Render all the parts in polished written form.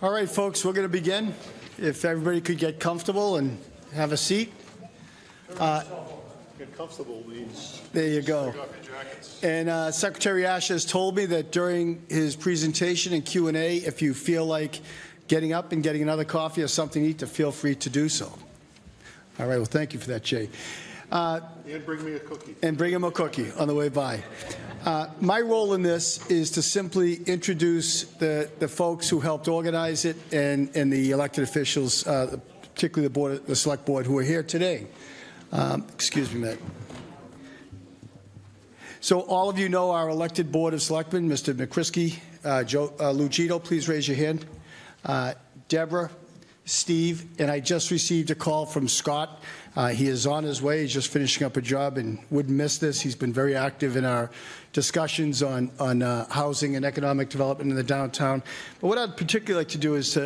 All right, folks, we're going to begin. If everybody could get comfortable and have a seat. Get comfortable means There you go. take off your jackets. And Secretary Ashe has told me that during his presentation and Q&A, if you feel like getting up and getting another coffee or something to eat, to feel free to do so. All right, well, thank you for that, Jay. And bring me a cookie. And bring him a cookie on the way by. My role in this is to simply introduce the folks who helped organize it and the elected officials, particularly the Select Board, who are here today. Excuse me, Matt. So all of you know our elected Board of Selectmen, Mr. McCrisky, Joe Lugito, please raise your hand. Deborah, Steve, and I just received a call from Scott. He is on his way. He's just finishing up a job and wouldn't miss this. He's been very active in our discussions on housing and economic development in the downtown. But what I'd particularly like to do is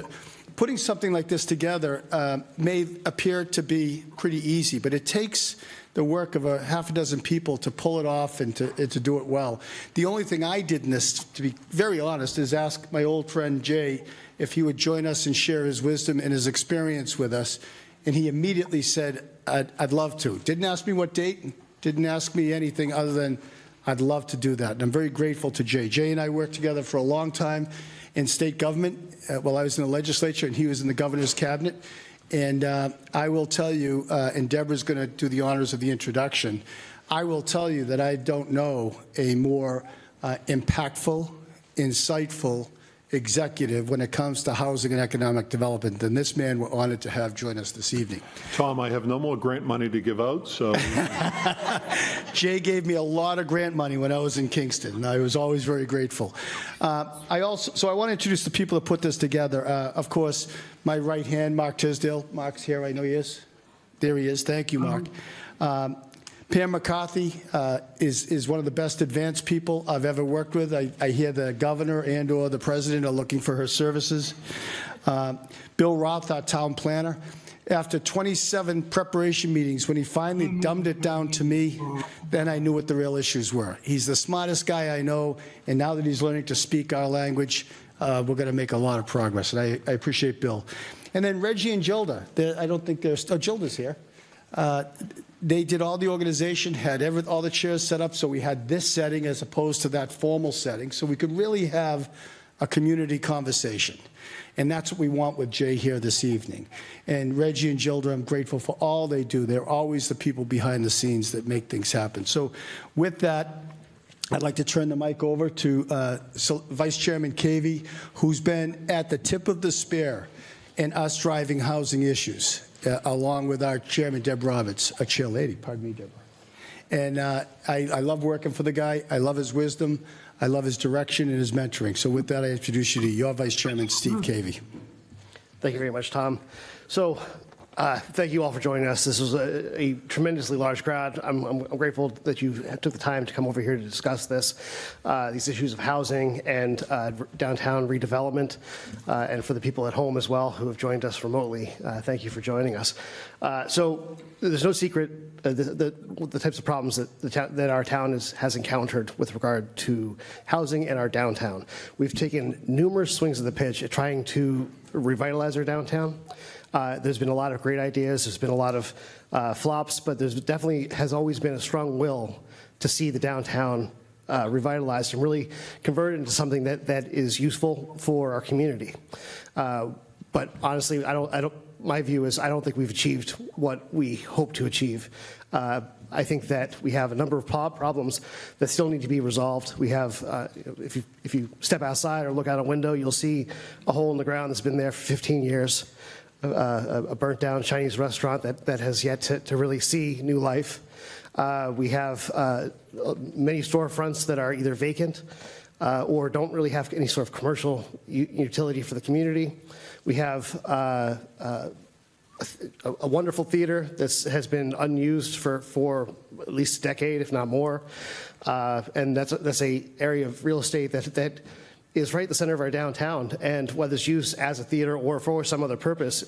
putting something like this together may appear to be pretty easy, but it takes the work of a half a dozen people to pull it off and to do it well. The only thing I did in this, to be very honest, is ask my old friend Jay if he would join us and share his wisdom and his experience with us. And he immediately said, I'd love to. Didn't ask me what date, didn't ask me anything other than I'd love to do that. And I'm very grateful to Jay. Jay and I worked together for a long time in state government while I was in the legislature and he was in the governor's cabinet. And I will tell you, and Deborah's going to do the honors of the introduction, I will tell you that I don't know a more impactful, insightful executive when it comes to housing and economic development than this man we're honored to have join us this evening. Tom, I have no more grant money to give out, so. Jay gave me a lot of grant money when I was in Kingston, and I was always very grateful. So I want to introduce the people that put this together. Of course, my right hand, Mark Tisdale. Mark's here, I know he is. There he is. Thank you, Mark. Pam McCarthy is one of the best advanced people I've ever worked with. I hear the governor and or the president are looking for her services. Bill Roth, our town planner. After 27 preparation meetings, when he finally dumbed it down to me, then I knew what the real issues were. He's the smartest guy I know, and now that he's learning to speak our language, we're going to make a lot of progress, and I appreciate Bill. And then Reggie and Gilda. I don't think there's, Gilda's here. They did all the organization, had all the chairs set up, so we had this setting as opposed to that formal setting, so we could really have a community conversation. And that's what we want with Jay here this evening. And Reggie and Gilda, I'm grateful for all they do. They're always the people behind the scenes that make things happen. So with that, I'd like to turn the mic over to Vice Chairman Cavey, who's been at the tip of the spear in us driving housing issues. Along with our chairman, Deb Roberts, a chair lady, pardon me, Deborah. And I love working for the guy. I love his wisdom. I love his direction and his mentoring. So with that, I introduce you to your Vice Chairman, Steve Cavey. Thank you very much, Tom. So thank you all for joining us. This was a tremendously large crowd. I'm grateful that you took the time to come over here to discuss this, these issues of housing and downtown redevelopment, and for the people at home as well who have joined us remotely. Thank you for joining us. So there's no secret the types of problems that our town has encountered with regard to housing and our downtown. We've taken numerous swings of the pitch at trying to revitalize our downtown. There's been a lot of great ideas. There's been a lot of flops, but there's definitely has always been a strong will to see the downtown revitalized and really converted into something that is useful for our community. But honestly, my view is I don't think we've achieved what we hope to achieve. I think that we have a number of problems that still need to be resolved. We have, if you step outside or look out a window, you'll see a hole in the ground that's been there for 15 years. A burnt down Chinese restaurant that has yet to really see new life. We have many storefronts that are either vacant or don't really have any sort of commercial utility for the community. We have a wonderful theater that has been unused for at least a decade, if not more. And that's a area of real estate that is right in the center of our downtown, and whether it's used as a theater or for some other purpose,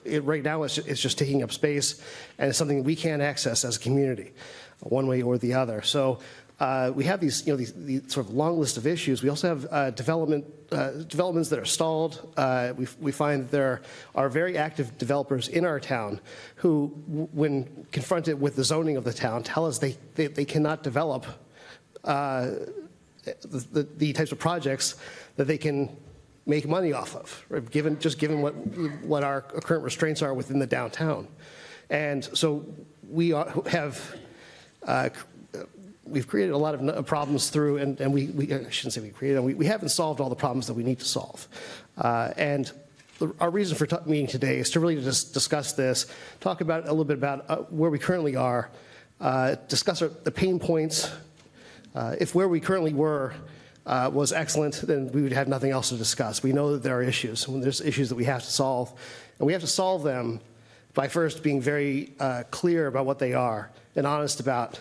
right now it's just taking up space, and it's something we can't access as a community, one way or the other. So we have these, these sort of long list of issues. We also have developments that are stalled. We find that there are very active developers in our town who, when confronted with the zoning of the town, tell us they cannot develop the types of projects that they can make money off of, right? given what our current restraints are within the downtown. And so we've created a lot of problems through, and I shouldn't say we created them, we haven't solved all the problems that we need to solve. And our reason for meeting today is to really just discuss this, talk about a little bit about where we currently are, discuss the pain points. If where we currently were was excellent, then we would have nothing else to discuss. We know that there are issues, and there's issues that we have to solve, and we have to solve them by first being very clear about what they are and honest about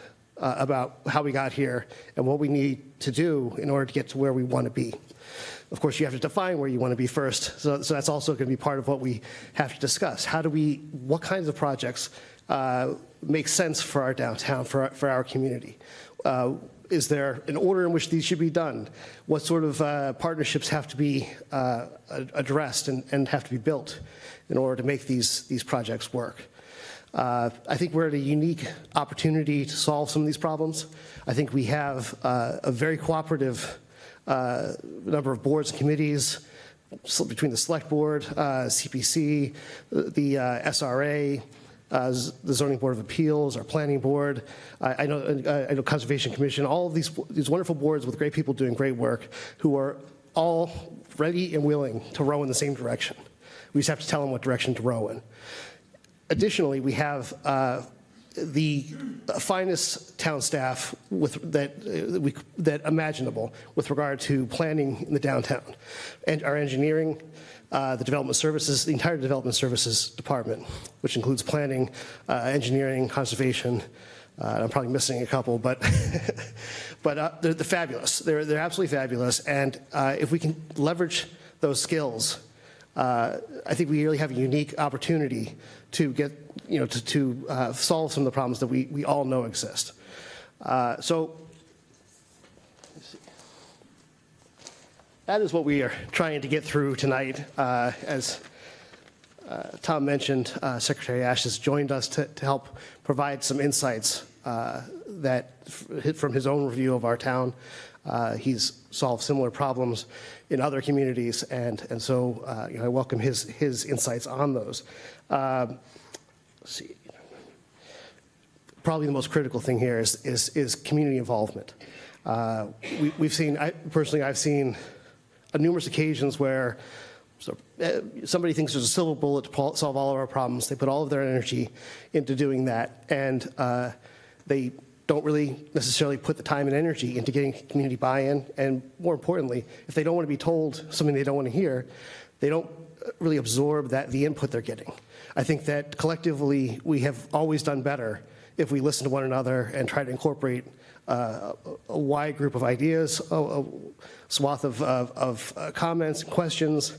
how we got here and what we need to do in order to get to where we want to be. Of course, you have to define where you want to be first, so that's also going to be part of what we have to discuss. What kinds of projects make sense for our downtown, for our community? Is there an order in which these should be done? What sort of partnerships have to be addressed and have to be built in order to make these projects work? I think we're at a unique opportunity to solve some of these problems. I think we have a very cooperative number of boards and committees between the Select Board, CPC, the SRA, the Zoning Board of Appeals, our Planning Board, I know Conservation Commission, all of these wonderful boards with great people doing great work who are all ready and willing to row in the same direction. We just have to tell them what direction to row in. Additionally, we have the finest town staff that imaginable with regard to planning in the downtown, and our engineering, the development services, the entire development services department, which includes planning, engineering, conservation. I'm probably missing a couple, but they're fabulous. They're absolutely fabulous, and if we can leverage those skills, I think we really have a unique opportunity to get, to solve some of the problems that we all know exist. So that is what we are trying to get through tonight. As Tom mentioned, Secretary Ash has joined us to help provide some insights from his own review of our town. He's solved similar problems in other communities, and so I welcome his insights on those. Let's see. Probably the most critical thing here is community involvement. I've seen on numerous occasions where somebody thinks there's a silver bullet to solve all of our problems. They put all of their energy into doing that, and they don't really necessarily put the time and energy into getting community buy-in, and more importantly, if they don't want to be told something they don't want to hear, they don't really absorb the input they're getting. I think that collectively we have always done better if we listen to one another and try to incorporate a wide group of ideas, a swath of comments and questions,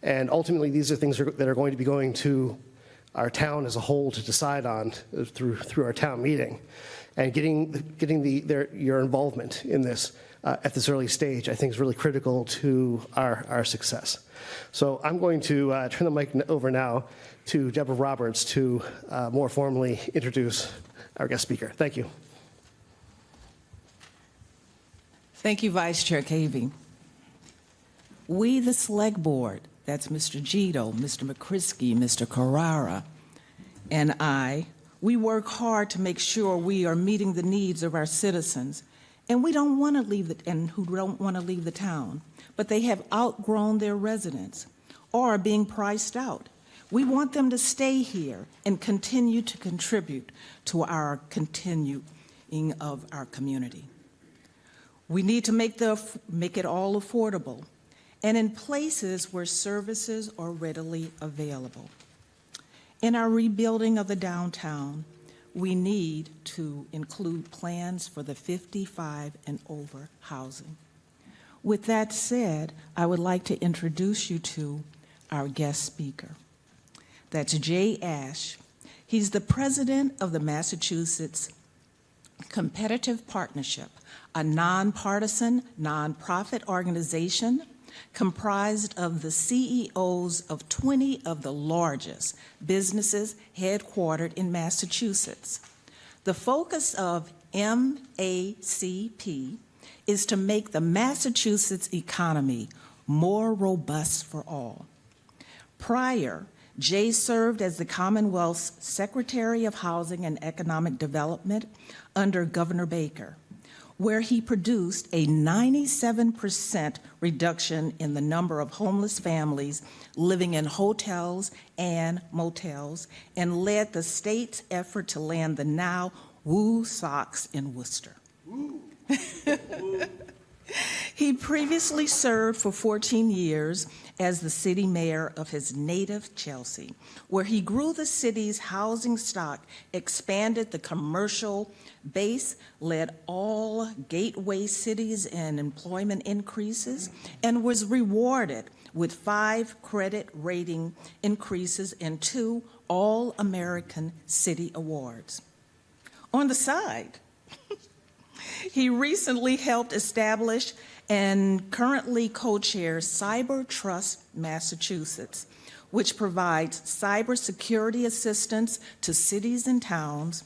and ultimately these are things that are going to be going to our town as a whole to decide on through our town meeting. And getting your involvement in this at this early stage, I think, is really critical to our success. So I'm going to turn the mic over now to Deborah Roberts to more formally introduce our guest speaker. Thank you. Thank you, Vice Chair Cavey. We, the Select Board, that's Mr. Gito, Mr. McCrisky, Mr. Carrara, and we work hard to make sure we are meeting the needs of our citizens, and who don't want to leave the town, but they have outgrown their residence or are being priced out. We want them to stay here and continue to contribute to our continuing of our community. We need to make it all affordable and in places where services are readily available. In our rebuilding of the downtown, we need to include plans for the 55 and over housing. With that said, I would like to introduce you to our guest speaker. That's Jay Ash. He's the president of the Massachusetts Competitive Partnership, a nonpartisan, nonprofit organization comprised of the CEOs of 20 of the largest businesses headquartered in Massachusetts. The focus of MACP is to make the Massachusetts economy more robust for all. Prior, Jay served as the Commonwealth's Secretary of Housing and Economic Development under Governor Baker, where he produced a 97% reduction in the number of homeless families living in hotels and motels, and led the state's effort to land the now Woo Sox in Worcester. He previously served for 14 years as the city mayor of his native Chelsea, where he grew the city's housing stock, expanded the commercial base, led all gateway cities in employment increases, and was rewarded with 5 credit rating increases and 2 All-American City Awards. On the side, he recently helped establish and currently co-chairs Cyber Trust Massachusetts, which provides cybersecurity assistance to cities and towns,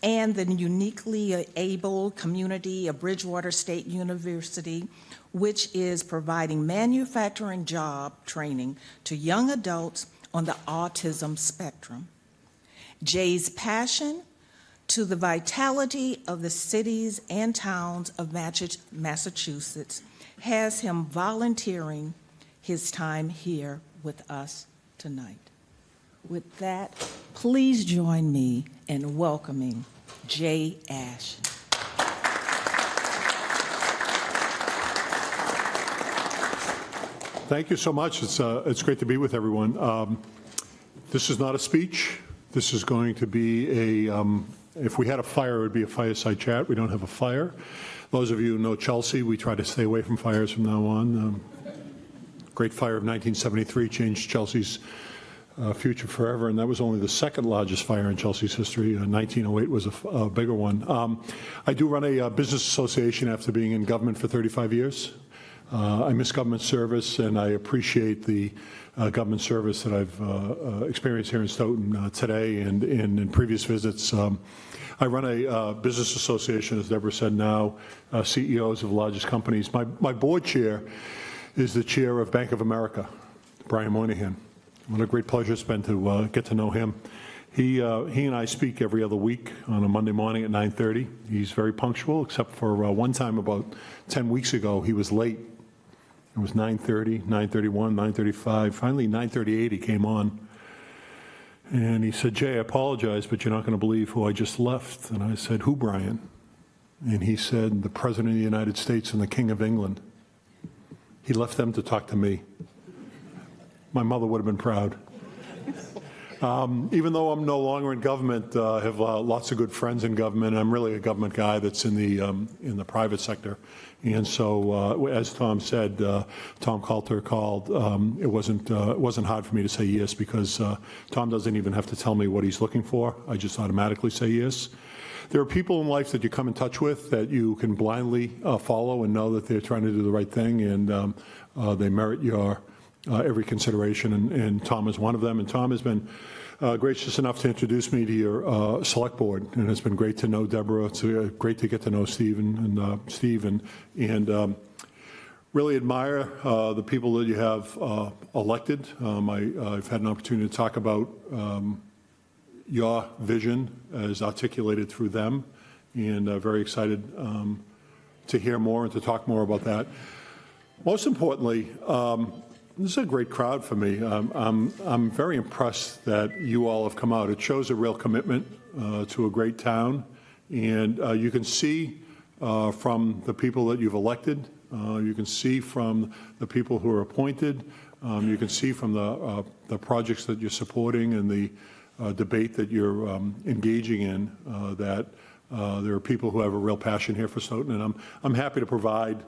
and the uniquely able community of Bridgewater State University, which is providing manufacturing job training to young adults on the autism spectrum. Jay's passion to the vitality of the cities and towns of Massachusetts has him volunteering his time here with us tonight. With that, please join me in welcoming Jay Ash. Thank you so much. It's great to be with everyone. This is not a speech. This is going to be a, if we had a fire, it would be a fireside chat. We don't have a fire. Those of you who know Chelsea, we try to stay away from fires from now on. Great Fire of 1973 changed Chelsea's future forever, and that was only the second largest fire in Chelsea's history. 1908 was a bigger one. I do run a business association after being in government for 35 years. I miss government service, and I appreciate the government service that I've experienced here in Stoughton today and in previous visits. I run a business association, as Deborah said now, CEOs of the largest companies. My board chair is the chair of Bank of America, Brian Moynihan. What a great pleasure it's been to get to know him. He and I speak every other week on a Monday morning at 9:30. He's very punctual, except for one time about 10 weeks ago, he was late. It was 9:30, 9:31, 9:35. Finally, 9:38, he came on. And he said, Jay, I apologize, but you're not going to believe who I just left. And I said, who, Brian? And he said, the President of the United States and the King of England. He left them to talk to me. My mother would have been proud. Even though I'm no longer in government, I have lots of good friends in government. I'm really a government guy that's in the private sector. And so, as Tom said, Tom Coulter called. It wasn't hard for me to say yes because Tom doesn't even have to tell me what he's looking for. I just automatically say yes. There are people in life that you come in touch with that you can blindly follow and know that they're trying to do the right thing, and they merit your every consideration, and Tom is one of them. And Tom has been gracious enough to introduce me to your select board, and it's been great to know Deborah. It's great to get to know Steve and really admire the people that you have elected. I've had an opportunity to talk about your vision as articulated through them, and very excited to hear more and to talk more about that. Most importantly, this is a great crowd for me. I'm very impressed that you all have come out. It shows a real commitment to a great town, and you can see from the people that you've elected, you can see from the people who are appointed, you can see from the projects that you're supporting and the debate that you're engaging in that there are people who have a real passion here for Stoughton, and I'm happy to provide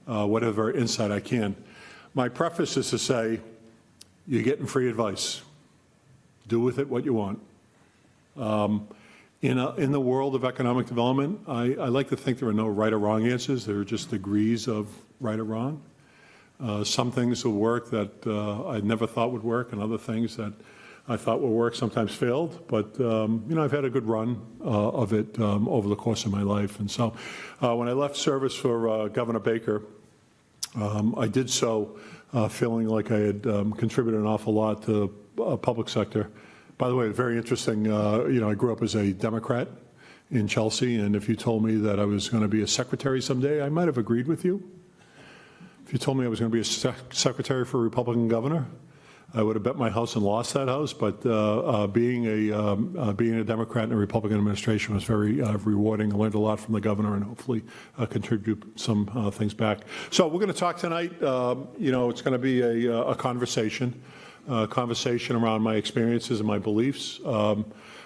whatever insight I can. My preface is to say, you're getting free advice. Do with it what you want. In the world of economic development, I like to think there are no right or wrong answers. There are just degrees of right or wrong. Some things will work that I never thought would work, and other things that I thought would work sometimes failed. But, I've had a good run of it over the course of my life. And so when I left service for Governor Baker, I did so feeling like I had contributed an awful lot to the public sector. By the way, very interesting, I grew up as a Democrat in Chelsea, and if you told me that I was going to be a secretary someday, I might have agreed with you. If you told me I was going to be a secretary for a Republican governor, I would have bet my house and lost that house, but being a Democrat in a Republican administration was very rewarding. I learned a lot from the governor and hopefully contribute some things back. So we're going to talk tonight. It's going to be a conversation around my experiences and my beliefs.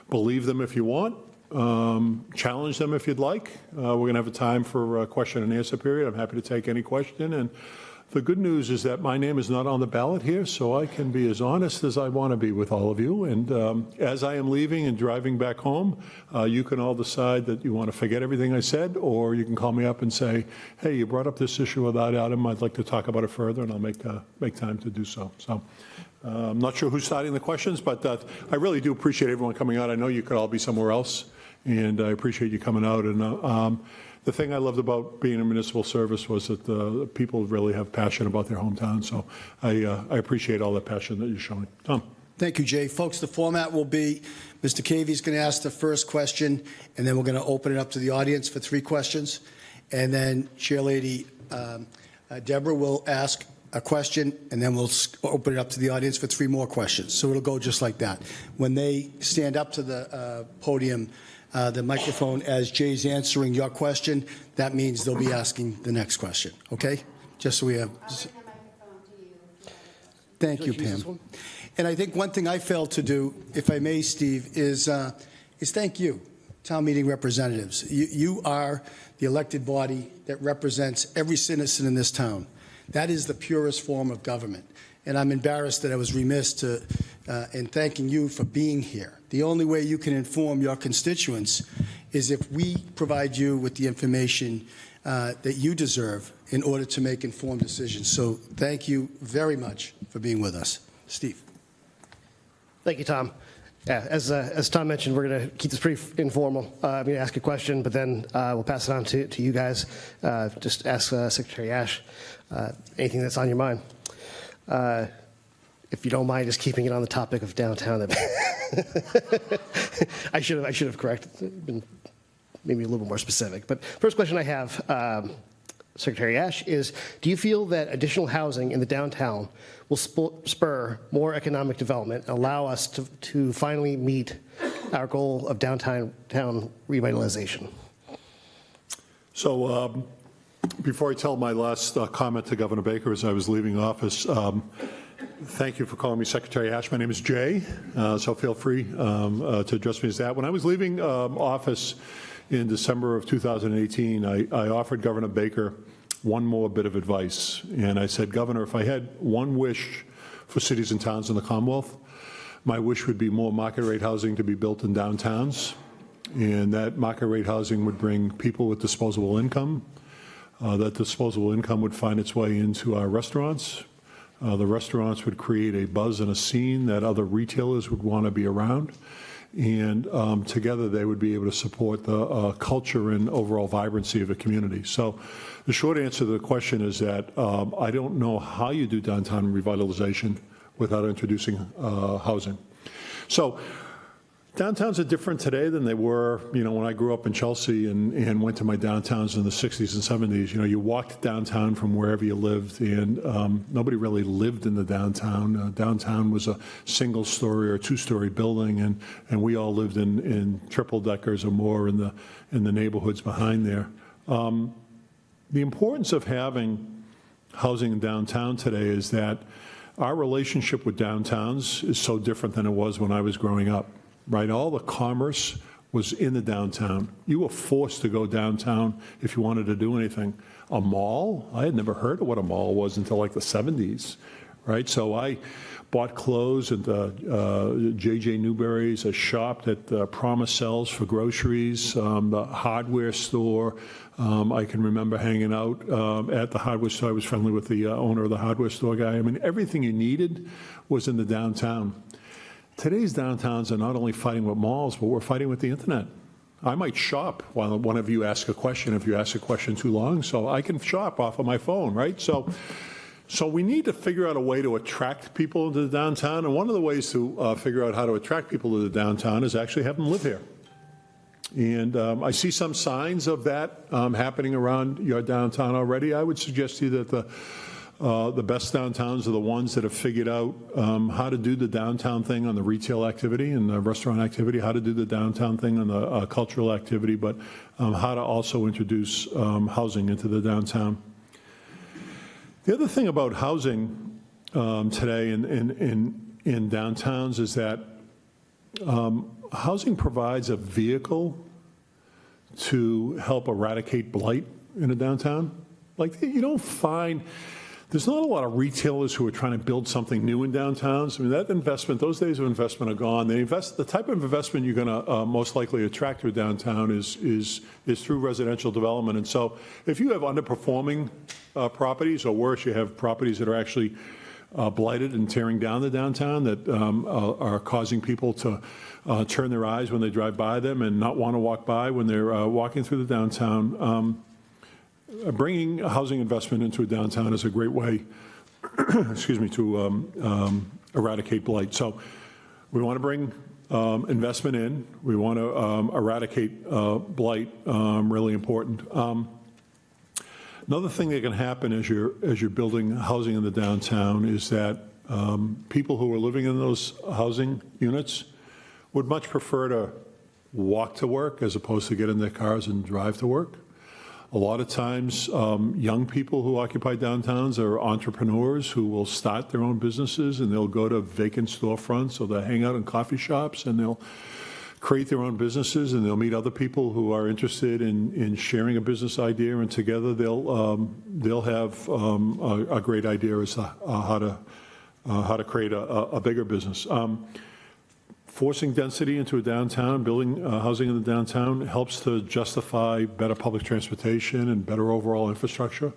Believe them if you want. Challenge them if you'd like. We're going to have a time for a question and answer period. I'm happy to take any question. And the good news is that my name is not on the ballot here, so I can be as honest as I want to be with all of you. And as I am leaving and driving back home, you can all decide that you want to forget everything I said, or you can call me up and say, hey, you brought up this issue without Adam. I'd like to talk about it further, and I'll make time to do so. So I'm not sure who's starting the questions, but I really do appreciate everyone coming out. I know you could all be somewhere else, and I appreciate you coming out. And the thing I loved about being in municipal service was that the people really have passion about their hometown. So I appreciate all the passion that you're showing. Tom. Thank you, Jay. Folks, the format will be Mr. Cavey is going to ask the first question, and then we're going to open it up to the audience for 3 questions. And then Chairlady Deborah will ask a question, and then we'll open it up to the audience for 3 more questions. So it'll go just like that. When they stand up to the podium, the microphone, as Jay's answering your question, that means they'll be asking the next question, okay? Just so we have... Thank you, Pam. And I think one thing I failed to do, if I may, Steve, is thank you, town meeting representatives. You are the elected body that represents every citizen in this town. That is the purest form of government. And I'm embarrassed that I was remiss in thanking you for being here. The only way you can inform your constituents is if we provide you with the information that you deserve in order to make informed decisions. So thank you very much for being with us. Steve. Thank you, Tom. Yeah, as Tom mentioned, we're going to keep this pretty informal. I'm going to ask a question, but then we'll pass it on to you guys. Just ask Secretary Ash anything that's on your mind. If you don't mind just keeping it on the topic of downtown. I should have corrected, been maybe a little more specific. But first question I have, Secretary Ash, is do you feel that additional housing in the downtown will spur more economic development and allow us to finally meet our goal of downtown revitalization? So before I tell my last comment to Governor Baker as I was leaving office, thank you for calling me Secretary Ash. My name is Jay, so feel free to address me as that. When I was leaving office in December of 2018, I offered Governor Baker one more bit of advice. And I said, Governor, if I had one wish for cities and towns in the Commonwealth, my wish would be more market rate housing to be built in downtowns. And that market rate housing would bring people with disposable income. That disposable income would find its way into our restaurants. The restaurants would create a buzz and a scene that other retailers would want to be around. And together they would be able to support the culture and overall vibrancy of a community. So the short answer to the question is that I don't know how you do downtown revitalization without introducing housing. So downtowns are different today than they were, when I grew up in Chelsea and went to my downtowns in the 60s and 70s. You walked downtown from wherever you lived, and nobody really lived in the downtown. Downtown was a single-story or two-story building, and we all lived in triple-deckers or more in the neighborhoods behind there. The importance of having housing in downtown today is that our relationship with downtowns is so different than it was when I was growing up. Right, all the commerce was in the downtown. You were forced to go downtown if you wanted to do anything. A mall? I had never heard of what a mall was until like the 70s, right? So I bought clothes at J.J. Newberry's, a shop that Promise sells for groceries, the hardware store. I can remember hanging out at the hardware store. I was friendly with the owner of the hardware store guy. I mean, everything you needed was in the downtown. Today's downtowns are not only fighting with malls, but we're fighting with the internet. I might shop while one of you asks a question, if you ask a question too long, so I can shop off of my phone, right? So we need to figure out a way to attract people into the downtown, and one of the ways to figure out how to attract people to the downtown is actually have them live here. And I see some signs of that happening around your downtown already. I would suggest to you that the best downtowns are the ones that have figured out how to do the downtown thing on the retail activity and the restaurant activity, how to do the downtown thing on the cultural activity, but how to also introduce housing into the downtown. The other thing about housing today in downtowns is that housing provides a vehicle to help eradicate blight in a downtown. Like, you don't find, there's not a lot of retailers who are trying to build something new in downtowns. I mean, that investment, those days of investment are gone. The type of investment you're going to most likely attract to a downtown is through residential development. And so if you have underperforming properties, or worse, you have properties that are actually blighted and tearing down the downtown, that are causing people to turn their eyes when they drive by them and not want to walk by when they're walking through the downtown. Bringing housing investment into a downtown is a great way, excuse me, to eradicate blight. So we want to bring investment in. We want to eradicate blight, really important. Another thing that can happen as you're building housing in the downtown is that people who are living in those housing units would much prefer to walk to work as opposed to get in their cars and drive to work. A lot of times, young people who occupy downtowns are entrepreneurs who will start their own businesses, and they'll go to vacant storefronts, or they'll hang out in coffee shops, and they'll create their own businesses, and they'll meet other people who are interested in sharing a business idea, and together they'll have a great idea as to how to create a bigger business. Forcing density into a downtown, building housing in the downtown helps to justify better public transportation and better overall infrastructure.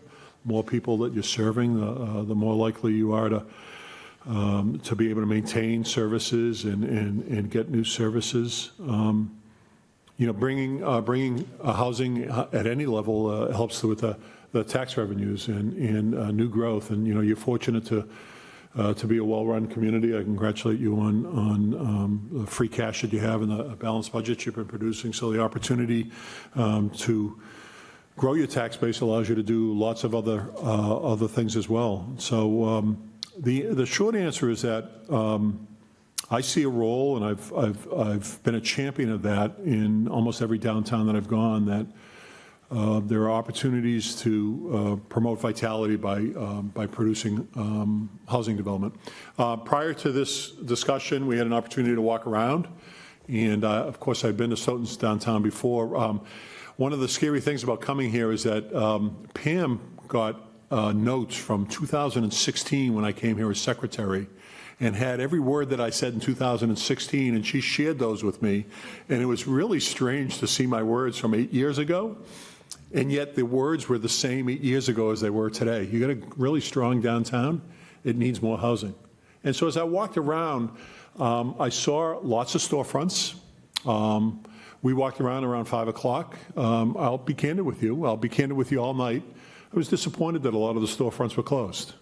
More people that you're serving, the more likely you are to be able to maintain services and get new services. Bringing housing at any level helps with the tax revenues and new growth. And you're fortunate to be a well-run community. I congratulate you on the free cash that you have and the balanced budget you've been producing. So the opportunity to grow your tax base allows you to do lots of other things as well. So the short answer is that I see a role, and I've been a champion of that in almost every downtown that I've gone, that there are opportunities to promote vitality by producing housing development. Prior to this discussion, we had an opportunity to walk around, and of course, I've been to Stoughton's downtown before. One of the scary things about coming here is that Pam got notes from 2016 when I came here as secretary, and had every word that I said in 2016, and she shared those with me, and it was really strange to see my words from 8 years ago. And yet the words were the same 8 years ago as they were today. You got a really strong downtown, it needs more housing. And so as I walked around, I saw lots of storefronts. We walked around 5 o'clock. I'll be candid with you. I'll be candid with you all night. I was disappointed that a lot of the storefronts were closed,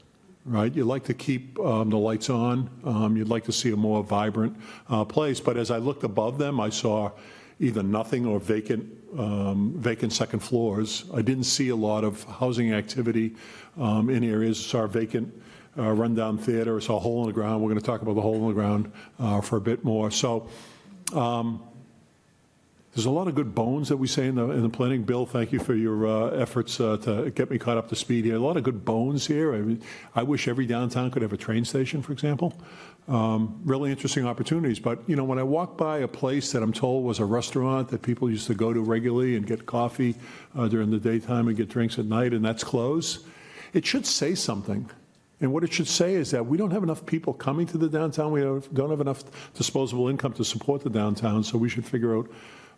right? You'd like to keep the lights on. You'd like to see a more vibrant place. But as I looked above them, I saw either nothing or vacant second floors. I didn't see a lot of housing activity in areas. I saw a vacant rundown theater. I saw a hole in the ground. We're going to talk about the hole in the ground for a bit more. So there's a lot of good bones that we say in the planning. Bill, thank you for your efforts to get me caught up to speed here. A lot of good bones here. I mean, I wish every downtown could have a train station, for example. Really interesting opportunities. But, when I walk by a place that I'm told was a restaurant that people used to go to regularly and get coffee during the daytime and get drinks at night, and that's closed, it should say something. And what it should say is that we don't have enough people coming to the downtown. We don't have enough disposable income to support the downtown, so we should figure out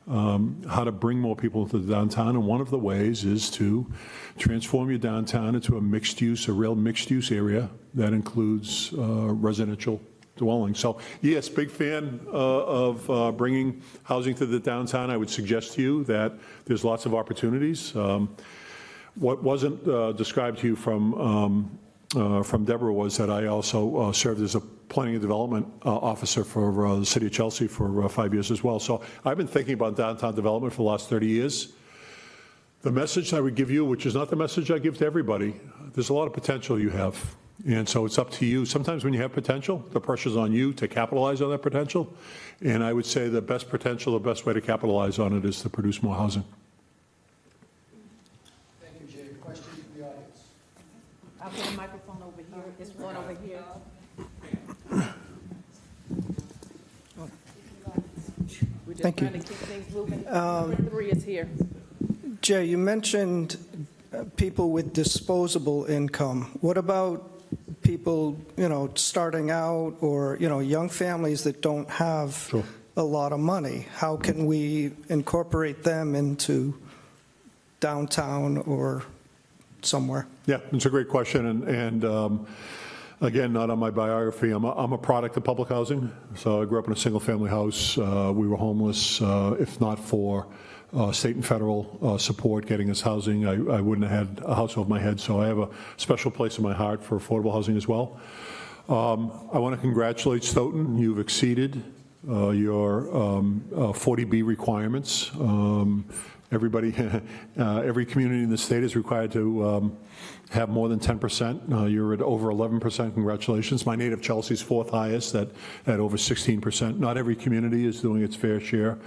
how to bring more people to the downtown. And one of the ways is to transform your downtown into a real mixed-use area that includes residential dwelling. So, yes, big fan of bringing housing to the downtown. I would suggest to you that there's lots of opportunities. What wasn't described to you from Deborah was that I also served as a planning and development officer for the city of Chelsea for 5 years as well. So I've been thinking about downtown development for the last 30 years. The message I would give you, which is not the message I give to everybody, there's a lot of potential you have. And so it's up to you. Sometimes when you have potential, the pressure's on you to capitalize on that potential. And I would say the best potential, the best way to capitalize on it is to produce more housing. Thank you, Jay. Questions from the audience? I'll put a microphone over here. There's one over here. We're just Thank you. trying to keep things moving. Number 3 is here. Jay, you mentioned people with disposable income. What about people, starting out or, young families that don't have Sure. a lot of money? How can we incorporate them into downtown or somewhere? Yeah, it's a great question, and again, not on my biography. I'm a product of public housing. So I grew up in a single-family house. We were homeless. If not for state and federal support getting us housing, I wouldn't have had a house over my head. So I have a special place in my heart for affordable housing as well. I want to congratulate Stoughton. You've exceeded your 40B requirements. Everybody, every community in the state is required to have more than 10%. You're at over 11%. Congratulations. My native Chelsea's 4th highest at over 16%. Not every community is doing its fair share,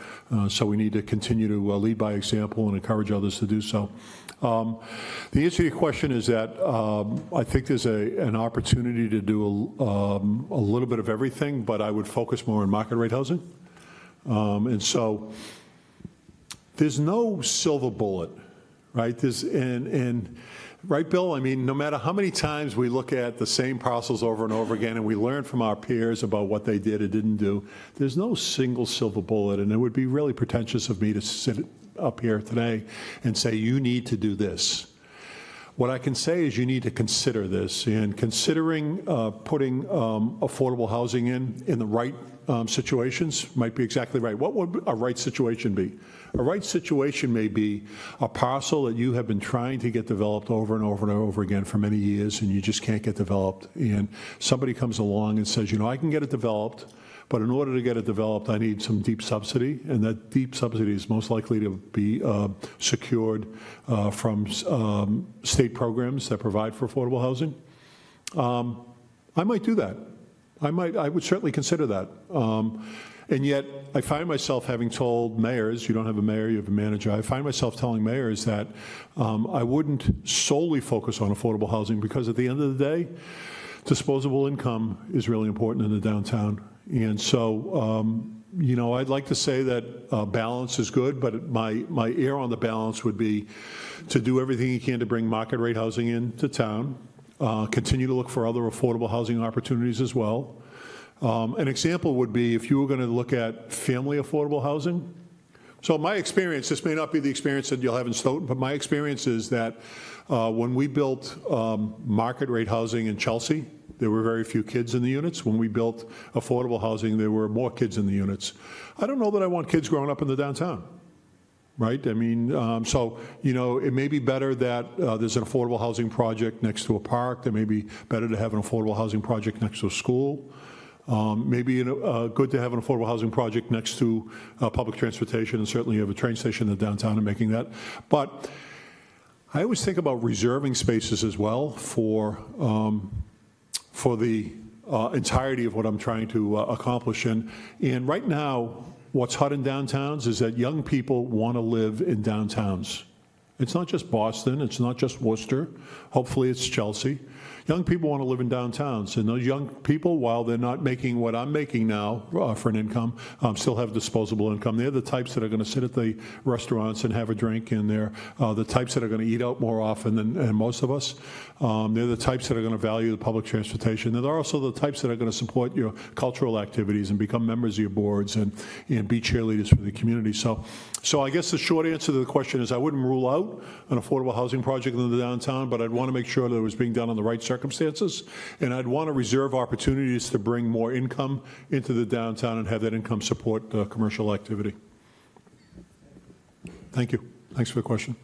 so we need to continue to lead by example and encourage others to do so. The answer to your question is that I think there's an opportunity to do a little bit of everything, but I would focus more on market rate housing. And so there's no silver bullet, right? Right, Bill? I mean, no matter how many times we look at the same parcels over and over again and we learn from our peers about what they did or didn't do, there's no single silver bullet, and it would be really pretentious of me to sit up here today and say, you need to do this. What I can say is you need to consider this, and considering putting affordable housing in the right situations might be exactly right. What would a right situation be? A right situation may be a parcel that you have been trying to get developed over and over and over again for many years, and you just can't get developed. And somebody comes along and says, I can get it developed, but in order to get it developed, I need some deep subsidy, and that deep subsidy is most likely to be secured from state programs that provide for affordable housing. I might do that. I would certainly consider that. And yet, I find myself having told mayors, you don't have a mayor, you have a manager, I find myself telling mayors that I wouldn't solely focus on affordable housing, because at the end of the day, disposable income is really important in the downtown. And so, I'd like to say that balance is good, but my ear on the balance would be to do everything you can to bring market rate housing into town, continue to look for other affordable housing opportunities as well. An example would be if you were going to look at family affordable housing. So my experience, this may not be the experience that you'll have in Stoughton, but my experience is that when we built market rate housing in Chelsea, there were very few kids in the units. When we built affordable housing, there were more kids in the units. I don't know that I want kids growing up in the downtown, right? I mean, it may be better that there's an affordable housing project next to a park. It may be better to have an affordable housing project next to a school. Maybe good to have an affordable housing project next to public transportation, and certainly you have a train station in the downtown and making that. But I always think about reserving spaces as well for the entirety of what I'm trying to accomplish. And right now, what's hot in downtowns is that young people want to live in downtowns. It's not just Boston, it's not just Worcester, hopefully it's Chelsea. Young people want to live in downtowns, and those young people, while they're not making what I'm making now for an income, still have disposable income. They're the types that are going to sit at the restaurants and have a drink, and they're the types that are going to eat out more often than most of us. They're the types that are going to value the public transportation. They're also the types that are going to support your cultural activities and become members of your boards and be cheerleaders for the community. So I guess the short answer to the question is I wouldn't rule out an affordable housing project in the downtown, but I'd want to make sure that it was being done in the right circumstances, and I'd want to reserve opportunities to bring more income into the downtown and have that income support commercial activity. Thank you. Thanks for the question.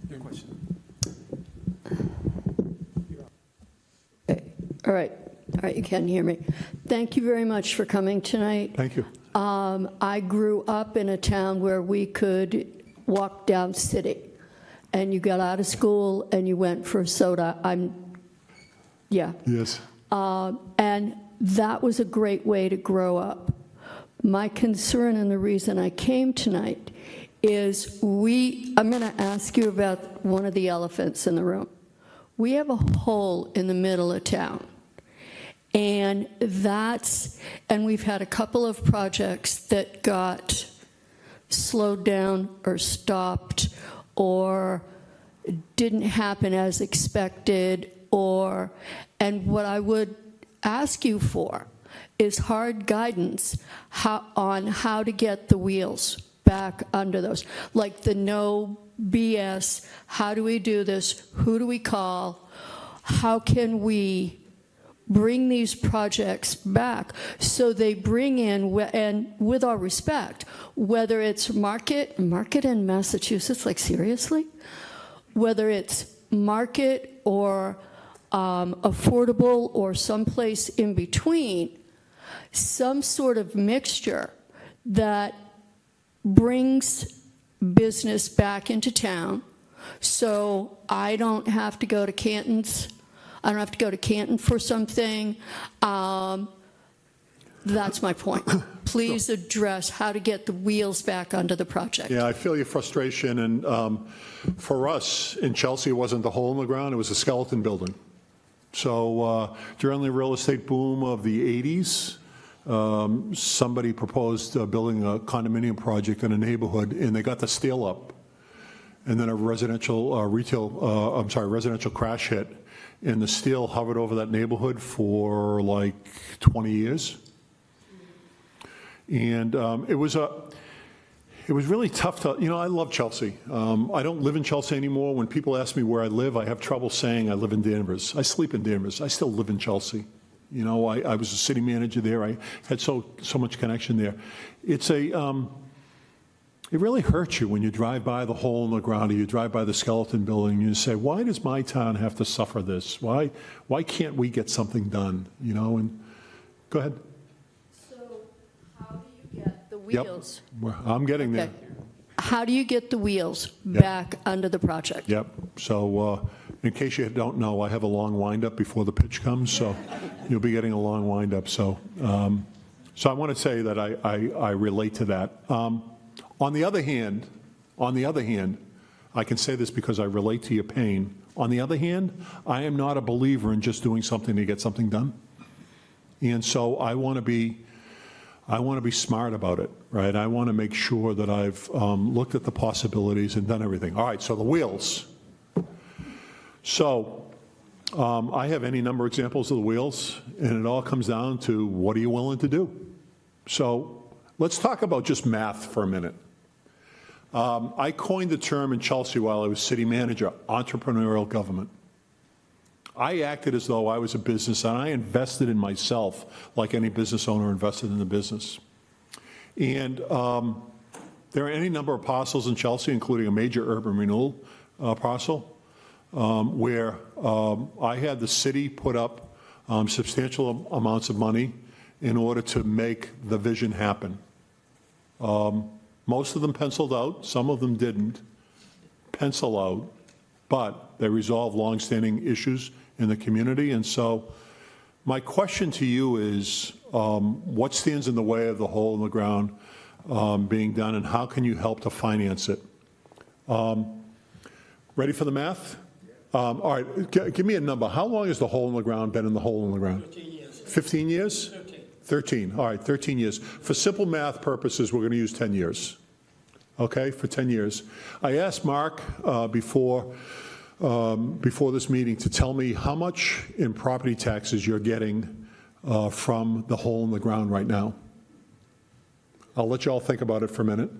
Your question. All right, you can hear me. Thank you very much for coming tonight. Thank you. I grew up in a town where we could walk down City, and you got out of school and you went for a soda. Yes. And that was a great way to grow up. My concern and the reason I came tonight is I'm going to ask you about one of the elephants in the room. We have a hole in the middle of town. And we've had a couple of projects that got slowed down or stopped or didn't happen as expected, and what I would ask you for is hard guidance on how to get the wheels back under those, like the no BS, how do we do this, who do we call, how can we bring these projects back so they bring in, and with all respect, whether it's market in Massachusetts, like seriously, whether it's market or affordable or someplace in between, some sort of mixture that brings business back into town so I don't have to go to Canton's. I don't have to go to Canton for something. That's my point. Please address how to get the wheels back under the project. Yeah, I feel your frustration, and for us in Chelsea, it wasn't the hole in the ground, it was a skeleton building. So during the real estate boom of the 80s, somebody proposed building a condominium project in a neighborhood, and they got the steel up. And then a residential residential crash hit, and the steel hovered over that neighborhood for like 20 years. And it was really tough to, I love Chelsea. I don't live in Chelsea anymore. When people ask me where I live, I have trouble saying I live in Danvers. I sleep in Danvers. I still live in Chelsea. I was a city manager there. I had so much connection there. It really hurts you when you drive by the hole in the ground or you drive by the skeleton building and you say, why does my town have to suffer this? Why can't we get something done? And go ahead. So how do you get the wheels? Yep. I'm getting there. Okay. How do you get the wheels back under the project? Yep. So in case you don't know, I have a long windup before the pitch comes, so you'll be getting a long windup. So I want to say that I relate to that. On the other hand, I can say this because I relate to your pain. On the other hand, I am not a believer in just doing something to get something done. And so I want to be smart about it, right? I want to make sure that I've looked at the possibilities and done everything. All right, so the wheels. So I have any number of examples of the wheels, and it all comes down to what are you willing to do? So let's talk about just math for a minute. I coined the term in Chelsea while I was city manager, entrepreneurial government. I acted as though I was a business, and I invested in myself like any business owner invested in the business. And there are any number of parcels in Chelsea, including a major urban renewal parcel, where I had the city put up substantial amounts of money in order to make the vision happen. Most of them penciled out, some of them didn't pencil out, but they resolved longstanding issues in the community. And so my question to you is, what stands in the way of the hole in the ground being done, and how can you help to finance it? Ready for the math? All right, give me a number. How long has the hole in the ground been in the hole in the ground? 15 years. 15 years? 13. All right, 13 years. For simple math purposes, we're going to use 10 years. Okay, for 10 years. I asked Mark before this meeting to tell me how much in property taxes you're getting from the hole in the ground right now. I'll let you all think about it for a minute.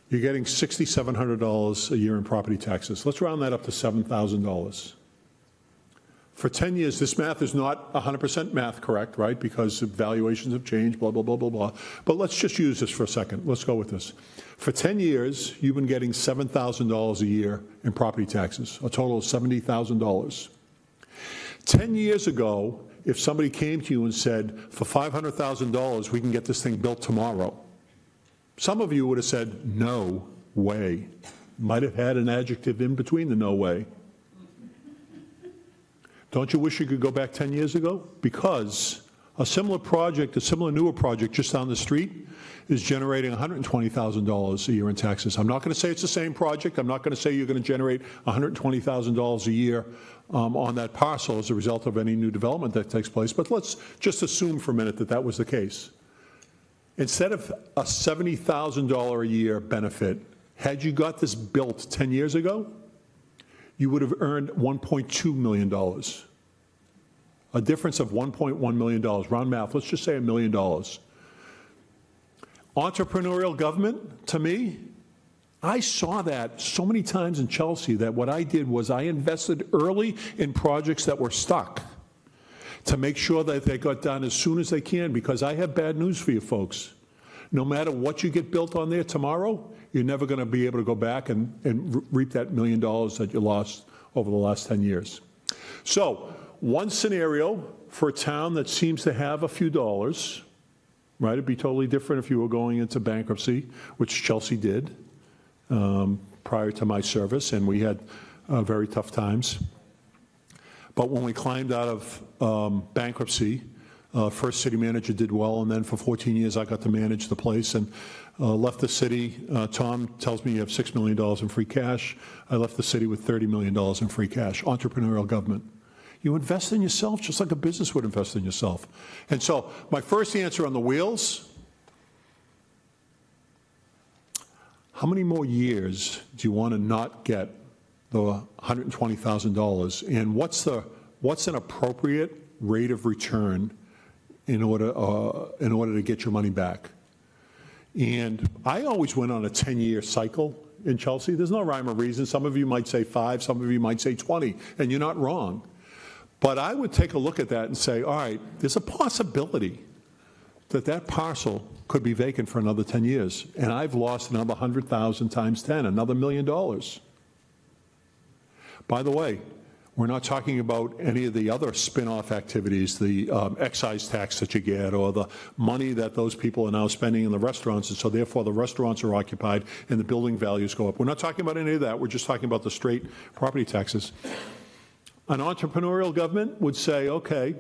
You're getting $6,700 a year in property taxes. Let's round that up to $7,000. For 10 years, this math is not 100% math correct, right? Because valuations have changed, blah, blah, blah, blah, blah. But let's just use this for a second. Let's go with this. For 10 years, you've been getting $7,000 a year in property taxes, a total of $70,000. 10 years ago, if somebody came to you and said, for $500,000, we can get this thing built tomorrow, some of you would have said, no way. Might have had an adjective in between the no way. Don't you wish you could go back 10 years ago? Because a similar project, a similar newer project just down the street is generating $120,000 a year in taxes. I'm not going to say it's the same project. I'm not going to say you're going to generate $120,000 a year on that parcel as a result of any new development that takes place. But let's just assume for a minute that that was the case. Instead of a $70,000 a year benefit, had you got this built 10 years ago, you would have earned $1.2 million. A difference of $1.1 million. Round math, let's just say $1 million. Entrepreneurial government, to me, I saw that so many times in Chelsea that what I did was I invested early in projects that were stuck to make sure that they got done as soon as they can, because I have bad news for you folks. No matter what you get built on there tomorrow, you're never going to be able to go back and reap that $1 million that you lost over the last 10 years. So one scenario for a town that seems to have a few dollars, right? It'd be totally different if you were going into bankruptcy, which Chelsea did prior to my service, and we had very tough times. But when we climbed out of bankruptcy, first city manager did well, and then for 14 years I got to manage the place and left the city. Tom tells me you have $6 million in free cash. I left the city with $30 million in free cash. Entrepreneurial government. You invest in yourself just like a business would invest in yourself. And so my first answer on the wheels, how many more years do you want to not get the $120,000, and what's an appropriate rate of return in order to get your money back? And I always went on a 10-year cycle in Chelsea. There's no rhyme or reason. Some of you might say 5, some of you might say 20, and you're not wrong. But I would take a look at that and say, all right, there's a possibility that that parcel could be vacant for another 10 years, and I've lost another 100,000 times 10, another $1 million. By the way, we're not talking about any of the other spin-off activities, the excise tax that you get, or the money that those people are now spending in the restaurants, and so therefore the restaurants are occupied and the building values go up. We're not talking about any of that. We're just talking about the straight property taxes. An entrepreneurial government would say, okay,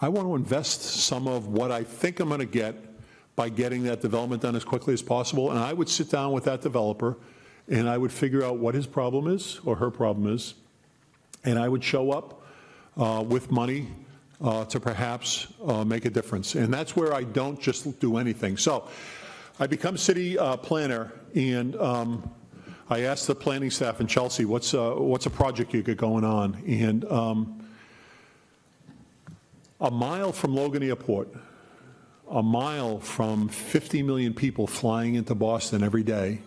I want to invest some of what I think I'm going to get by getting that development done as quickly as possible, and I would sit down with that developer and I would figure out what his problem is or her problem is, and I would show up with money to perhaps make a difference. And that's where I don't just do anything. So I become city planner, and I asked the planning staff in Chelsea, what's a project you get going on? And a mile from Logan Airport, a mile from 50 million people flying into Boston every day,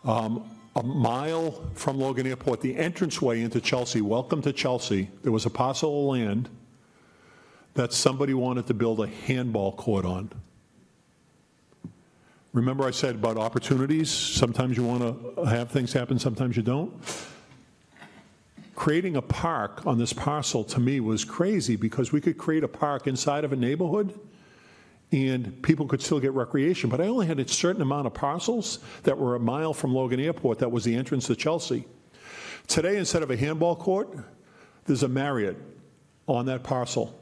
a mile from Logan Airport, the entranceway into Chelsea, welcome to Chelsea, there was a parcel of land that somebody wanted to build a handball court on. Remember I said about opportunities? Sometimes you want to have things happen, sometimes you don't. Creating a park on this parcel to me was crazy, because we could create a park inside of a neighborhood and people could still get recreation. But I only had a certain amount of parcels that were a mile from Logan Airport. That was the entrance to Chelsea. Today, instead of a handball court, there's a Marriott on that parcel,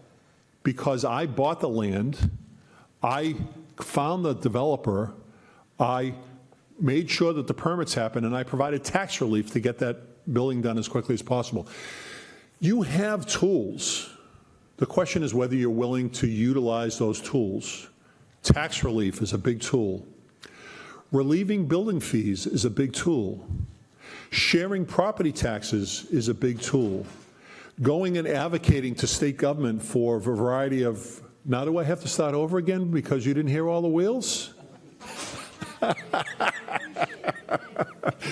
because I bought the land, I found the developer, I made sure that the permits happened, and I provided tax relief to get that building done as quickly as possible. You have tools. The question is whether you're willing to utilize those tools. Tax relief is a big tool. Relieving building fees is a big tool. Sharing property taxes is a big tool. Going and advocating to state government for a variety of, now do I have to start over again because you didn't hear all the wheels?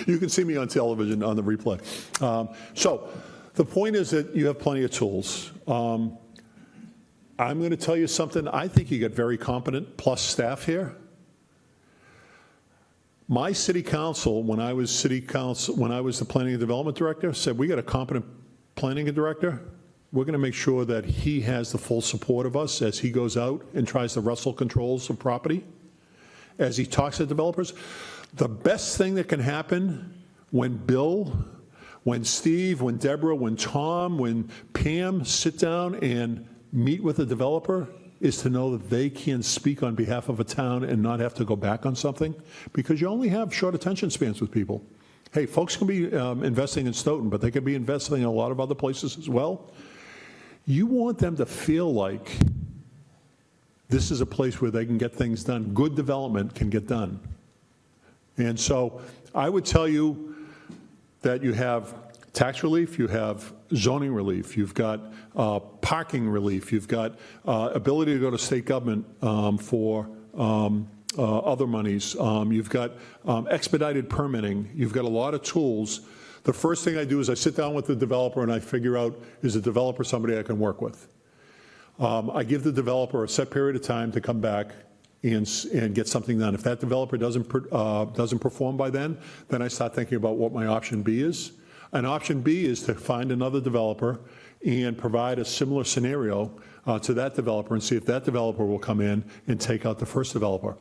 You can see me on television on the replay. So the point is that you have plenty of tools. I'm going to tell you something. I think you got very competent plus staff here. My city council, when I was the planning and development director, said we got a competent planning director. We're going to make sure that he has the full support of us as he goes out and tries to wrestle controls of property, as he talks to developers. The best thing that can happen when Bill, when Steve, when Deborah, when Tom, when Pam sit down and meet with a developer is to know that they can speak on behalf of a town and not have to go back on something, because you only have short attention spans with people. Hey, folks can be investing in Stoughton, but they can be investing in a lot of other places as well. You want them to feel like this is a place where they can get things done. Good development can get done. And so I would tell you that you have tax relief, you have zoning relief, you've got parking relief, you've got ability to go to state government for other monies, you've got expedited permitting, you've got a lot of tools. The first thing I do is I sit down with the developer and I figure out, is the developer somebody I can work with? I give the developer a set period of time to come back and get something done. If that developer doesn't perform by then I start thinking about what my option B is. And option B is to find another developer and provide a similar scenario to that developer and see if that developer will come in and take out the first developer.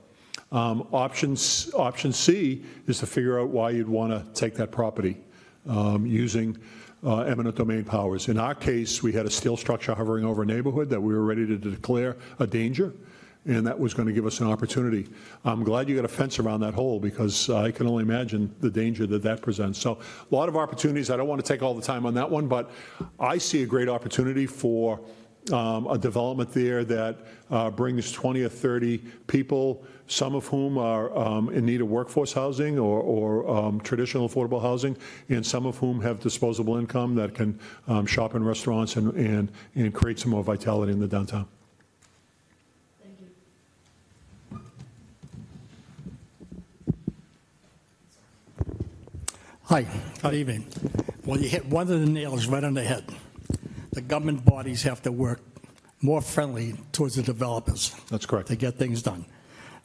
Option C is to figure out why you'd want to take that property using eminent domain powers. In our case, we had a steel structure hovering over a neighborhood that we were ready to declare a danger, and that was going to give us an opportunity. I'm glad you got a fence around that hole, because I can only imagine the danger that that presents. So a lot of opportunities. I don't want to take all the time on that one, but I see a great opportunity for a development there that brings 20 or 30 people, some of whom are in need of workforce housing or traditional affordable housing, and some of whom have disposable income that can shop in restaurants and create some more vitality in the downtown. Hi, good evening. Well, you hit one of the nails right on the head. The government bodies have to work more friendly towards the developers. That's correct. To get things done.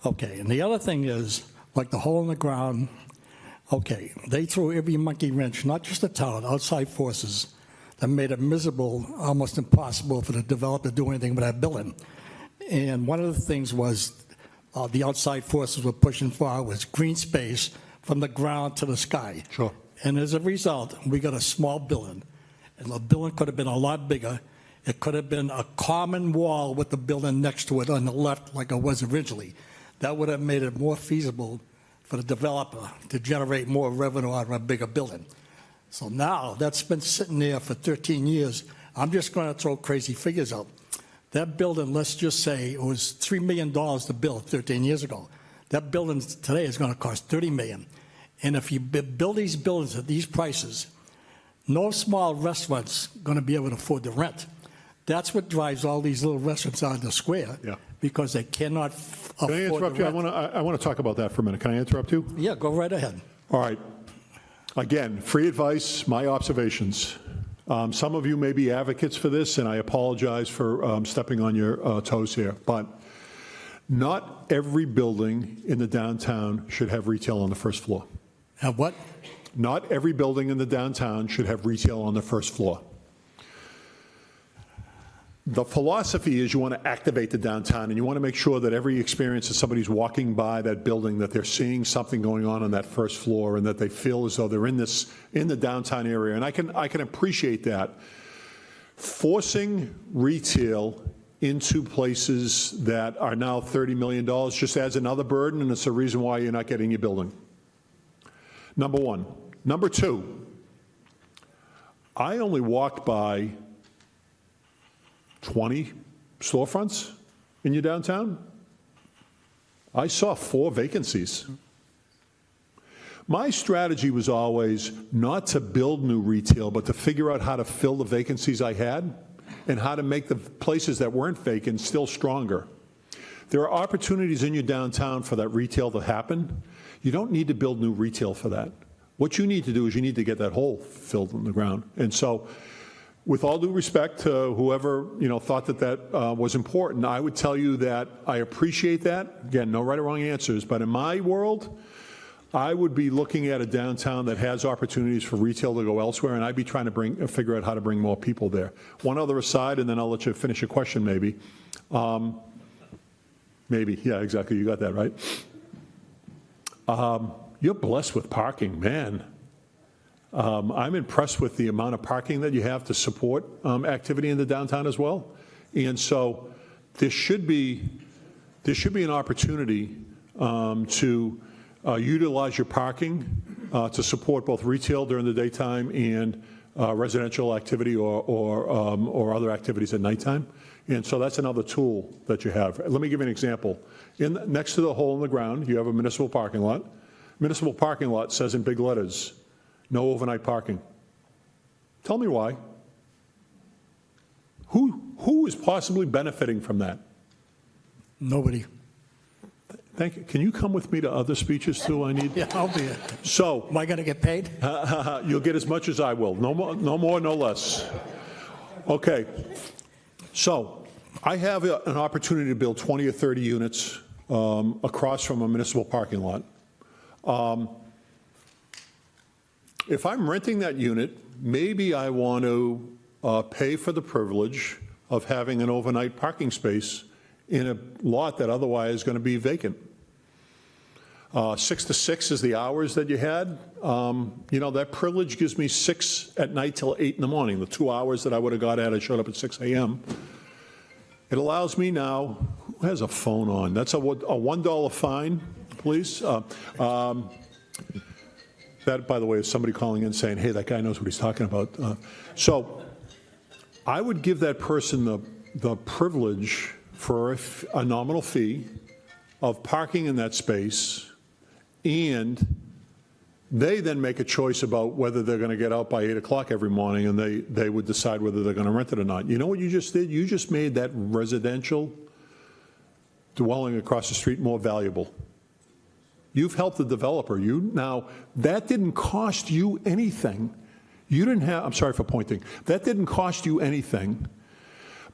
Okay, and the other thing is, like the hole in the ground, okay, they threw every monkey wrench, not just the town, outside forces, that made it miserable, almost impossible for the developer to do anything with that building. And one of the things was the outside forces were pushing for was green space from the ground to the sky. Sure. And as a result, we got a small building. And the building could have been a lot bigger. It could have been a common wall with the building next to it on the left like it was originally. That would have made it more feasible for the developer to generate more revenue out of a bigger building. So now that's been sitting there for 13 years. I'm just going to throw crazy figures out. That building, let's just say it was $3 million to build 13 years ago. That building today is going to cost $30 million. And if you build these buildings at these prices, no small restaurant's going to be able to afford the rent. That's what drives all these little restaurants out of the square, Yeah. because they cannot afford Can I interrupt the you? rent. I want to talk about that for a minute. Can I interrupt you? Yeah, go right ahead. All right. Again, free advice, my observations. Some of you may be advocates for this, and I apologize for stepping on your toes here, but not every building in the downtown should have retail on the first floor. Have what? Not every building in the downtown should have retail on the first floor. The philosophy is you want to activate the downtown, and you want to make sure that every experience that somebody's walking by that building, that they're seeing something going on that first floor, and that they feel as though they're in the downtown area. And I can appreciate that. Forcing retail into places that are now $30 million just adds another burden, and it's the reason why you're not getting your building. Number one. Number two, I only walked by 20 storefronts in your downtown. I saw 4 vacancies. My strategy was always not to build new retail, but to figure out how to fill the vacancies I had and how to make the places that weren't vacant still stronger. There are opportunities in your downtown for that retail to happen. You don't need to build new retail for that. What you need to do is you need to get that hole filled in the ground. And so, with all due respect to whoever thought that was important, I would tell you that I appreciate that. Again, no right or wrong answers, but in my world, I would be looking at a downtown that has opportunities for retail to go elsewhere, and I'd be trying to figure out how to bring more people there. One other aside, and then I'll let you finish your question, maybe. Maybe, yeah, exactly, you got that right. You're blessed with parking, man. I'm impressed with the amount of parking that you have to support activity in the downtown as well. And so there should be an opportunity to utilize your parking to support both retail during the daytime and residential activity or other activities at nighttime. And so that's another tool that you have. Let me give you an example. Next to the hole in the ground, you have a municipal parking lot. Municipal parking lot says in big letters, no overnight parking. Tell me why. Who is possibly benefiting from that? Nobody. Thank you. Can you come with me to other speeches too? I need. Yeah, I'll be it. So. Am I going to get paid? You'll get as much as I will. No more, no less. Okay. So I have an opportunity to build 20 or 30 units across from a municipal parking lot. If I'm renting that unit, maybe I want to pay for the privilege of having an overnight parking space in a lot that otherwise is going to be vacant. 6 to 6 is the hours that you had. That privilege gives me 6 at night till 8 in the morning, the 2 hours that I would have got at. I showed up at 6 a.m. It allows me now, who has a phone on? That's a $1 fine, please. That, by the way, is somebody calling in saying, hey, that guy knows what he's talking about. So I would give that person the privilege for a nominal fee of parking in that space, and they then make a choice about whether they're going to get out by 8 o'clock every morning, and they would decide whether they're going to rent it or not. You know what you just did? You just made that residential dwelling across the street more valuable. You've helped the developer. Now, that didn't cost you anything. You didn't have, I'm sorry for pointing, that didn't cost you anything,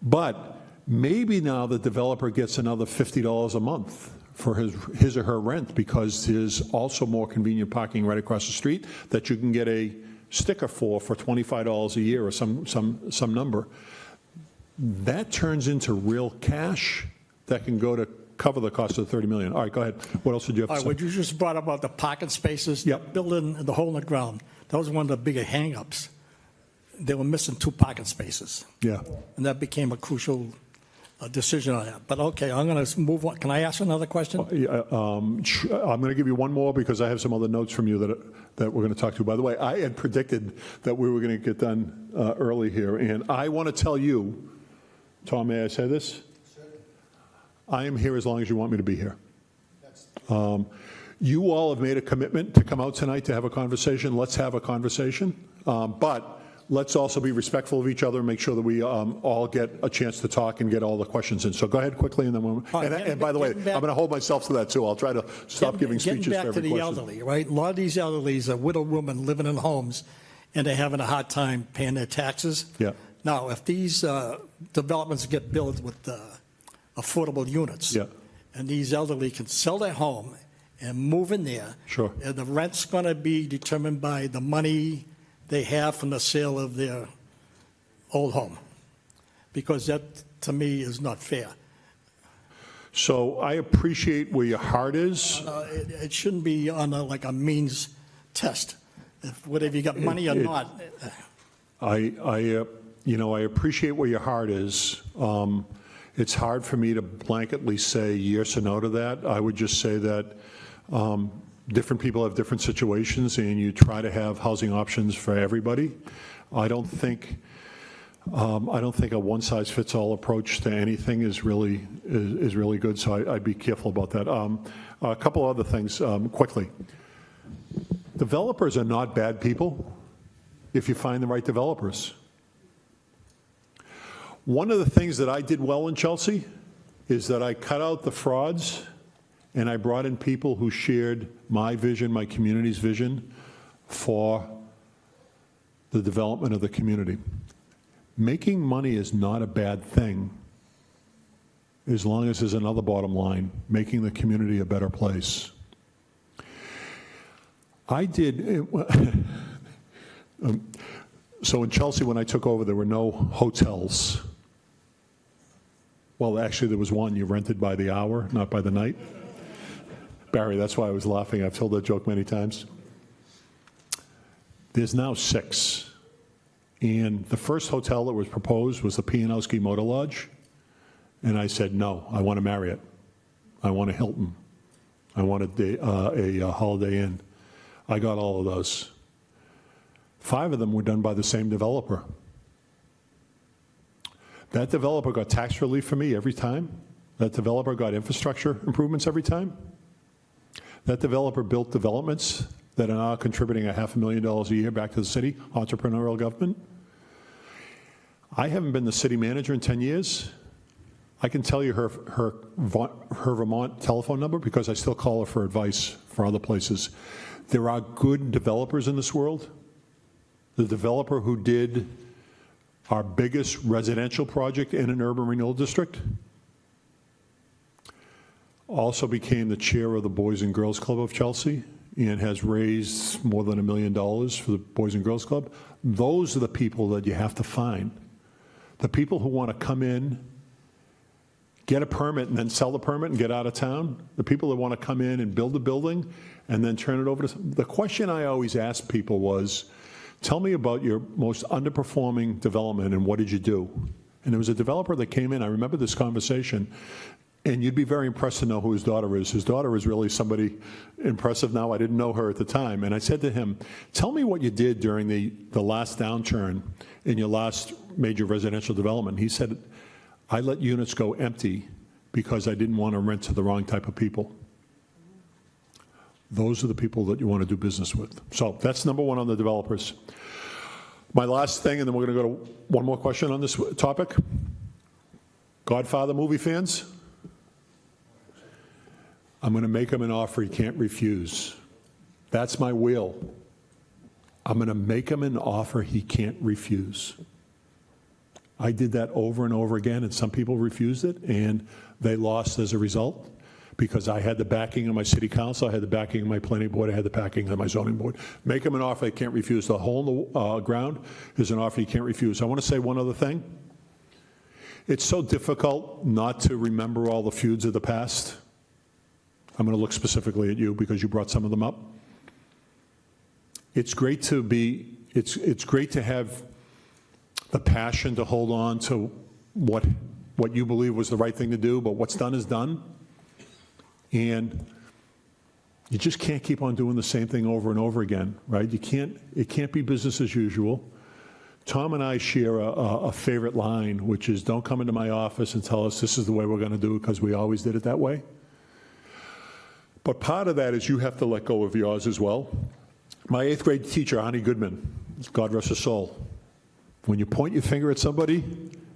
but maybe now the developer gets another $50 a month for his or her rent because there's also more convenient parking right across the street that you can get a sticker for $25 a year or some number. That turns into real cash that can go to cover the cost of the $30 million. All right, go ahead. What else did you have to say? What you just brought up about the parking spaces, Yep. building the hole in the ground, that was one of the bigger hang-ups. They were missing 2 parking spaces, Yeah. and that became a crucial decision on that. But okay, I'm going to move on. Can I ask another question? I'm going to give you one more because I have some other notes from you that we're going to talk to. By the way, I had predicted that we were going to get done early here, and I want to tell you, Tom, may I say this? I am here as long as you want me to be here. You all have made a commitment to come out tonight to have a conversation. Let's have a conversation. But let's also be respectful of each other and make sure that we all get a chance to talk and get all the questions in. So go ahead quickly, and then and by the way, I'm going to hold myself to that too. I'll try to stop giving speeches for every question. Getting back to the elderly, right? A lot of these elderlies are widowed women living in homes, and they're having a hard time paying their taxes. Yeah. Now, if these developments get built with affordable units, Yeah. and these elderly can sell their home and move in there, Sure. and the rent's going to be determined by the money they have from the sale of their old home, because that, to me, is not fair. So I appreciate where your heart is. It shouldn't be on like a means test, whether you got money or not. I appreciate where your heart is. It's hard for me to blanketly say yes or no to that. I would just say that different people have different situations, and you try to have housing options for everybody. I don't think a one-size-fits-all approach to anything is really good, so I'd be careful about that. A couple other things quickly. Developers are not bad people if you find the right developers. One of the things that I did well in Chelsea is that I cut out the frauds and I brought in people who shared my vision, my community's vision for the development of the community. Making money is not a bad thing as long as there's another bottom line, making the community a better place. I did, so in Chelsea when I took over, there were no hotels. Well, actually, there was one. You rented by the hour, not by the night. Barry, that's why I was laughing. I've told that joke many times. There's now 6. And the first hotel that was proposed was the Pianowski Motor Lodge. And I said, no, I want a Marriott. I want a Hilton. I want a Holiday Inn. I got all of those. 5 of them were done by the same developer. That developer got tax relief for me every time. That developer got infrastructure improvements every time. That developer built developments that are now contributing $500,000 a year back to the city, entrepreneurial government. I haven't been the city manager in 10 years. I can tell you her Vermont telephone number because I still call her for advice for other places. There are good developers in this world. The developer who did our biggest residential project in an urban renewal district also became the chair of the Boys and Girls Club of Chelsea and has raised more than $1 million for the Boys and Girls Club. Those are the people that you have to find. The people who want to come in, get a permit and then sell the permit and get out of town. The people that want to come in and build a building and then turn it over to, the question I always asked people was, tell me about your most underperforming development and what did you do? And there was a developer that came in, I remember this conversation, and you'd be very impressed to know who his daughter is. His daughter is really somebody impressive now. I didn't know her at the time. And I said to him, tell me what you did during the last downturn in your last major residential development. He said, I let units go empty because I didn't want to rent to the wrong type of people. Those are the people that you want to do business with. So that's number one on the developers. My last thing, and then we're going to go to one more question on this topic. Godfather movie fans? I'm going to make him an offer he can't refuse. That's my will. I'm going to make him an offer he can't refuse. I did that over and over again, and some people refused it, and they lost as a result because I had the backing of my city council, I had the backing of my planning board, I had the backing of my zoning board. Make them an offer they can't refuse. The hole in the ground is an offer you can't refuse. I want to say one other thing. It's so difficult not to remember all the feuds of the past. I'm going to look specifically at you because you brought some of them up. It's great to be, it's great to have the passion to hold on to what you believe was the right thing to do, but what's done is done. And you just can't keep on doing the same thing over and over again, right? It can't be business as usual. Tom and I share a favorite line, which is don't come into my office and tell us this is the way we're going to do it because we always did it that way. But part of that is you have to let go of yours as well. My 8th grade teacher, Honey Goodman, God rest her soul, when you point your finger at somebody,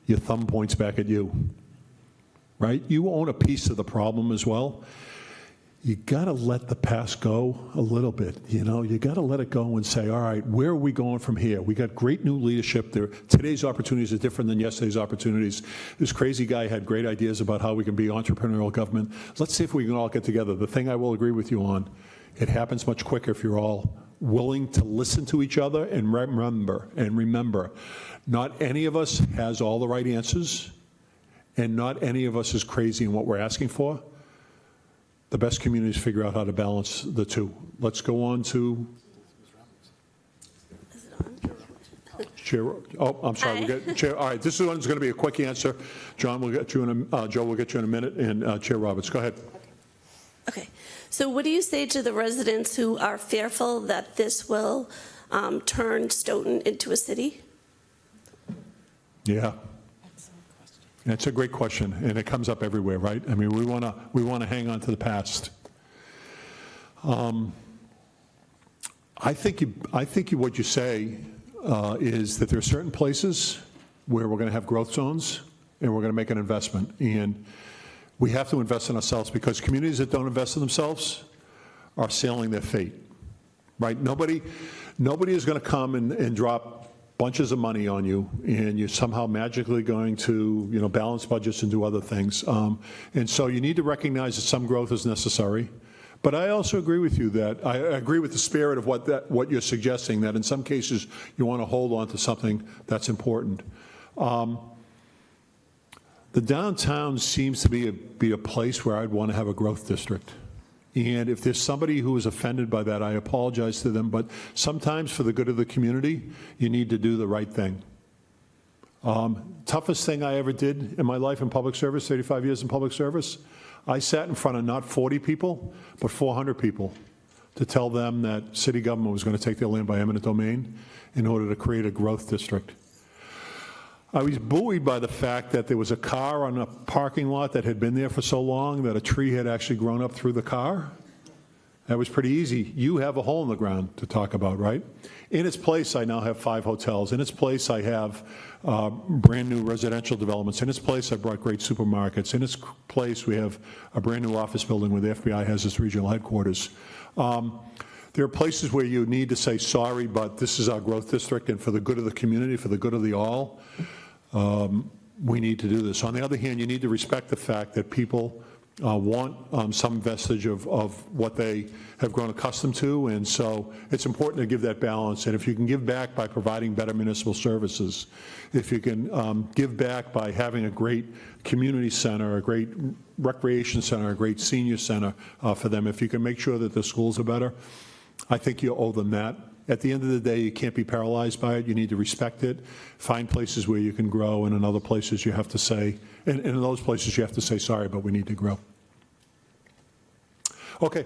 your thumb points back at you, right? You own a piece of the problem as well. You got to let the past go a little bit, you know? You got to let it go and say, all right, where are we going from here? We got great new leadership there. Today's opportunities are different than yesterday's opportunities. This crazy guy had great ideas about how we can be entrepreneurial government. Let's see if we can all get together. The thing I will agree with you on, it happens much quicker if you're all willing to listen to each other and remember, not any of us has all the right answers, and not any of us is crazy in what we're asking for. The best communities figure out how to balance the two. Let's go on to Chair, oh, I'm sorry, we got Chair, all right, this one's going to be a quick answer. John will get you in Joe will get you in a minute, and Chair Roberts, go ahead. Okay. So what do you say to the residents who are fearful that this will turn Stoughton into a city? Yeah. That's a great question, and it comes up everywhere, right? I mean, we want to hang on to the past. I think what you say is that there are certain places where we're going to have growth zones, and we're going to make an investment, and we have to invest in ourselves, because communities that don't invest in themselves are sailing their fate, right? Nobody is going to come and drop bunches of money on you, and you're somehow magically going to, balance budgets and do other things. And so you need to recognize that some growth is necessary. But I also agree with you that I agree with the spirit of what you're suggesting, that in some cases you want to hold on to something that's important. The downtown seems to be a place where I'd want to have a growth district. And if there's somebody who is offended by that, I apologize to them. But sometimes for the good of the community, you need to do the right thing. Toughest thing I ever did in my life in public service, 35 years in public service, I sat in front of not 40 people, but 400 people to tell them that city government was going to take their land by eminent domain in order to create a growth district. I was buoyed by the fact that there was a car on a parking lot that had been there for so long that a tree had actually grown up through the car. That was pretty easy. You have a hole in the ground to talk about, right? In its place, I now have 5 hotels. In its place, I have brand new residential developments. In its place, I brought great supermarkets. In its place, we have a brand new office building where the FBI has its regional headquarters. There are places where you need to say, sorry, but this is our growth district, and for the good of the community, for the good of the all, we need to do this. On the other hand, you need to respect the fact that people want some vestige of what they have grown accustomed to, and so it's important to give that balance. And if you can give back by providing better municipal services, if you can give back by having a great community center, a great recreation center, a great senior center for them, if you can make sure that the schools are better, I think you owe them that. At the end of the day, you can't be paralyzed by it. You need to respect it, find places where you can grow, and in other places you have to say, and in those places you have to say, sorry, but we need to grow. Okay,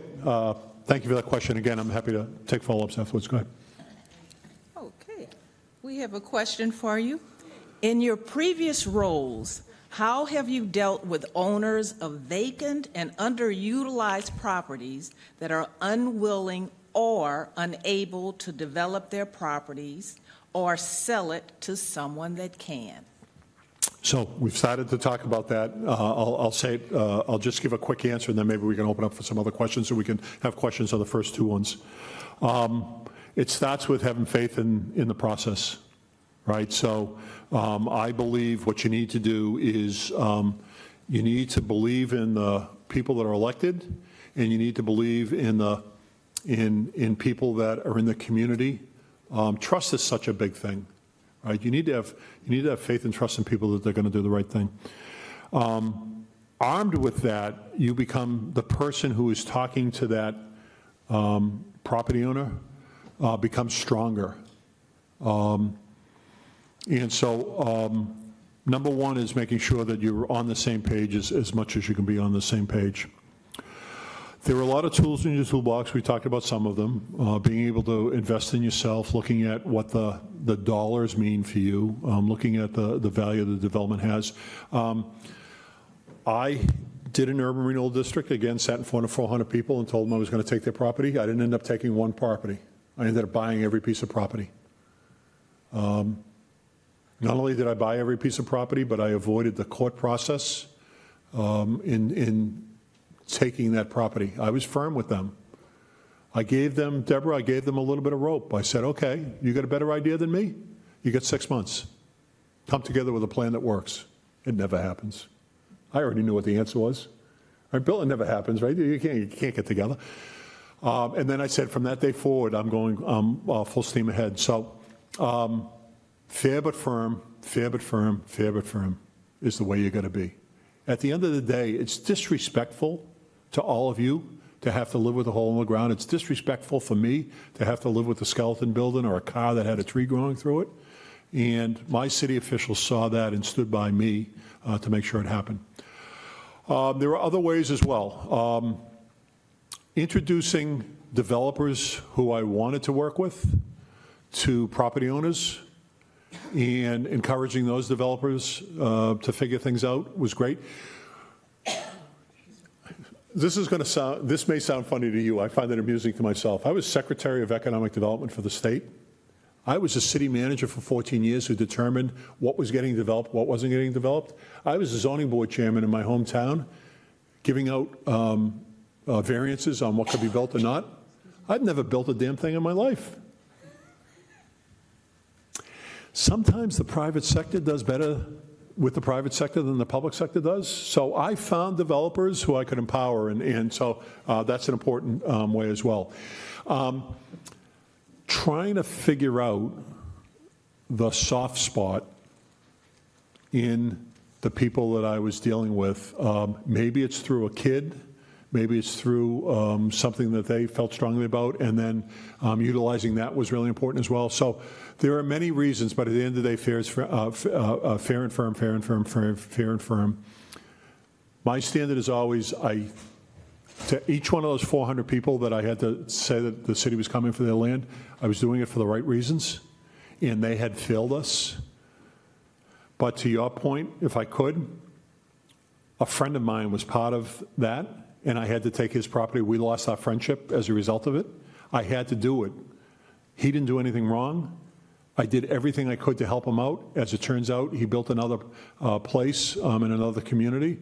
thank you for that question. Again, I'm happy to take follow-ups afterwards. Go ahead. Okay. We have a question for you. In your previous roles, how have you dealt with owners of vacant and underutilized properties that are unwilling or unable to develop their properties or sell it to someone that can? So we've started to talk about that. I'll say it, I'll just give a quick answer, and then maybe we can open up for some other questions, so we can have questions on the first 2 ones. It starts with having faith in the process, right? So I believe what you need to do is you need to believe in the people that are elected, and you need to believe in people that are in the community. Trust is such a big thing, right? You need to have faith and trust in people that they're going to do the right thing. Armed with that, you become the person who is talking to that property owner becomes stronger. And so number one is making sure that you're on the same page as much as you can be on the same page. There are a lot of tools in your toolbox. We talked about some of them. Being able to invest in yourself, looking at what the dollars mean for you, looking at the value the development has. I did an urban renewal district, again, sat in front of 400 people and told them I was going to take their property. I didn't end up taking one property. I ended up buying every piece of property. Not only did I buy every piece of property, but I avoided the court process in taking that property. I was firm with them. I gave them, Deborah, I gave them a little bit of rope. I said, okay, you got a better idea than me? You get 6 months. Come together with a plan that works. It never happens. I already knew what the answer was. Right, Bill, it never happens, right? You can't get together. And then I said, from that day forward, I'm going full steam ahead. So fair but firm, fair but firm, fair but firm is the way you got to be. At the end of the day, it's disrespectful to all of you to have to live with a hole in the ground. It's disrespectful for me to have to live with a skeleton building or a car that had a tree growing through it. And my city officials saw that and stood by me to make sure it happened. There are other ways as well. Introducing developers who I wanted to work with to property owners and encouraging those developers to figure things out was great. This may sound funny to you. I find it amusing to myself. I was Secretary of Economic Development for the state. I was a city manager for 14 years who determined what was getting developed, what wasn't getting developed. I was a zoning board chairman in my hometown, giving out variances on what could be built or not. I'd never built a damn thing in my life. Sometimes the private sector does better with the private sector than the public sector does. So I found developers who I could empower, and so that's an important way as well. Trying to figure out the soft spot in the people that I was dealing with. Maybe it's through a kid, maybe it's through something that they felt strongly about, and then utilizing that was really important as well. So there are many reasons, but at the end of the day, fair and firm, fair and firm, fair and firm. My standard is always, to each one of those 400 people that I had to say that the city was coming for their land, I was doing it for the right reasons, and they had failed us. But to your point, if I could, a friend of mine was part of that, and I had to take his property. We lost our friendship as a result of it. I had to do it. He didn't do anything wrong. I did everything I could to help him out. As it turns out, he built another place in another community.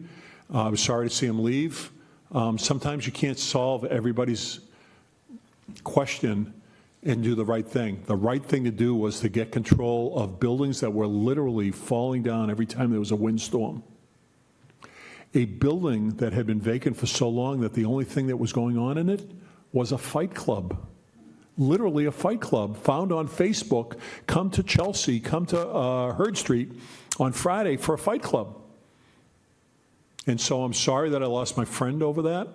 I was sorry to see him leave. Sometimes you can't solve everybody's question and do the right thing. The right thing to do was to get control of buildings that were literally falling down every time there was a windstorm. A building that had been vacant for so long that the only thing that was going on in it was a fight club. Literally a fight club found on Facebook. Come to Chelsea, come to Hurd Street on Friday for a fight club. And so I'm sorry that I lost my friend over that,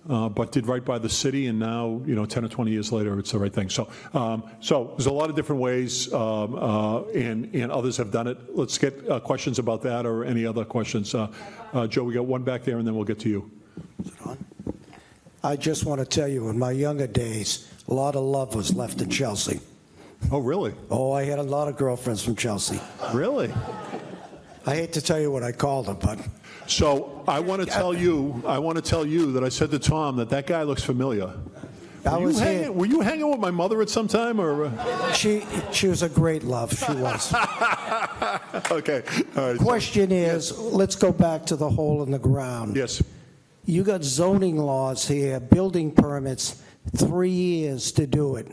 but did right by the city, and now, 10 or 20 years later, it's the right thing. So there's a lot of different ways, and others have done it. Let's get questions about that or any other questions. Joe, we got one back there, and then we'll get to you. Is it on? I just want to tell you, in my younger days, a lot of love was left in Chelsea. Oh, really? Oh, I had a lot of girlfriends from Chelsea. Really? I hate to tell you what I called them, but... So I want to tell you that I said to Tom that guy looks familiar. Were you hanging with my mother at some time, or? She was a great love. She was. Okay. All right. Question is, let's go back to the hole in the ground. Yes. You got zoning laws here, building permits, 3 years to do it.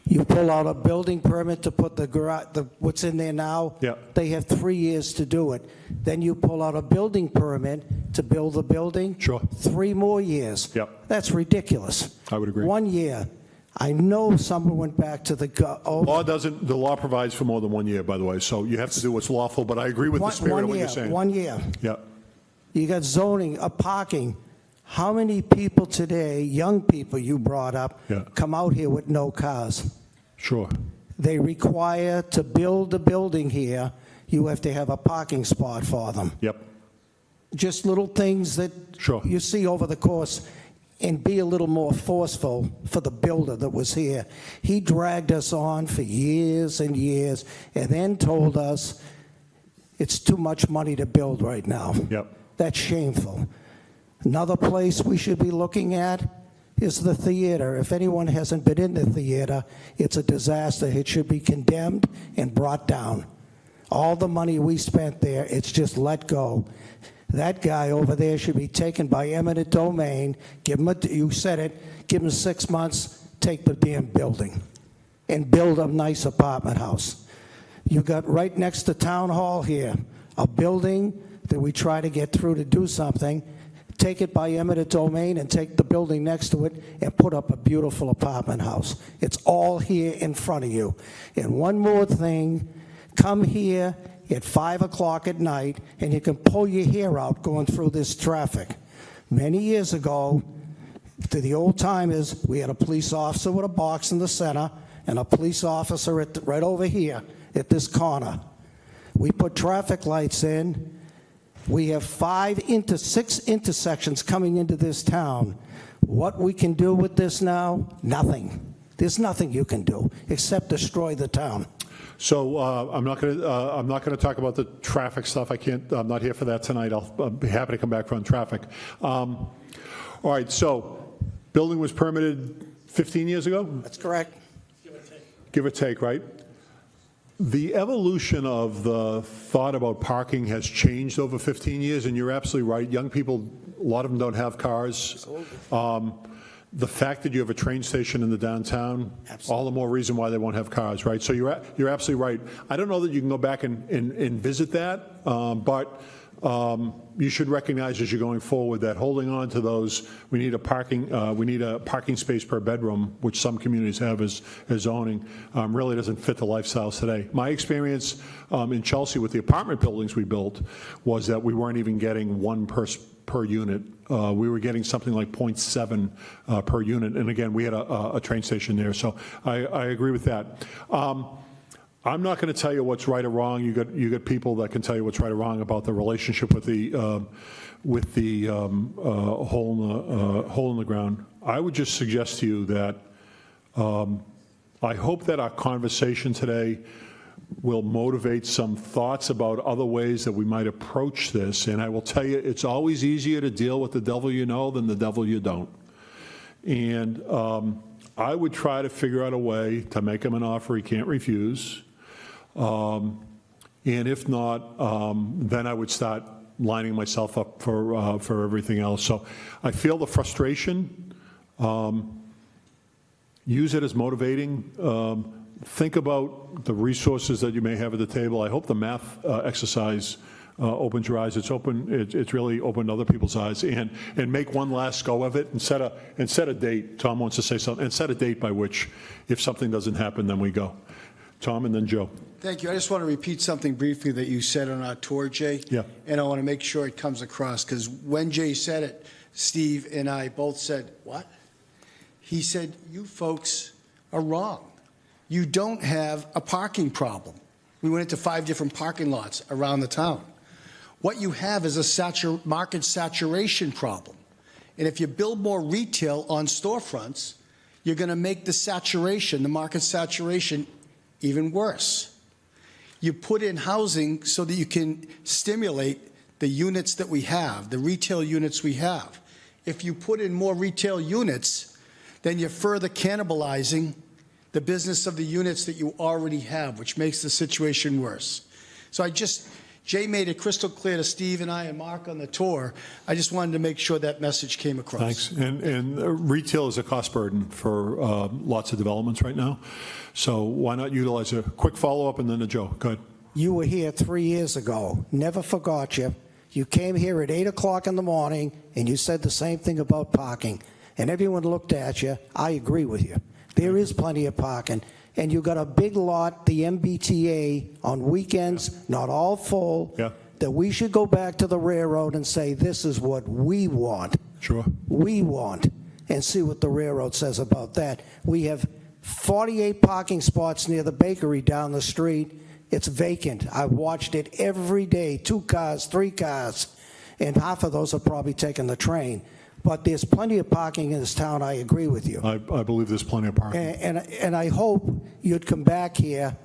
You pull out a building permit to put the garage, what's in there now? Yeah. They have 3 years to do it. Then you pull out a building permit to build the building? Sure. 3 more years. Yep. That's ridiculous. I would agree. 1 year. I know someone went back to the... The law provides for more than 1 year, by the way, so you have to do what's lawful, but I agree with the spirit of what you're saying. 1 year. Yeah. You got zoning, parking. How many people today, young people you brought up, Yeah. come out here with no cars? Sure. They require to build a building here, you have to have a parking spot for them. Yep. Just little things that Sure. you see over the course, and be a little more forceful for the builder that was here. He dragged us on for years and years, and then told us it's too much money to build right now. Yep. That's shameful. Another place we should be looking at is the theater. If anyone hasn't been in the theater, it's a disaster. It should be condemned and brought down. All the money we spent there, it's just let go. That guy over there should be taken by eminent domain. Give him you said it, give him 6 months, take the damn building, and build a nice apartment house. You got right next to Town Hall here, a building that we try to get through to do something. Take it by eminent domain and take the building next to it and put up a beautiful apartment house. It's all here in front of you. And one more thing, come here at 5 o'clock at night and you can pull your hair out going through this traffic. Many years ago, to the old timers, we had a police officer with a box in the center and a police officer right over here, at this corner. We put traffic lights in. We have 6 intersections coming into this town. What we can do with this now? Nothing. There's nothing you can do except destroy the town. So I'm not going to talk about the traffic stuff. I'm not here for that tonight. I'll be happy to come back on traffic. All right, so building was permitted 15 years ago? That's correct. Give or take, right? The evolution of the thought about parking has changed over 15 years, and you're absolutely right. Young people, a lot of them don't have cars. The fact that you have a train station in the downtown, all the more reason why they won't have cars, right? So you're absolutely right. I don't know that you can go back and visit that, but you should recognize as you're going forward that holding on to those, we need a parking space per bedroom, which some communities have as zoning, really doesn't fit the lifestyles today. My experience in Chelsea with the apartment buildings we built was that we weren't even getting one per unit. We were getting something like 0.7 per unit, and again, we had a train station there, so I agree with that. I'm not going to tell you what's right or wrong. You got people that can tell you what's right or wrong about the relationship with the hole in the ground. I would just suggest to you that I hope that our conversation today will motivate some thoughts about other ways that we might approach this. And I will tell you, it's always easier to deal with the devil you know than the devil you don't. And I would try to figure out a way to make him an offer he can't refuse. And if not, then I would start lining myself up for everything else. So I feel the frustration. Use it as motivating. Think about the resources that you may have at the table. I hope the math exercise opens your eyes. It's really opened other people's eyes. And make one last go of it and set a date. Tom wants to say something. And set a date by which, if something doesn't happen, then we go. Tom and then Joe. Thank you. I just want to repeat something briefly that you said on our tour, Jay. Yeah. And I want to make sure it comes across, because when Jay said it, Steve and I both said, what? He said, you folks are wrong. You don't have a parking problem. We went into 5 different parking lots around the town. What you have is a market saturation problem. And if you build more retail on storefronts, you're going to make the market saturation, even worse. You put in housing so that you can stimulate the units that we have, the retail units we have. If you put in more retail units, then you're further cannibalizing the business of the units that you already have, which makes the situation worse. So Jay made it crystal clear to Steve and I and Mark on the tour. I just wanted to make sure that message came across. Thanks. And retail is a cost burden for lots of developments right now. So why not utilize a quick follow-up and then a Joe? Go ahead. You were here 3 years ago. Never forgot you. You came here at 8 o'clock in the morning, and you said the same thing about parking. And everyone looked at you. I agree with you. There is plenty of parking. And you got a big lot, the MBTA, on weekends, not all full, that we should go back to the railroad and say, this is what we want. Sure. We want. And see what the railroad says about that. We have 48 parking spots near the bakery down the street. It's vacant. I watched it every day, 2 cars, 3 cars, and half of those are probably taking the train. But there's plenty of parking in this town. I agree with you. I believe there's plenty of parking. And I hope you'd come back here,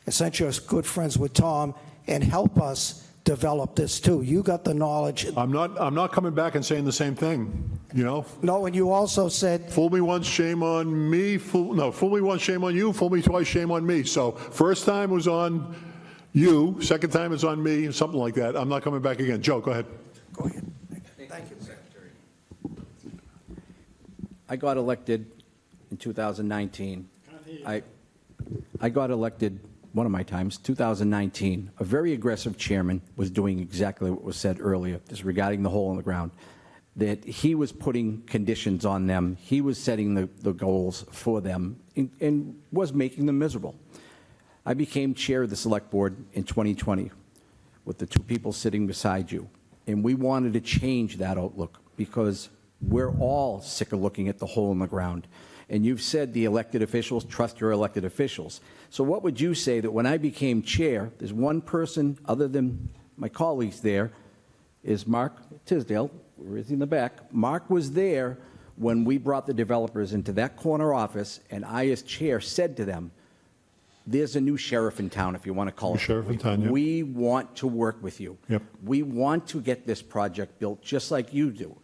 since you're good friends with Tom, and help us develop this too. You got the knowledge. I'm not coming back and saying the same thing, you know? No, and you also said... Fool me once, shame on me. Fool me once, shame on you. Fool me twice, shame on me. So first time was on you, second time is on me, something like that. I'm not coming back again. Joe, go ahead. Go ahead. Thank you. I got elected in 2019. I got elected one of my times, 2019. A very aggressive chairman was doing exactly what was said earlier, just regarding the hole in the ground, that he was putting conditions on them. He was setting the goals for them and was making them miserable. I became chair of the select board in 2020 with the 2 people sitting beside you. And we wanted to change that outlook because We're all sick of looking at the hole in the ground. And you've said the elected officials, trust your elected officials. So what would you say that when I became chair, there's one person other than my colleagues there, is Mark Tisdale, where is he in the back? Mark was there when we brought the developers into that corner office, and I, as chair, said to them, there's a new sheriff in town, if you want to call it. Sheriff in town, yeah. We want to work with you. Yep. We want to get this project built just like you do.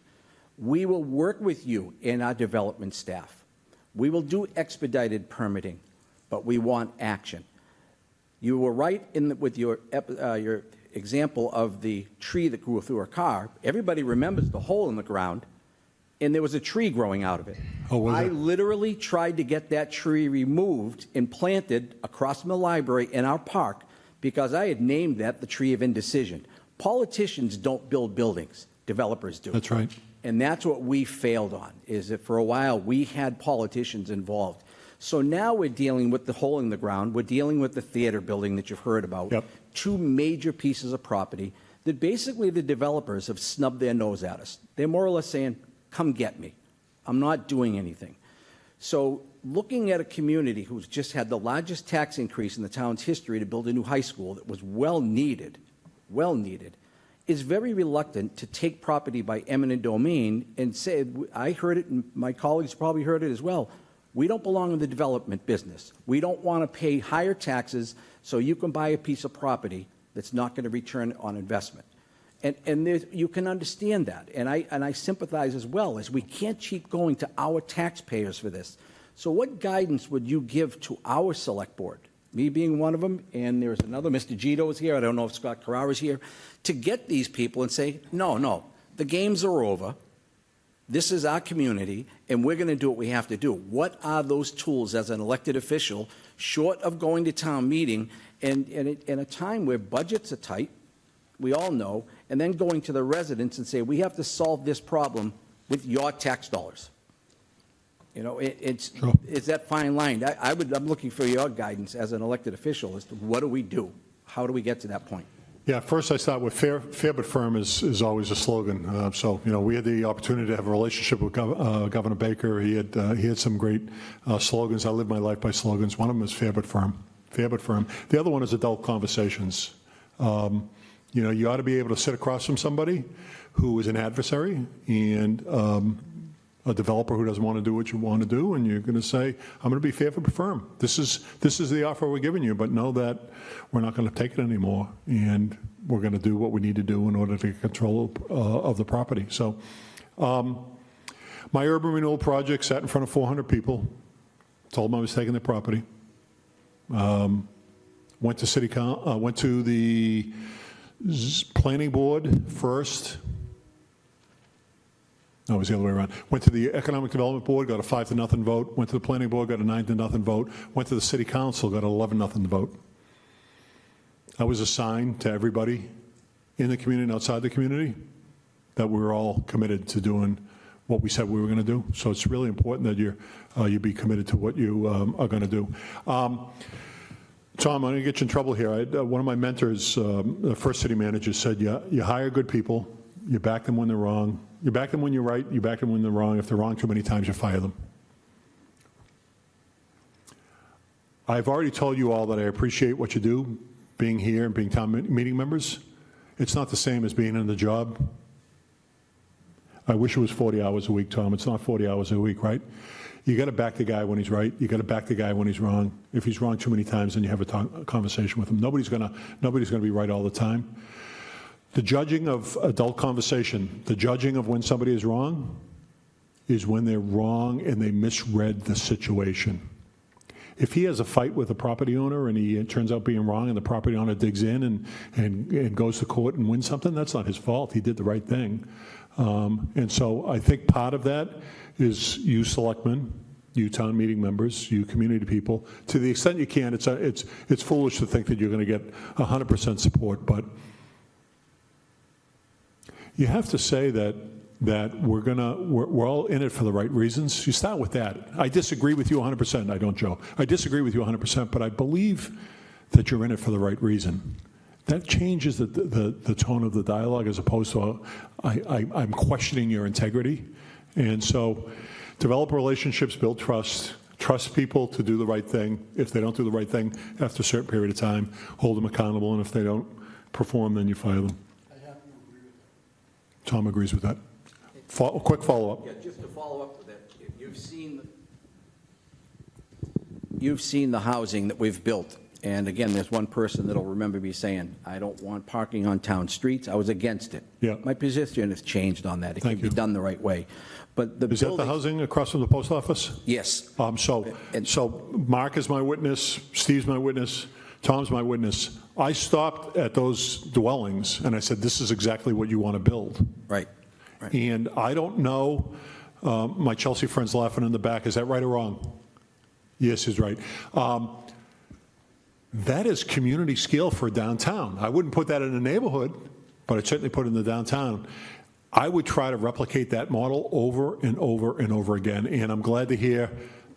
We will work with you and our development staff. We will do expedited permitting, but we want action. You were right with your example of the tree that grew through a car. Everybody remembers the hole in the ground, and there was a tree growing out of it. Oh, was I it? literally tried to get that tree removed and planted across from the library in our park because I had named that the tree of indecision. Politicians don't build buildings, developers do. That's right. And that's what we failed on, is that for a while we had politicians involved. So now we're dealing with the hole in the ground. We're dealing with the theater building that you've heard about. Yep. Two major pieces of property that basically the developers have snubbed their nose at us. They're more or less saying, come get me. I'm not doing anything. So looking at a community who's just had the largest tax increase in the town's history to build a new high school that was well needed, is very reluctant to take property by eminent domain and say, I heard it, and my colleagues probably heard it as well, we don't belong in the development business. We don't want to pay higher taxes so you can buy a piece of property that's not going to return on investment. And you can understand that, and I sympathize as well, as we can't keep going to our taxpayers for this. So what guidance would you give to our select board, me being one of them, and there's another, Mr. Gito is here, I don't know if Scott Carrara is here, to get these people and say, no, the games are over, this is our community, and we're going to do what we have to do. What are those tools as an elected official, short of going to town meeting, and in a time where budgets are tight, we all know, and then going to the residents and say, we have to solve this problem with your tax dollars. You know, it's that fine line. I'm looking for your guidance as an elected official as to what do we do? How do we get to that point? Yeah, first I start with fair but firm is always a slogan. So, you know, we had the opportunity to have a relationship with Governor Baker. He had some great slogans. I live my life by slogans. One of them is fair but firm. Fair but firm. The other one is adult conversations. You know, you ought to be able to sit across from somebody who is an adversary and a developer who doesn't want to do what you want to do, and you're going to say, I'm going to be fair but firm. This is the offer we're giving you, but know that we're not going to take it anymore, and we're going to do what we need to do in order to get control of the property. So my urban renewal project sat in front of 400 people, told them I was taking their property, went to the planning board first. No, it was the other way around. Went to the Economic Development Board, got a 5-0 vote. Went to the Planning Board, got a 9-0 vote. Went to the City Council, got an 11-0 vote. I was assigned to everybody in the community and outside the community that we were all committed to doing what we said we were going to do. So it's really important that you be committed to what you are going to do. Tom, I'm going to get you in trouble here. One of my mentors, the first city manager, said, you hire good people, you back them when they're wrong. You back them when you're right, you back them when they're wrong. If they're wrong too many times, you fire them. I've already told you all that I appreciate what you do, being here and being town meeting members. It's not the same as being in the job. I wish it was 40 hours a week, Tom. It's not 40 hours a week, right? You got to back the guy when he's right. You got to back the guy when he's wrong. If he's wrong too many times, then you have a conversation with him. Nobody's going to be right all the time. The judging of adult conversation, the judging of when somebody is wrong, is when they're wrong and they misread the situation. If he has a fight with a property owner and it turns out being wrong and the property owner digs in and goes to court and wins something, that's not his fault. He did the right thing. And so I think part of that is you selectmen, you town meeting members, you community people. To the extent you can, it's foolish to think that you're going to get 100% support, but you have to say that we're all in it for the right reasons. You start with that. I disagree with you 100%. I don't, Joe. I disagree with you 100%, but I believe that you're in it for the right reason. That changes the tone of the dialogue as opposed to I'm questioning your integrity. And so develop relationships, build trust, trust people to do the right thing. If they don't do the right thing after a certain period of time, hold them accountable, and if they don't perform, then you fire them. Tom agrees with that. Quick follow-up. Yeah, just to follow up with that, you've seen the housing that we've built. And again, there's one person that'll remember me saying, I don't want parking on town streets. I was against it. Yeah. My position has changed on that. It Thank can be you. done the right way. But the Is that the building- housing across from the post office? Yes. So Mark is my witness, Steve's my witness, Tom's my witness. I stopped at those dwellings, and I said, this is exactly what you want to build. Right. And I don't know, my Chelsea friend's laughing in the back, is that right or wrong? Yes, he's right. That is community scale for downtown. I wouldn't put that in a neighborhood, but I'd certainly put it in the downtown. I would try to replicate that model over and over and over again, and I'm glad to hear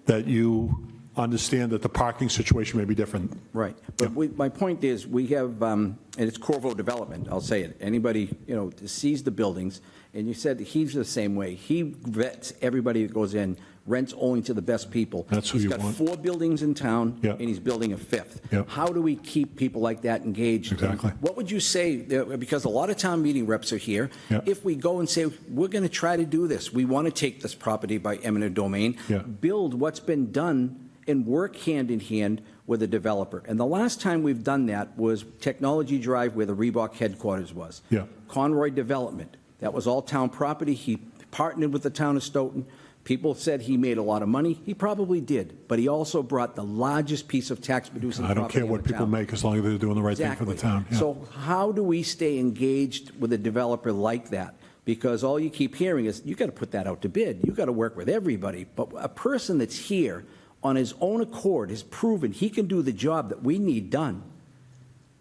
that you understand that the parking situation may be different. Right. But my point is, we have, and it's Corvo Development, I'll say it. Anybody, sees the buildings, and you said he's the same way. He vets everybody that goes in, rents only to the best people. That's who you want. He's got 4 buildings in town, Yeah. and he's building a 5th. Yeah. How do we keep people like that engaged? Exactly. What would you say, because a lot of town meeting reps are here, Yeah. if we go and say, we're going to try to do this, we want to take this property by eminent domain, Yeah. build what's been done, and work hand in hand with the developer. And the last time we've done that was Technology Drive, where the Reebok headquarters was. Yeah. Conroy Development, that was all town property. He partnered with the town of Stoughton. People said he made a lot of money. He probably did, but he also brought the largest piece of tax-producing I property don't care in what the people town. make as long as they're doing the right thing for the Exactly. town. Yeah. So how do we stay engaged with a developer like that? Because all you keep hearing is, you got to put that out to bid. You got to work with everybody. But a person that's here on his own accord has proven he can do the job that we need done.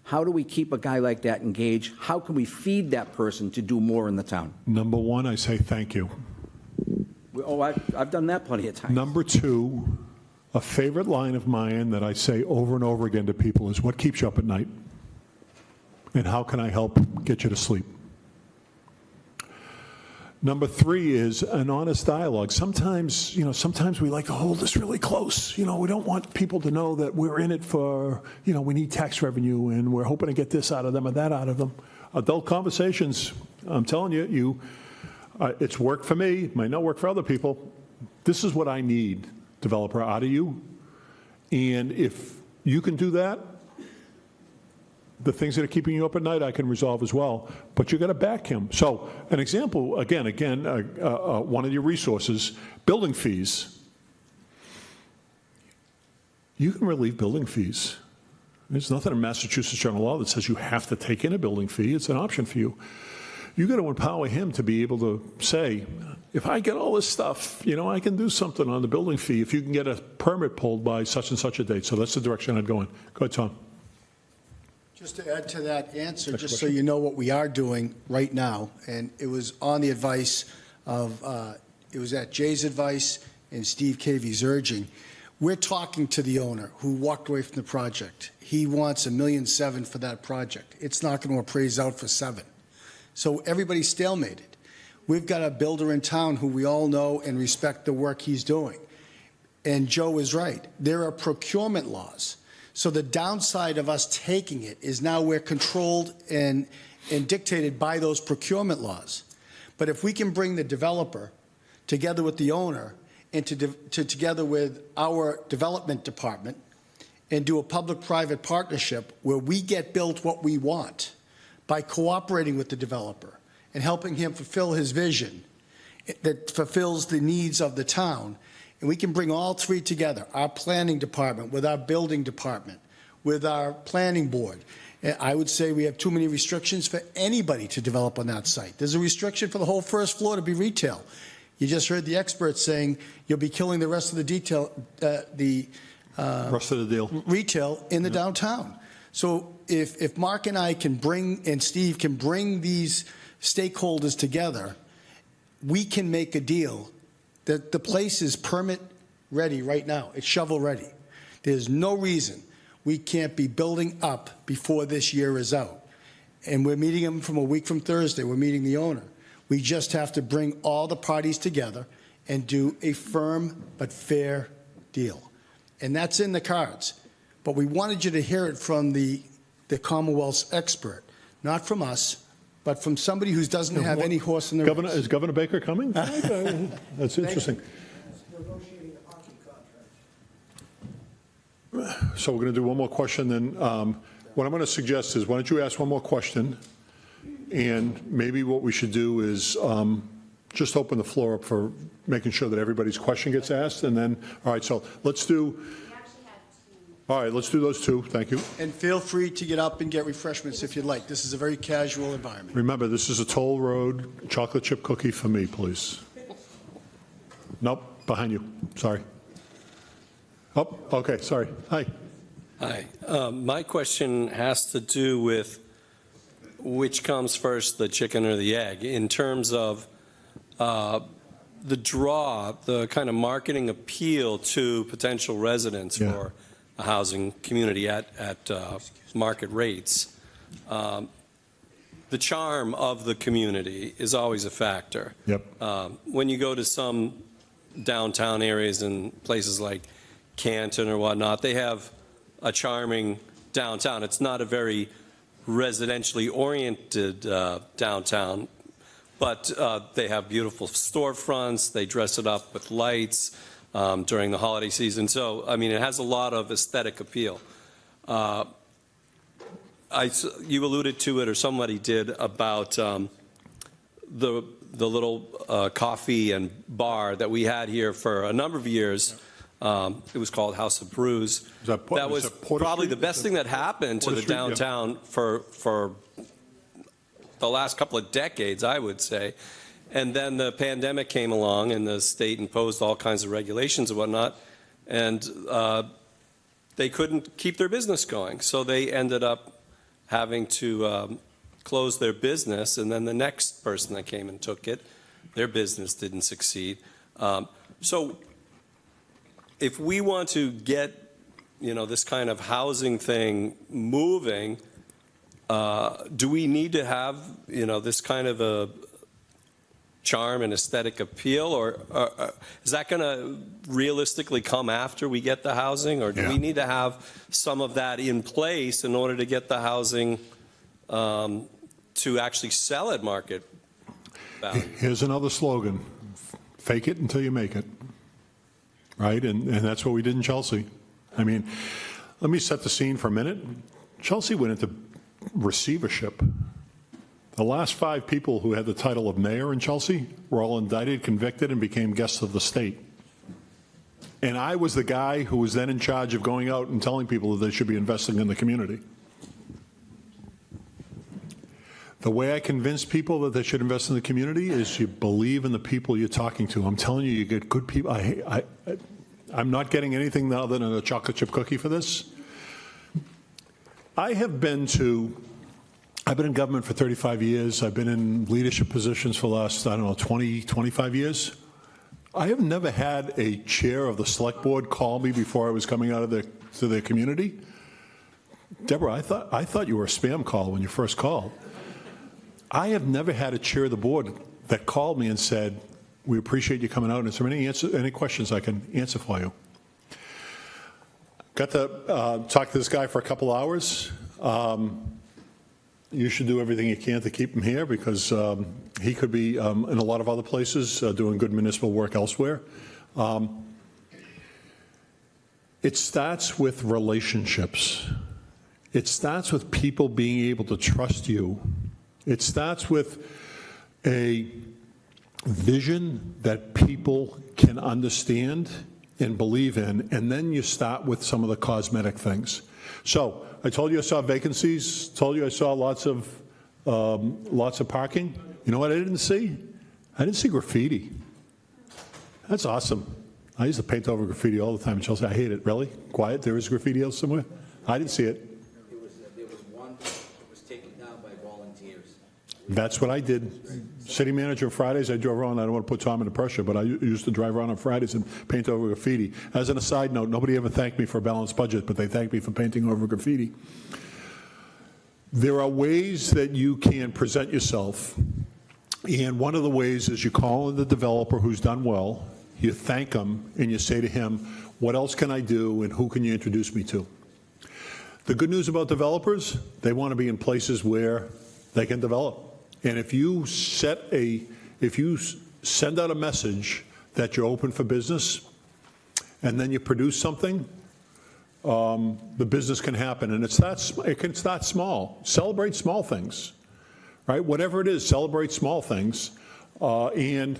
How do we keep a guy like that engaged? How can we feed that person to do more in the town? Number one, I say thank you. Oh, I've done that plenty of times. Number two, a favorite line of mine that I say over and over again to people is, what keeps you up at night? And how can I help get you to sleep? Number three is an honest dialogue. Sometimes we like to hold this really close. We don't want people to know that we're in it for, we need tax revenue and we're hoping to get this out of them or that out of them. Adult conversations, I'm telling you, it's worked for me, it might not work for other people. This is what I need, developer, out of you. And if you can do that, the things that are keeping you up at night, I can resolve as well. But you got to back him. So an example, again, one of your resources, building fees. You can relieve building fees. There's nothing in Massachusetts general law that says you have to take in a building fee. It's an option for you. You got to empower him to be able to say, if I get all this stuff, I can do something on the building fee if you can get a permit pulled by such and such a date. So that's the direction I'd go in. Go ahead, Tom. Just to add to that answer, just so you know what we are doing right now, and it was on the advice of, it was at Jay's advice and Steve Cavey's urging. We're talking to the owner who walked away from the project. He wants $1.7 million for that project. It's not going to appraise out for $7 million. So everybody's stalemated. We've got a builder in town who we all know and respect the work he's doing. And Joe is right. There are procurement laws. So the downside of us taking it is now we're controlled and dictated by those procurement laws. But if we can bring the developer together with the owner and together with our development department and do a public-private partnership where we get built what we want by cooperating with the developer and helping him fulfill his vision that fulfills the needs of the town, and we can bring all three together, our planning department with our building department, with our planning board. I would say we have too many restrictions for anybody to develop on that site. There's a restriction for the whole first floor to be retail. You just heard the experts saying you'll be killing the rest of the Rest of the deal. retail in the downtown. So if Mark and I can bring, and Steve can bring these stakeholders together, we can make a deal. The place is permit ready right now. It's shovel ready. There's no reason we can't be building up before this year is out. And we're meeting them from a week from Thursday. We're meeting the owner. We just have to bring all the parties together and do a firm but fair deal. And that's in the cards. But we wanted you to hear it from the Commonwealth's expert, not from us, but from somebody who doesn't have any horse in the race. Is Governor Baker coming? That's interesting. So we're going to do one more question, then what I'm going to suggest is, why don't you ask one more question, and maybe what we should do is just open the floor up for making sure that everybody's question gets asked, and then, all right, so let's do, all right, let's do those two, thank you. And feel free to get up and get refreshments if you'd like. This is a very casual environment. Remember, this is a toll road, chocolate chip cookie for me, please. Nope, behind you, sorry. Oh, okay, sorry, hi. Hi. My question has to do with which comes first, the chicken or the egg, in terms of the draw, the kind of marketing appeal to potential residents for a housing community at market rates. The charm of the community is always a factor. Yep. When you go to some downtown areas and places like Canton or whatnot, they have a charming downtown. It's not a very residentially oriented downtown, but they have beautiful storefronts. They dress it up with lights during the holiday season. So, I mean, it has a lot of aesthetic appeal. You alluded to it, or somebody did, about the little coffee and bar that we had here for a number of years. It was called House of Brews. That was probably the best thing that happened to the downtown for the last couple of decades, I would say. And then the pandemic came along, and the state imposed all kinds of regulations and whatnot, and they couldn't keep their business going. So they ended up having to close their business, and then the next person that came and took it, their business didn't succeed. So if we want to get, this kind of housing thing moving, do we need to have, this kind of a charm and aesthetic appeal, or is that going to realistically come after we get the housing, or do we need to have some of that in place in order to get the housing to actually sell at market value? Here's another slogan: fake it until you make it. Right, and that's what we did in Chelsea. I mean, let me set the scene for a minute. Chelsea went into receivership. The last 5 people who had the title of mayor in Chelsea were all indicted, convicted, and became guests of the state. And I was the guy who was then in charge of going out and telling people that they should be investing in the community. The way I convince people that they should invest in the community is you believe in the people you're talking to. I'm telling you, you get good people. I'm not getting anything other than a chocolate chip cookie for this. I've been in government for 35 years. I've been in leadership positions for the last, 20, 25 years. I have never had a chair of the select board call me before I was coming out of to the community. Deborah, I thought you were a spam call when you first called. I have never had a chair of the board that called me and said, "We appreciate you coming out, and is there any questions I can answer for you?" Got to talk to this guy for a couple hours. You should do everything you can to keep him here, because he could be in a lot of other places doing good municipal work elsewhere. It starts with relationships. It starts with people being able to trust you. It starts with a vision that people can understand and believe in, and then you start with some of the cosmetic things. So I told you I saw vacancies, told you I saw lots of parking. You know what I didn't see? I didn't see graffiti. That's awesome. I used to paint over graffiti all the time in Chelsea. I hate it. Really? Quiet? There is graffiti else somewhere? I didn't see it. There was one that was taken down by volunteers. That's what I did. City manager on Fridays, I drove around. I don't want to put Tom into pressure, but I used to drive around on Fridays and paint over graffiti. As an aside note, nobody ever thanked me for a balanced budget, but they thanked me for painting over graffiti. There are ways that you can present yourself And one of the ways is you call in the developer who's done well, you thank him, and you say to him, what else can I do, and who can you introduce me to? The good news about developers, they want to be in places where they can develop. And if you send out a message that you're open for business, and then you produce something, the business can happen. And it can start small. Celebrate small things, right? Whatever it is, celebrate small things, and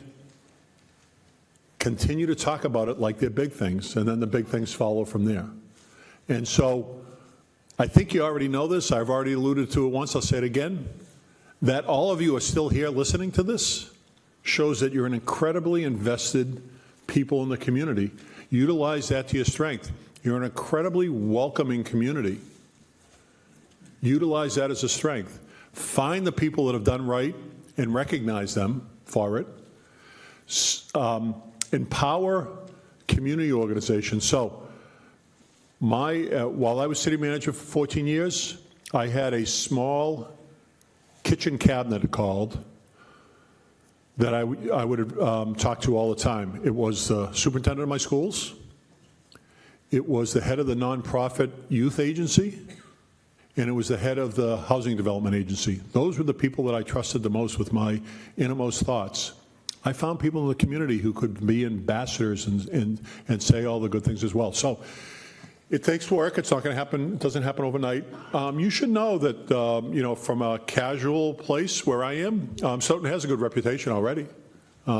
continue to talk about it like they're big things, and then the big things follow from there. And so I think you already know this. I've already alluded to it once. I'll say it again. That all of you are still here listening to this shows that you're an incredibly invested people in the community. Utilize that to your strength. You're an incredibly welcoming community. Utilize that as a strength. Find the people that have done right and recognize them for it. Empower community organizations. So while I was city manager for 14 years, I had a small kitchen cabinet called that I would talk to all the time. It was the superintendent of my schools. It was the head of the nonprofit youth agency, and it was the head of the housing development agency. Those were the people that I trusted the most with my innermost thoughts. I found people in the community who could be ambassadors and say all the good things as well. So it takes work. It's not going to happen. It doesn't happen overnight. You should know that, from a casual place where I am, Stoughton has a good reputation already.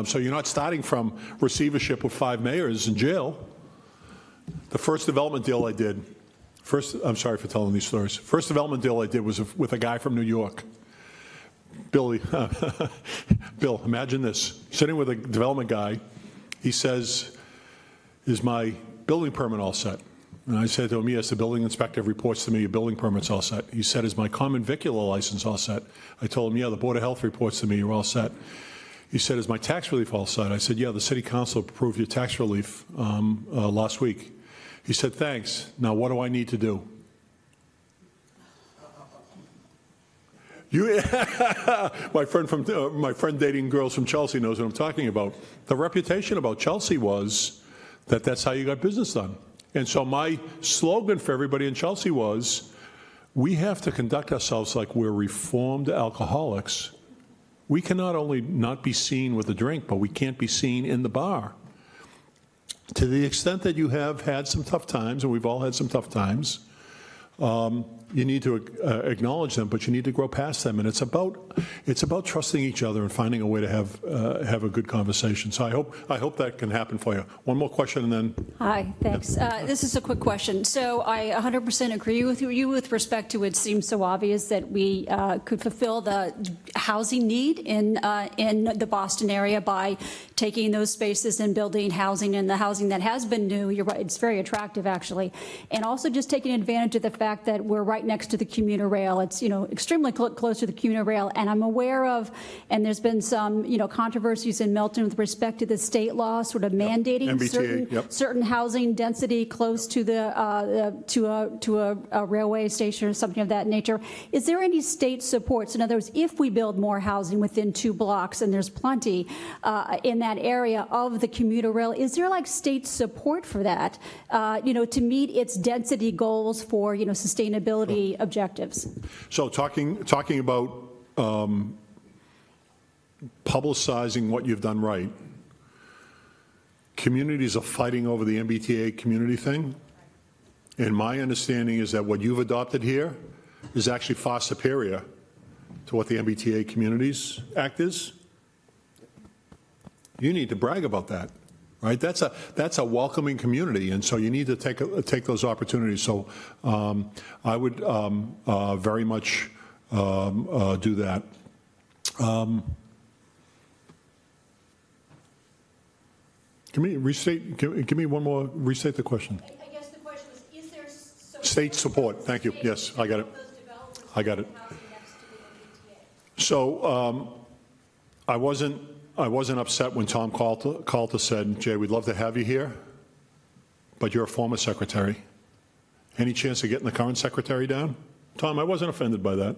So you're not starting from receivership with 5 mayors in jail. The first development deal I did, I'm sorry for telling these stories. First development deal I did was with a guy from New York. Bill, imagine this. Sitting with a development guy, he says, is my building permit all set? And I said to him, yes, the building inspector reports to me your building permit's all set. He said, is my common vicular license all set? I told him, yeah, the Board of Health reports to me you're all set. He said, is my tax relief all set? I said, yeah, the city council approved your tax relief last week. He said, thanks. Now what do I need to do? My friend dating girls from Chelsea knows what I'm talking about. The reputation about Chelsea was that that's how you got business done. And so my slogan for everybody in Chelsea was, we have to conduct ourselves like we're reformed alcoholics. We can not only not be seen with a drink, but we can't be seen in the bar. To the extent that you have had some tough times, and we've all had some tough times, you need to acknowledge them, but you need to grow past them. And it's about trusting each other and finding a way to have a good conversation. So I hope that can happen for you. One more question, and then. Hi, thanks. This is a quick question. So I 100% agree with you with respect to it seems so obvious that we could fulfill the housing need in the Boston area by taking those spaces and building housing, and the housing that has been new. You're right; it's very attractive, actually, and also just taking advantage of the fact that we're right next to the commuter rail. It's extremely close to the commuter rail, and I'm aware of, and there's been some controversies in Milton with respect to the state law sort of mandating MBTA, certain housing density close to the to a railway station or something of that nature. Is there any state supports? In other words, if we build more housing within 2 blocks, and there's plenty in that area of the commuter rail, is there like state support for that? To meet its density goals for sustainability objectives. So talking about publicizing what you've done right, communities are fighting over the MBTA community thing, and my understanding is that what you've adopted here is actually far superior to what the MBTA Communities Act is. You need to brag about that. Right, that's a welcoming community, and so you need to take those opportunities. So I would very much do that. Give me one more. Restate the question. I guess the question was: is there state support? Thank you. Yes, I got it. I got it. So I wasn't upset when Tom Calta said, Jay, we'd love to have you here, but you're a former secretary. Any chance of getting the current secretary down? Tom, I wasn't offended by that.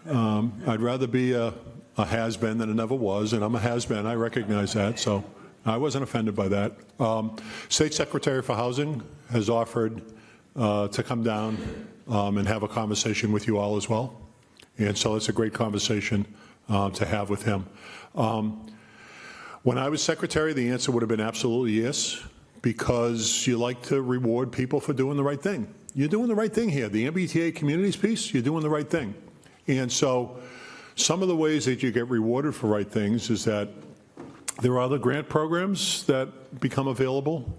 I'd rather be a has-been than it never was, and I'm a has-been. I recognize that, so I wasn't offended by that. State Secretary for Housing has offered to come down and have a conversation with you all as well. And so it's a great conversation to have with him. When I was secretary, the answer would have been absolutely yes, because you like to reward people for doing the right thing. You're doing the right thing here. The MBTA communities piece, you're doing the right thing. And so some of the ways that you get rewarded for right things is that there are other grant programs that become available.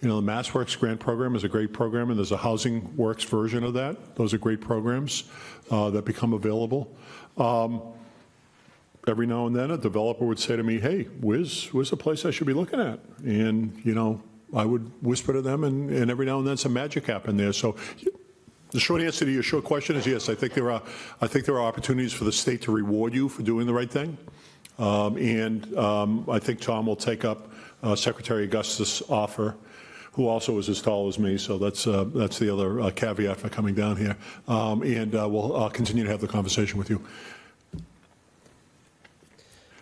You know, the MassWorks grant program is a great program, and there's a Housing Works version of that. Those are great programs that become available. Every now and then, a developer would say to me, hey, where's a place I should be looking at? And, you know, I would whisper to them, and every now and then some magic happened there. So the short answer to your short question is yes, I think there are opportunities for the state to reward you for doing the right thing. I think Tom will take up Secretary Augustus' offer, who also is as tall as me, so that's the other caveat for coming down here. We'll continue to have the conversation with you.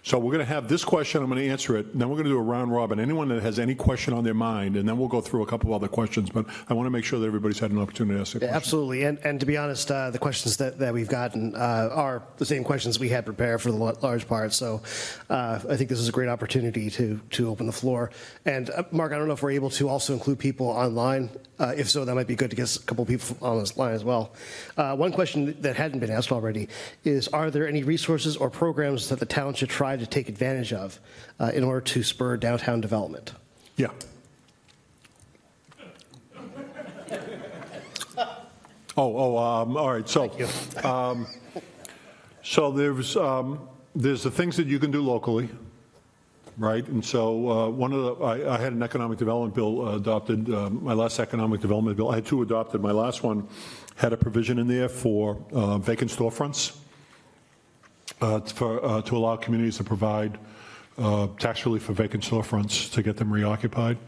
So we're going to have this question, I'm going to answer it, and then we're going to do a round robin. Anyone that has any question on their mind, and then we'll go through a couple of other questions, but I want to make sure that everybody's had an opportunity to ask their question. Absolutely, and to be honest, the questions that we've gotten are the same questions we had prepared for the large part, so I think this is a great opportunity to open the floor. And Mark, I don't know if we're able to also include people online. If so, that might be good to get a couple of people on this line as well. One question that hadn't been asked already is, are there any resources or programs that the town should try to take advantage of in order to spur downtown development? Yeah. All right. So, so there's the things that you can do locally, right? And so I had an economic development bill adopted. My last economic development bill, I had two adopted. My last one had a provision in there for vacant storefronts to allow communities to provide tax relief for vacant storefronts to get them reoccupied.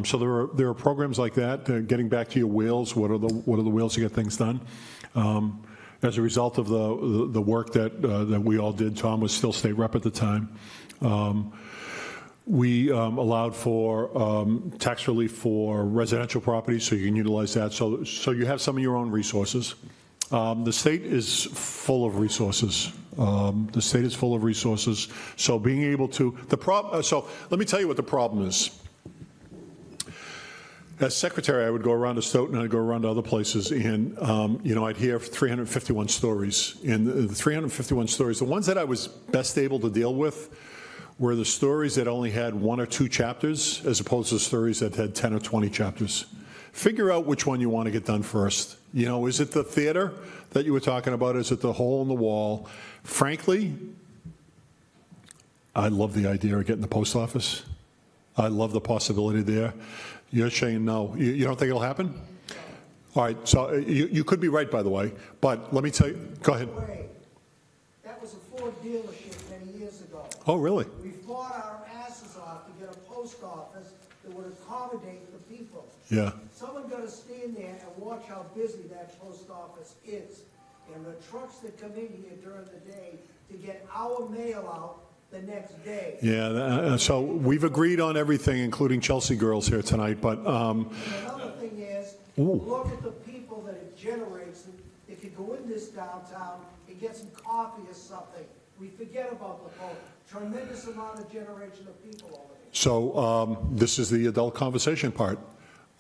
So there are programs like that. Getting back to your wheels, what are the wheels to get things done? As a result of the work that we all did, Tom was still state rep at the time. We allowed for tax relief for residential properties, so you can utilize that. So you have some of your own resources. The state is full of resources. The state is full of resources. So being able to so let me tell you what the problem is. As secretary, I would go around to Stoughton, and I'd go around to other places, and I'd hear 351 stories. And the 351 stories, the ones that I was best able to deal with, were the stories that only had 1 or 2 chapters, as opposed to the stories that had 10 or 20 chapters. Figure out which one you want to get done first. You know, is it the theater that you were talking about? Is it the hole in the wall? Frankly, I love the idea of getting the post office. I love the possibility there. You're saying no. You don't think it'll happen? All right, so you could be right, by the way, but let me tell you, go ahead. That was a Ford dealership many years ago. Oh, really? We fought our asses off to get a post office that would accommodate the people. Yeah. Someone got to stand there and watch how busy that post office is. And the trucks that come in here during the day to get our mail out the next day. Yeah, so we've agreed on everything, including Chelsea girls here tonight, but... And another thing is, look at the people that it generates. If you go in this downtown and get some coffee or something, we forget about the whole tremendous amount of generation of people over there. So this is the adult conversation part.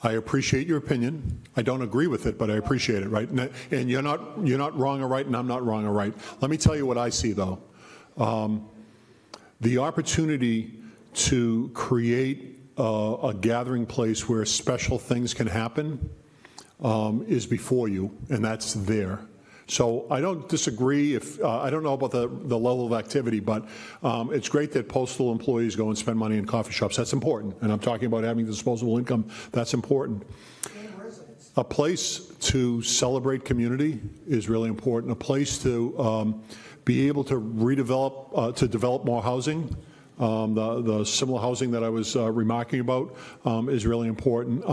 I appreciate your opinion. I don't agree with it, but I appreciate it, right? And you're not wrong or right, and I'm not wrong or right. Let me tell you what I see, though. The opportunity to create a gathering place where special things can happen is before you, and that's there. So I don't disagree. I don't know about the level of activity, but it's great that postal employees go and spend money in coffee shops. That's important, and I'm talking about having disposable income. That's important. A place to celebrate community is really important. A place to be able to redevelop, to develop more housing. The similar housing that I was remarking about is really important.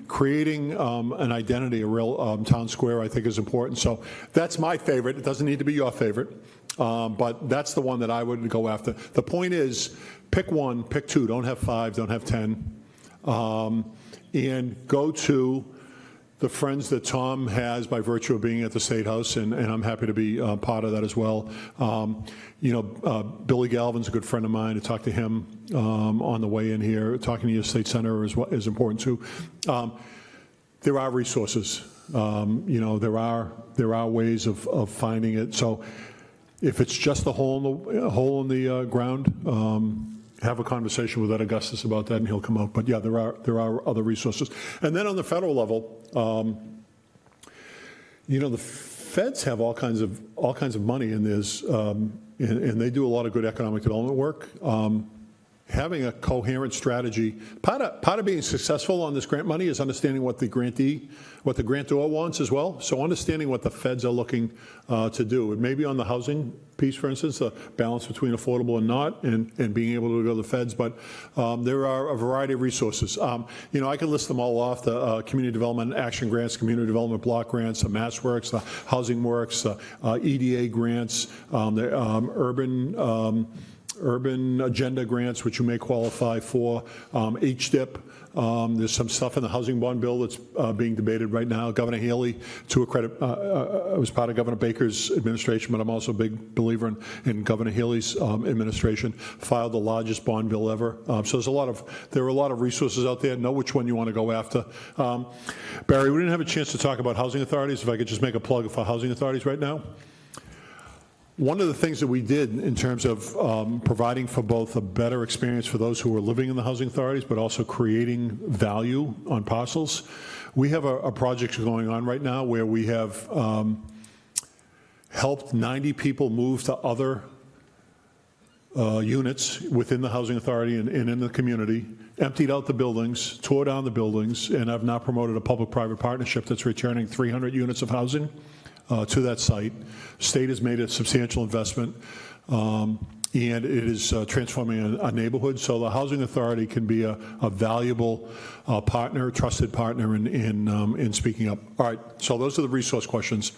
Creating an identity, a real town square, I think is important. So that's my favorite. It doesn't need to be your favorite. But that's the one that I would go after. The point is, pick one, pick two, don't have 5, don't have 10, and go to the friends that Tom has by virtue of being at the State House, and I'm happy to be part of that as well. Billy Galvin's a good friend of mine. I talked to him on the way in here. Talking to your state senator is important too. There are resources. There are ways of finding it. So if it's just a hole in the ground, have a conversation with Ed Augustus about that, and he'll come out. But yeah, there are other resources. And then on the federal level, the feds have all kinds of money, and and they do a lot of good economic development work. Having a coherent strategy, part of being successful on this grant money is understanding what the grantor wants as well. So understanding what the feds are looking to do. It may be on the housing piece, for instance, the balance between affordable and not, and being able to go to the feds. But there are a variety of resources. I can list them all off: the community development action grants, community development block grants, the MassWorks, the Housing Works, the EDA grants, the urban agenda grants, which you may qualify for, HDIP. There's some stuff in the housing bond bill that's being debated right now. Governor Haley, to a credit, I was part of Governor Baker's administration, but I'm also a big believer in Governor Haley's administration, filed the largest bond bill ever. So there are a lot of resources out there. Know which one you want to go after. Barry, we didn't have a chance to talk about housing authorities. If I could just make a plug for housing authorities right now. One of the things that we did in terms of providing for both a better experience for those who are living in the housing authorities, but also creating value on parcels, we have a project going on right now where we have helped 90 people move to other units within the housing authority and in the community, emptied out the buildings, tore down the buildings, and I've now promoted a public-private partnership that's returning 300 units of housing to that site. State has made a substantial investment, and it is transforming a neighborhood. So the housing authority can be a valuable partner, trusted partner in speaking up. All right, so those are the resource questions.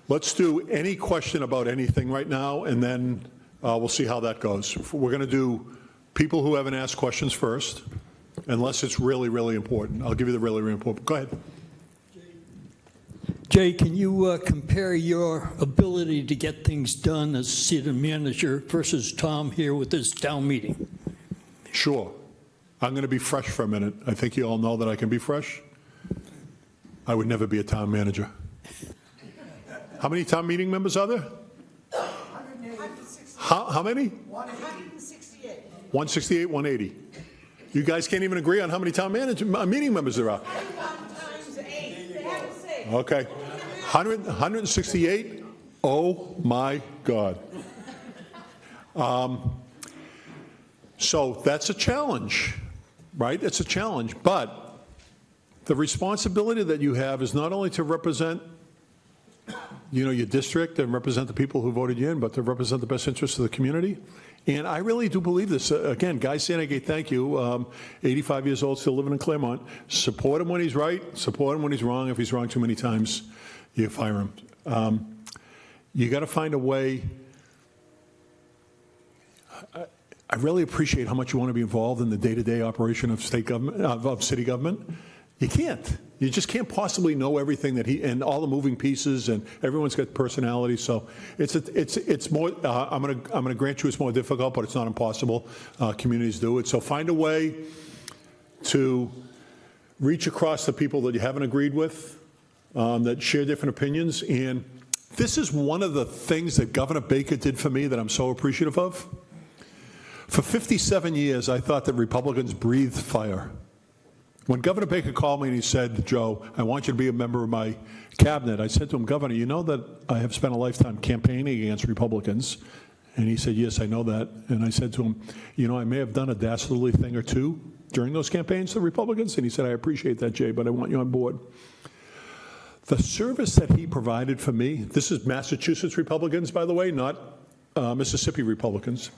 Let's do any question about anything right now, and then we'll see how that goes. We're going to do people who haven't asked questions first, unless it's really, really important. I'll give you the really, really important. Go ahead. Jay, can you compare your ability to get things done as city manager versus Tom here with this town meeting? Sure. I'm going to be fresh for a minute. I think you all know that I can be fresh. I would never be a town manager. How many town meeting members are there? 168. How many? 168. 168, 180. You guys can't even agree on how many town meeting members there are. Okay. 168? Oh, my God. So that's a challenge, right? It's a challenge. But the responsibility that you have is not only to represent your district and represent the people who voted you in, but to represent the best interests of the community. And I really do believe this. Again, Guy Sanagate, thank you. 85 years old, still living in Claremont. Support him when he's right. Support him when he's wrong. If he's wrong too many times, you fire him. You got to find a way. I really appreciate how much you want to be involved in the day-to-day operation of state government, of city government. You can't. You just can't possibly know everything and all the moving pieces, and everyone's got personality. So it's more. I'm gonna grant you it's more difficult, but it's not impossible. Communities do it. So find a way to reach across the people that you haven't agreed with, that share different opinions. And this is one of the things that Governor Baker did for me that I'm so appreciative of. For 57 years, I thought that Republicans breathed fire. When Governor Baker called me and he said, Joe, I want you to be a member of my cabinet, I said to him, Governor, you know that I have spent a lifetime campaigning against Republicans? And he said, yes, I know that. And I said to him, I may have done a dastardly thing or two during those campaigns to Republicans. And he said, I appreciate that, Jay, but I want you on board. The service that he provided for me, this is Massachusetts Republicans, by the way, not Mississippi Republicans.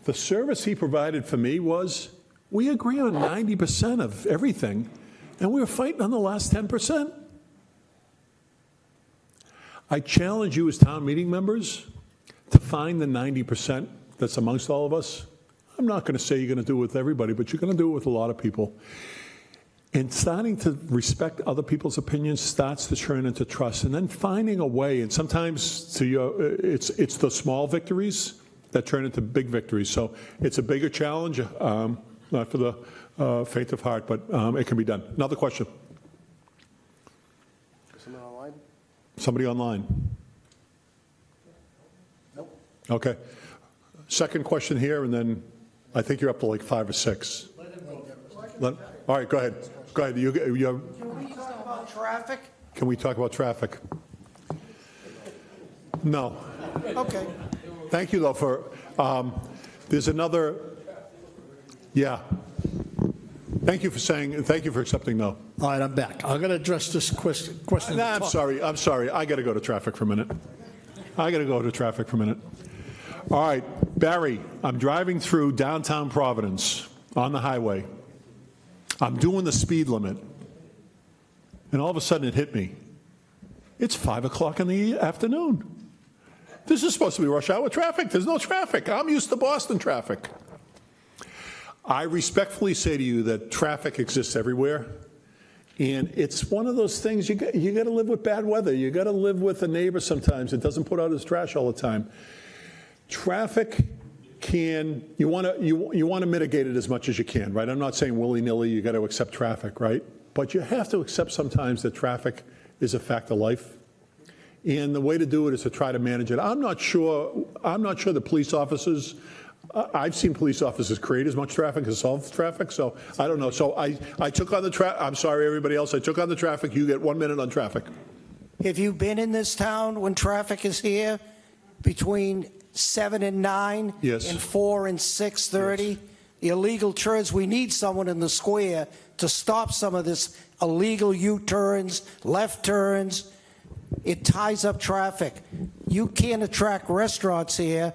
The service he provided for me was, we agree on 90% of everything, and we were fighting on the last 10%. I challenge you as town meeting members to find the 90% that's amongst all of us, I'm not going to say you're going to do it with everybody, but you're going to do it with a lot of people. And starting to respect other people's opinions starts to turn into trust. And then finding a way, and sometimes it's the small victories that turn into big victories. So it's a bigger challenge, not for the faint of heart, but it can be done. Another question. Someone online? Somebody online? Nope. Okay. Second question here, and then I think you're up to like 5 or 6. All right, go ahead. Go ahead. Can we talk about traffic? Can we talk about traffic? No. Okay. Thank you, though, for, there's another, yeah. Thank you for accepting no. All right, I'm back. I'm going to address this question. No, I'm sorry. I got to go to traffic for a minute. All right, Barry, I'm driving through downtown Providence on the highway. I'm doing the speed limit, and all of a sudden it hit me. It's 5 o'clock in the afternoon. This is supposed to be rush hour traffic. There's no traffic. I'm used to Boston traffic. I respectfully say to you that traffic exists everywhere, and it's one of those things you got to live with bad weather. You got to live with a neighbor sometimes that doesn't put out his trash all the time. Traffic you want to mitigate it as much as you can, right? I'm not saying willy-nilly you got to accept traffic, right? But you have to accept sometimes that traffic is a fact of life. And the way to do it is to try to manage it. I'm not sure the police officers, I've seen police officers create as much traffic as solve traffic, so I don't know. So I took on the traffic. I'm sorry, everybody else. I took on the traffic. You get 1 minute on traffic. Have you been in this town when traffic is here between 7 and 9? Yes. And 4 and 6:30? Yes. The illegal turns, we need someone in the square to stop some of this illegal U-turns, left turns. It ties up traffic. You can't attract restaurants here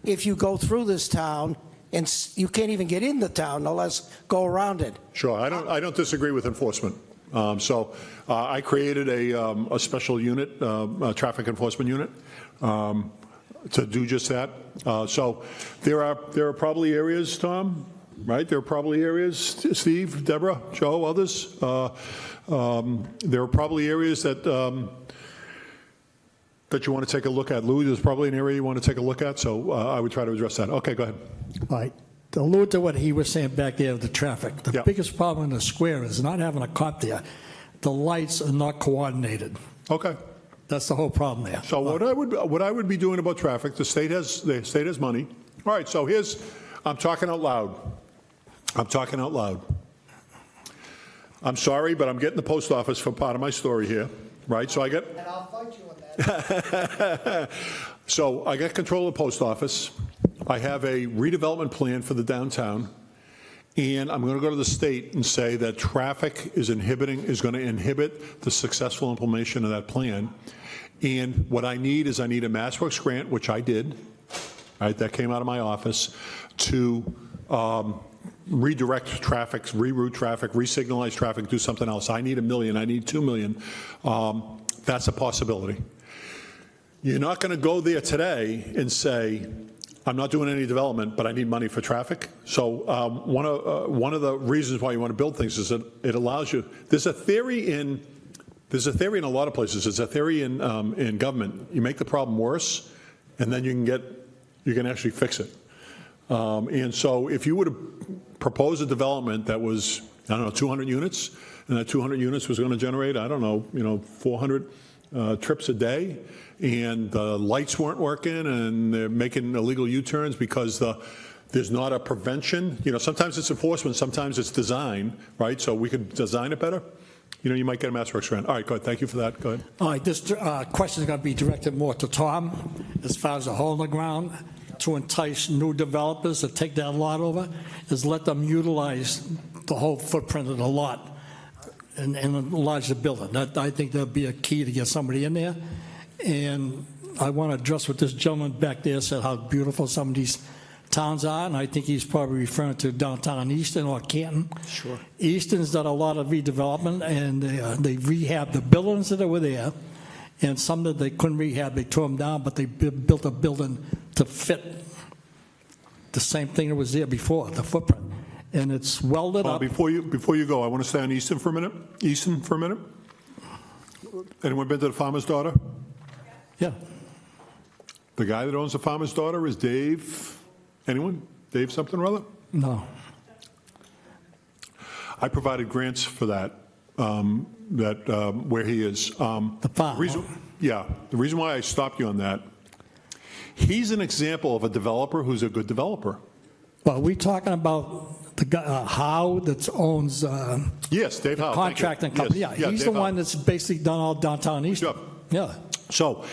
if you go through this town, and you can't even get in the town unless go around it. Sure, I don't disagree with enforcement. I created a special unit, a traffic enforcement unit, to do just that. So there are probably areas, Tom, right? There are probably areas, Steve, Deborah, Joe, others. There are probably areas that you want to take a look at. Lou, there's probably an area you want to take a look at, so I would try to address that. Okay, go ahead. All right. To allude to what he was saying back there with the traffic, the Yeah. biggest problem in the square is not having a cop there. The lights are not coordinated. Okay. That's the whole problem there. So what I would be doing about traffic, the state has money. All right, so I'm talking out loud. I'm sorry, but I'm getting the post office for part of my story here, right? So I get. And I'll fight you on that. So I got control of the post office. I have a redevelopment plan for the downtown, and I'm going to go to the state and say that traffic is going to inhibit the successful implementation of that plan. And what I need is a MassWorks grant, which I did. Right, that came out of my office to redirect traffic, reroute traffic, resignalize traffic, do something else. I need $1 million. I need $2 million. That's a possibility. You're not going to go there today and say, I'm not doing any development, but I need money for traffic. So one of the reasons why you want to build things is that it allows you. There's a theory in a lot of places. There's a theory in government. You make the problem worse, and then you can actually fix it. And so if you were to propose a development that was, 200 units, and that 200 units was going to generate, 400 trips a day, and the lights weren't working, and they're making illegal U-turns because there's not a prevention. Sometimes it's enforcement, sometimes it's design, right? So we could design it better. You might get a MassWorks grant. All right, go ahead. Thank you for that. Go ahead. All right, this question is going to be directed more to Tom, as far as a hole in the ground to entice new developers to take that lot over, is let them utilize the whole footprint of the lot and enlarge the building. I think that'd be a key to get somebody in there. And I want to address what this gentleman back there said, how beautiful some of these towns are, and I think he's probably referring to downtown Easton or Canton. Sure. Easton's done a lot of redevelopment, and they rehabbed the buildings that were there, and some that they couldn't rehab, they tore them down, but they built a building to fit the same thing that was there before, the footprint. And it's welded up. Before you go, I want to stay on Easton for a minute. Easton for a minute. Anyone been to the Farmer's Daughter? Yeah. The guy that owns the Farmer's Daughter is Dave. Anyone? Dave something or other? No. I provided grants for that. Where he is. The farm. Yeah. The reason why I stopped you on that, he's an example of a developer who's a good developer. Well, we talking about the guy, Howe, that owns Yes, Dave Howe. thank you. contracting company. Yes. Yeah, he's Dave the Howe. one that's basically done all downtown Easton. Yep. Yeah. So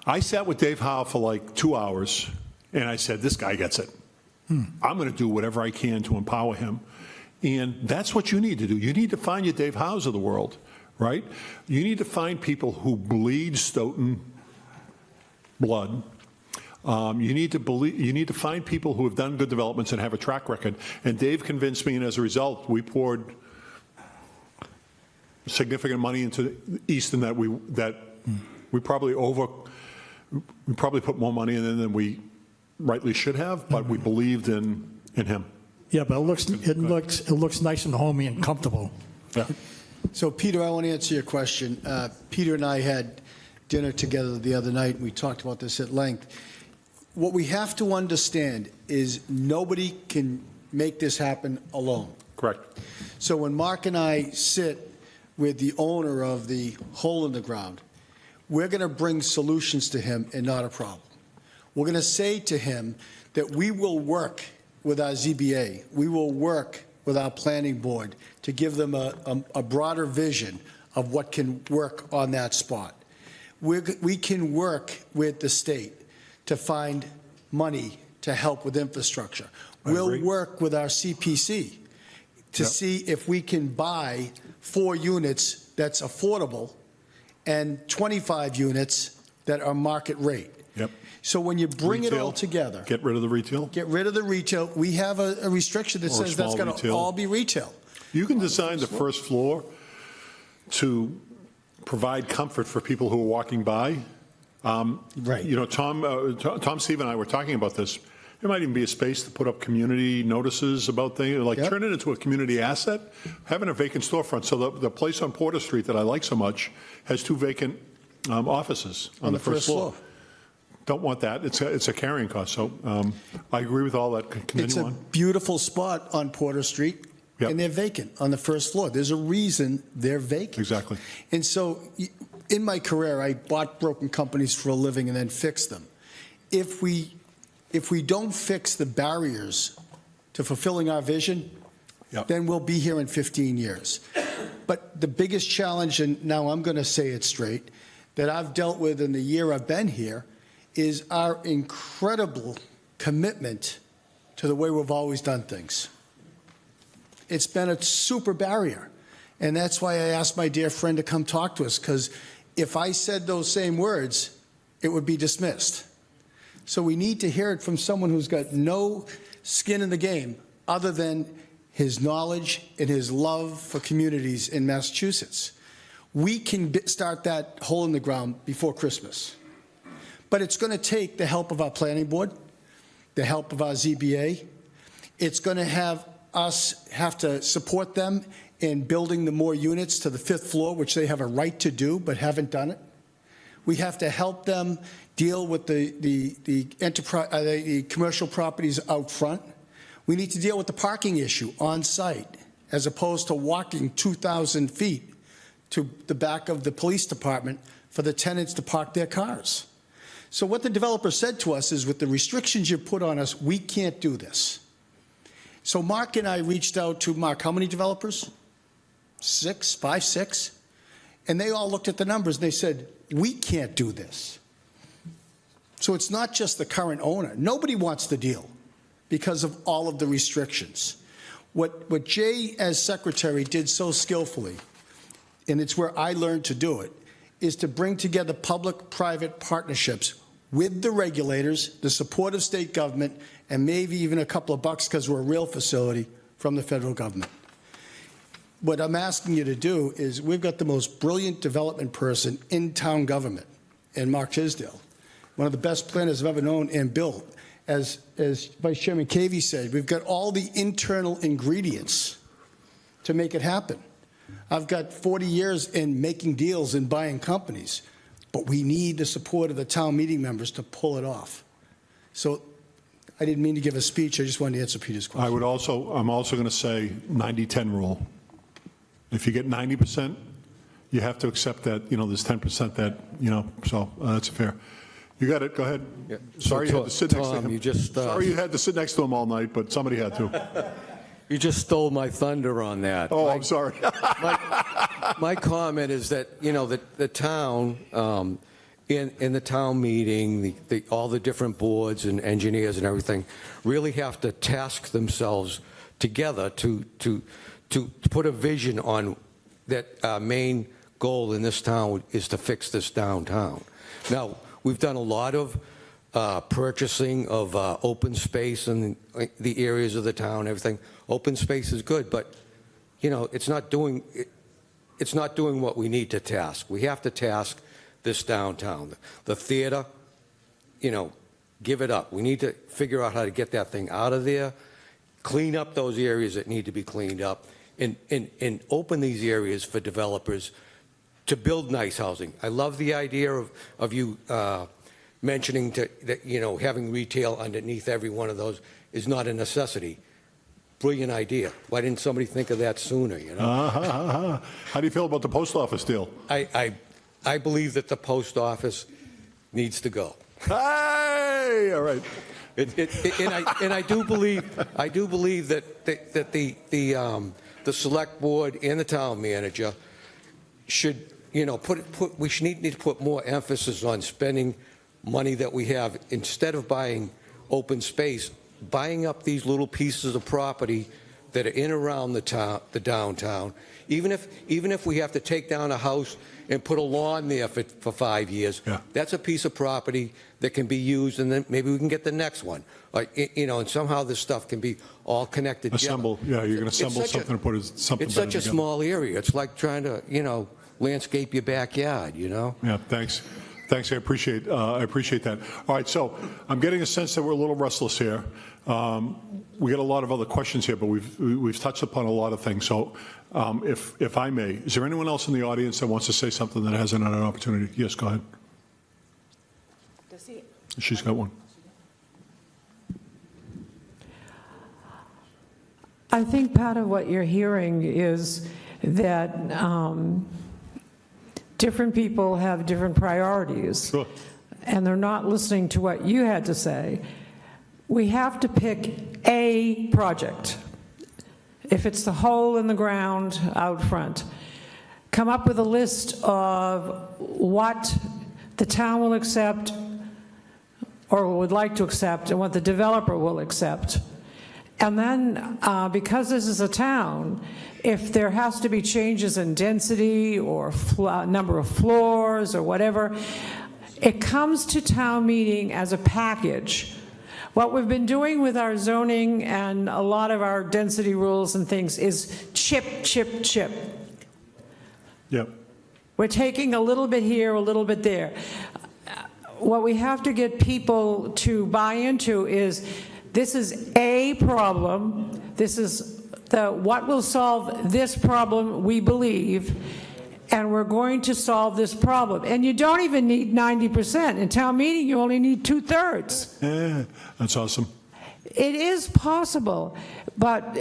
I sat with Dave Howe for like 2 hours, and I said, this guy gets it. I'm going to do whatever I can to empower him. And that's what you need to do. You need to find your Dave Howes of the world, right? You need to find people who bleed Stoughton blood. You need to find people who have done good developments and have a track record. And Dave convinced me, and as a result, we poured significant money into Easton that we probably put more money in than we rightly should have, but we believed in him. Yeah, but it looks nice and homey and comfortable. Yeah. So, Peter, I want to answer your question. Peter and I had dinner together the other night, and we talked about this at length. What we have to understand is nobody can make this happen alone. Correct. So when Mark and I sit with the owner of the hole in the ground, we're going to bring solutions to him and not a problem. We're going to say to him that we will work with our ZBA, we will work with our planning board to give them a broader vision of what can work on that spot. We can work with the state to find money to help with infrastructure. We'll work with our CPC to see if we can buy 4 units that's affordable and 25 units that are market rate. Yep. So when you bring Retail, it all together, get rid of the retail. get rid of the retail. We have a restriction that Or says that's small going to retail. all be retail. You can design the first floor to provide comfort for people who are walking by. Right. You know, Tom, Steve, and I were talking about this. There might even be a space to put up community notices about things, like Yep. turn it into a community asset, having a vacant storefront. So the place on Porter Street that I like so much has 2 vacant offices on the first floor. Don't want that. It's a carrying cost. So I agree with all that. Continue It's a on. beautiful spot on Porter Street, Yep. and they're vacant on the first floor. There's a reason they're vacant. Exactly. And so in my career, I bought broken companies for a living and then fixed them. If we don't fix the barriers to fulfilling our vision, Yep. then we'll be here in 15 years. But the biggest challenge, and now I'm going to say it straight, that I've dealt with in the year I've been here is our incredible commitment to the way we've always done things. It's been a super barrier. And that's why I asked my dear friend to come talk to us, because if I said those same words, it would be dismissed. So we need to hear it from someone who's got no skin in the game other than his knowledge and his love for communities in Massachusetts. We can start that hole in the ground before Christmas. But it's going to take the help of our planning board, the help of our ZBA. It's going to have us have to support them in building the more units to the 5th floor, which they have a right to do but haven't done it. We have to help them deal with the commercial properties out front. We need to deal with the parking issue on site, as opposed to walking 2,000 feet to the back of the police department for the tenants to park their cars. So what the developer said to us is, with the restrictions you put on us, we can't do this. So Mark and I reached out to Mark, how many developers? 5, 6? And they all looked at the numbers and they said, we can't do this. So it's not just the current owner. Nobody wants the deal because of all of the restrictions. What Jay, as secretary, did so skillfully, and it's where I learned to do it, is to bring together public-private partnerships with the regulators, the support of state government, and maybe even a couple of bucks, because we're a real facility, from the federal government. What I'm asking you to do is, we've got the most brilliant development person in town government. and Mark Tisdale, one of the best planners I've ever known and built. As Vice Chairman Cavey said, we've got all the internal ingredients to make it happen. I've got 40 years in making deals and buying companies, but we need the support of the town meeting members to pull it off. So I didn't mean to give a speech. I just wanted to answer Peter's question. I'm also going to say 90-10 rule. If you get 90%, you have to accept that, there's 10% that, so that's fair. You got it, go ahead. Yeah. Sorry you had to sit next to Tom, him. you just, Sorry you had to sit next to him all night, but somebody had to. You just stole my thunder on that. Oh, I'm sorry. My comment is that, the town, in the town meeting, all the different boards and engineers and everything really have to task themselves together to put a vision on that our main goal in this town is to fix this downtown. Now, we've done a lot of purchasing of open space in the areas of the town, everything. Open space is good, but, it's not doing what we need to task. We have to task this downtown. The theater, give it up. We need to figure out how to get that thing out of there, clean up those areas that need to be cleaned up, and open these areas for developers to build nice housing. I love the idea of you mentioning that, having retail underneath every one of those is not a necessity. Brilliant idea. Why didn't somebody think of that sooner, How do you feel about the post office deal? I believe that the post office needs to go. Hey, all right. And I do believe that the select board and the town manager should, we should need to put more emphasis on spending money that we have instead of buying open space, buying up these little pieces of property that are in around the downtown. Even if we have to take down a house and put a lawn there for 5 years, that's a piece of property that can be used, and then maybe we can get the next one. And somehow this stuff can be all connected Assemble, together. you're going to assemble something and put something It's better such a together. small area. It's like trying to, landscape your backyard, Yeah, thanks. Thanks, I appreciate that. All right, so I'm getting a sense that we're a little restless here. We got a lot of other questions here, but we've touched upon a lot of things. So if I may, is there anyone else in the audience that wants to say something that hasn't had an opportunity? Yes, go ahead. She's got one. I think part of what you're hearing is that different people have different priorities. Sure. And they're not listening to what you had to say. We have to pick a project. If it's the hole in the ground out front, come up with a list of what the town will accept or would like to accept and what the developer will accept. And then, because this is a town, if there has to be changes in density or number of floors or whatever, it comes to town meeting as a package. What we've been doing with our zoning and a lot of our density rules and things is chip, chip, chip. Yep. We're taking a little bit here, a little bit there. What we have to get people to buy into is this is a problem. This is what will solve this problem, we believe, and we're going to solve this problem. And you don't even need 90%. In town meeting, you only need 2/3. Yeah, that's awesome. It is possible, but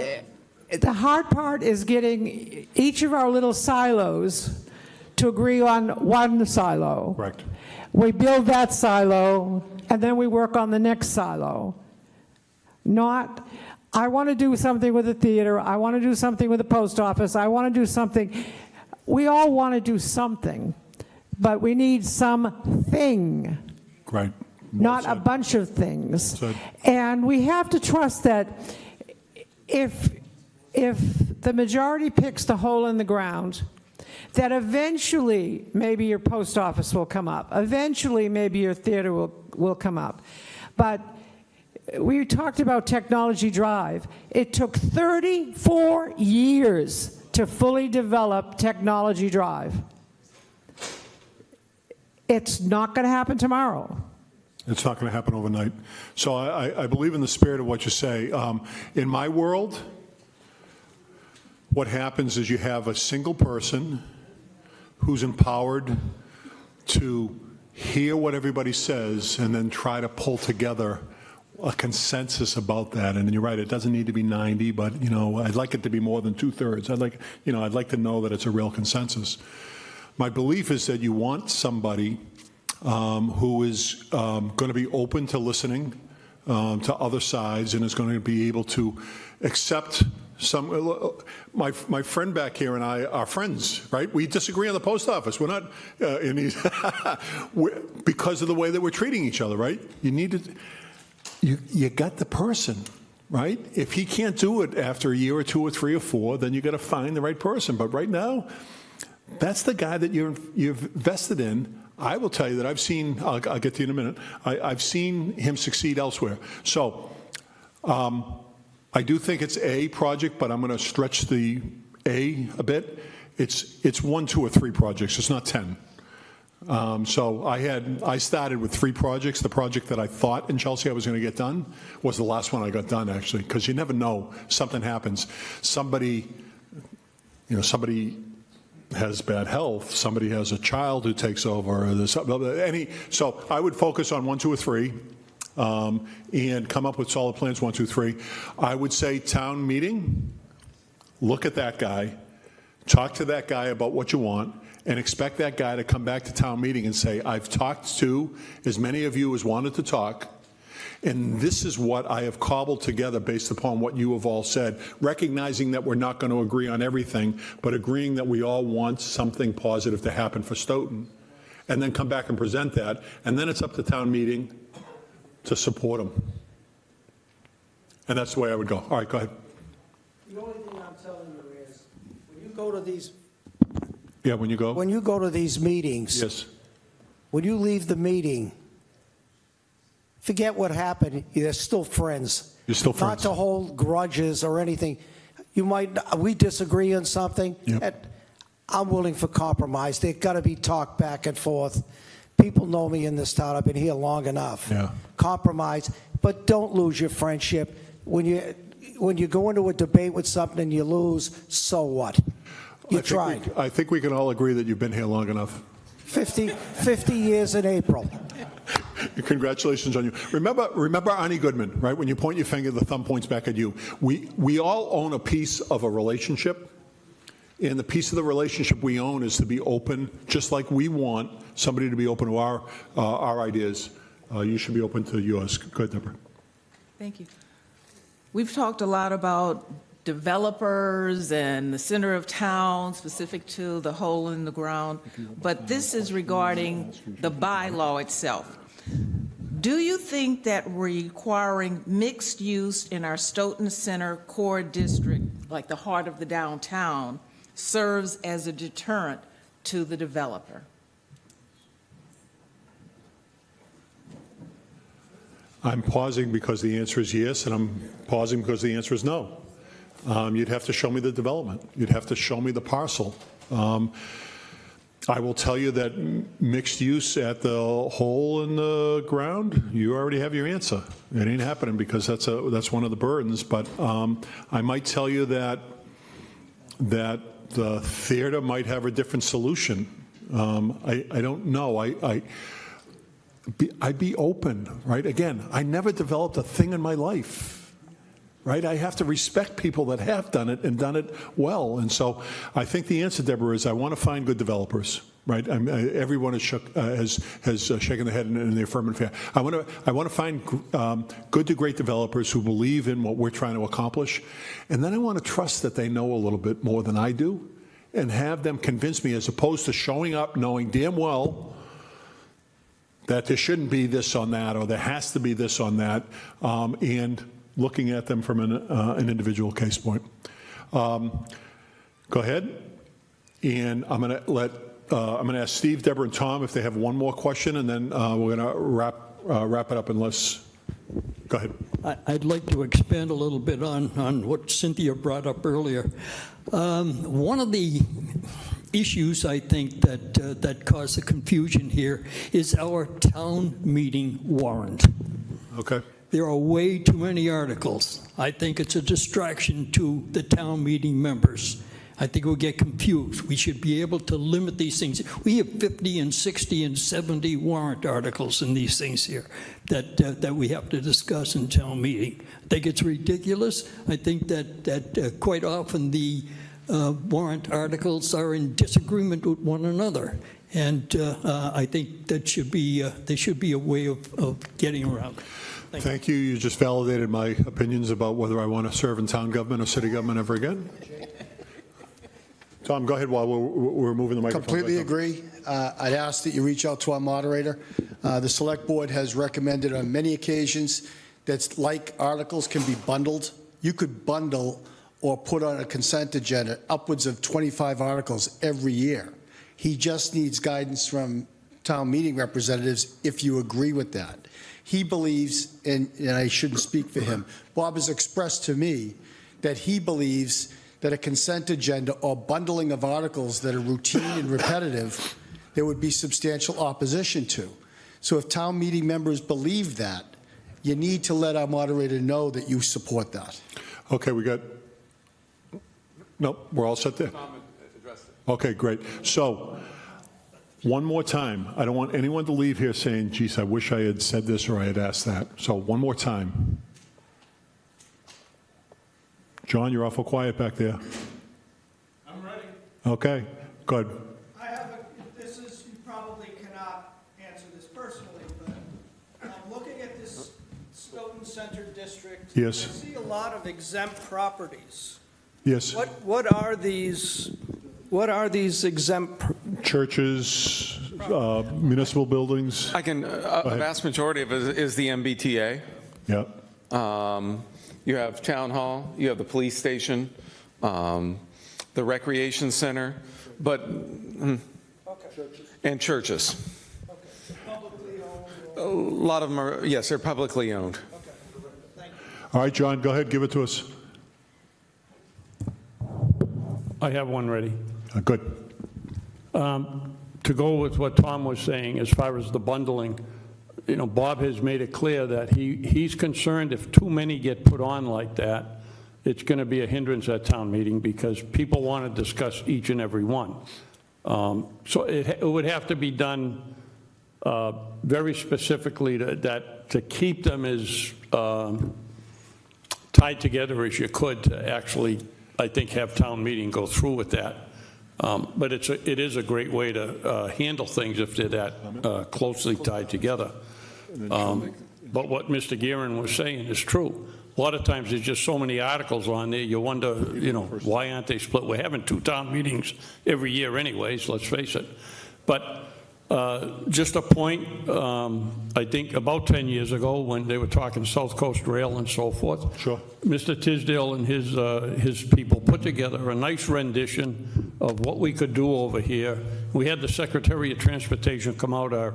the hard part is getting each of our little silos to agree on one silo. Correct. We build that silo, and then we work on the next silo. Not, I want to do something with the theater, I want to do something with the post office, I want to do something. We all want to do something, but we need something. Right. Not a bunch of things. Said. And we have to trust that if the majority picks the hole in the ground, that eventually maybe your post office will come up. Eventually maybe your theater will come up. But we talked about Technology Drive. It took 34 years to fully develop Technology Drive. it's not going to happen tomorrow. It's not going to happen overnight. So I believe in the spirit of what you say. In my world, what happens is you have a single person who's empowered to hear what everybody says and then try to pull together a consensus about that. And you're right, it doesn't need to be 90, but I'd like it to be more than 2/3. I'd like to know that it's a real consensus. My belief is that you want somebody who is going to be open to listening to other sides and is going to be able to accept some. My friend back here and I are friends, right? We disagree on the post office. We're not in these because of the way that we're treating each other, right? You need to. You got the person, right? If he can't do it after a year or 2 or 3 or 4, then you got to find the right person. But right now, that's the guy that you've vested in. I will tell you that I've seen. I'll get to you in a minute. I've seen him succeed elsewhere. So I do think it's a project, but I'm going to stretch the a bit. It's 1, 2, or 3 projects. It's not 10. So I started with 3 projects. The project that I thought in Chelsea I was going to get done was the last one I got done, actually, because you never know. Something happens. Somebody has bad health. Somebody has a child who takes over. So I would focus on 1, 2, or 3 and come up with solid plans, 1, 2, 3. I would say town meeting, look at that guy, talk to that guy about what you want, and expect that guy to come back to town meeting and say, I've talked to as many of you as wanted to talk, and this is what I have cobbled together based upon what you have all said, recognizing that we're not going to agree on everything, but agreeing that we all want something positive to happen for Stoughton, and then come back and present that, and then it's up to town meeting to support them. And that's the way I would go. All right, go ahead. The only thing I'm telling you is, when you go to these Yeah, when you go? When you go to these meetings, Yes. when you leave the meeting, forget what happened. You're still friends. You're still Not friends. to hold grudges or anything. We disagree on something. Yep. I'm willing for compromise. There's got to be talk back and forth. People know me in this town. I've been here long enough. Yeah. Compromise, but don't lose your friendship. When you go into a debate with something and you lose, so what? You tried. I think we can all agree that you've been here long enough. 50 years in April. Congratulations on you. Remember Arnie Goodman, right? When you point your finger, the thumb points back at you. We all own a piece of a relationship, and the piece of the relationship we own is to be open, just like we want somebody to be open to our ideas. You should be open to yours. Go ahead, Deborah. Thank you. We've talked a lot about developers and the center of town, specific to the hole in the ground, but this is regarding the bylaw itself. Do you think that requiring mixed use in our Stoughton Center core district, like the heart of the downtown, serves as a deterrent to the developer? I'm pausing because the answer is yes, and I'm pausing because the answer is no. You'd have to show me the development. You'd have to show me the parcel. I will tell you that mixed use at the hole in the ground, you already have your answer. It ain't happening because that's one of the burdens. But I might tell you that the theater might have a different solution. I don't know. I'd be open, right? Again, I never developed a thing in my life, right? I have to respect people that have done it and done it well. And so I think the answer, Deborah, is I want to find good developers, right? Everyone has shaken their head in the affirmative. I want to find good to great developers who believe in what we're trying to accomplish. And then I want to trust that they know a little bit more than I do and have them convince me, as opposed to showing up knowing damn well that there shouldn't be this on that, or there has to be this on that, and looking at them from an individual case point. Go ahead, and I'm going to ask Steve, Deborah, and Tom if they have one more question, and then we're going to wrap it up. Unless, go ahead. I'd like to expand a little bit on what Cynthia brought up earlier. One of the issues, I think, that cause the confusion here is our town meeting warrant. Okay. There are way too many articles. I think it's a distraction to the town meeting members. I think we'll get confused. We should be able to limit these things. We have 50 and 60 and 70 warrant articles in these things here that we have to discuss in town meeting. I think it's ridiculous. I think that quite often the warrant articles are in disagreement with one another. And I think that there should be a way of getting around it. Thank you. You just validated my opinions about whether I want to serve in town government or city government ever again. Tom, go ahead while we're moving the microphone. Completely agree. I'd ask that you reach out to our moderator. The Select Board has recommended on many occasions that like articles can be bundled. You could bundle or put on a consent agenda upwards of 25 articles every year. He just needs guidance from town meeting representatives if you agree with that. He believes, and I shouldn't speak for him, Bob has expressed to me that he believes that a consent agenda or bundling of articles that are routine and repetitive, there would be substantial opposition to. So if town meeting members believe that, you need to let our moderator know that you support that. Okay, nope, we're all set there. Okay, great. So, one more time. I don't want anyone to leave here saying, geez, I wish I had said this or I had asked that. So, one more time. John, you're awful quiet back there. I'm ready. Okay, good. You probably cannot answer this personally, but I'm looking at this Stoughton Center District. Yes. I see a lot of exempt properties. Yes. What are these exempt? Churches, municipal buildings. I can, a vast majority of it is the MBTA. Yeah. You have town hall, you have the police station, the recreation center, but, and churches. A lot of them are, yes, they're publicly owned. All right, John, go ahead, give it to us. I have one ready. Good. To go with what Tom was saying as far as the bundling, you know, Bob has made it clear that he's concerned if too many get put on like that, it's going to be a hindrance at town meeting because people want to discuss each and every one. So it would have to be done very specifically to keep them as tied together as you could to actually, I think, have town meeting go through with that. But it is a great way to handle things if they're that closely tied together. But what Mr. Guerin was saying is true. A lot of times there's just so many articles on there, you wonder, you know, why aren't they split? We're having 2 town meetings every year anyways, let's face it. But just a point, I think about 10 years ago when they were talking South Coast Rail and so forth. Sure. Mr. Tisdale and his people put together a nice rendition of what we could do over here. We had the Secretary of Transportation come out,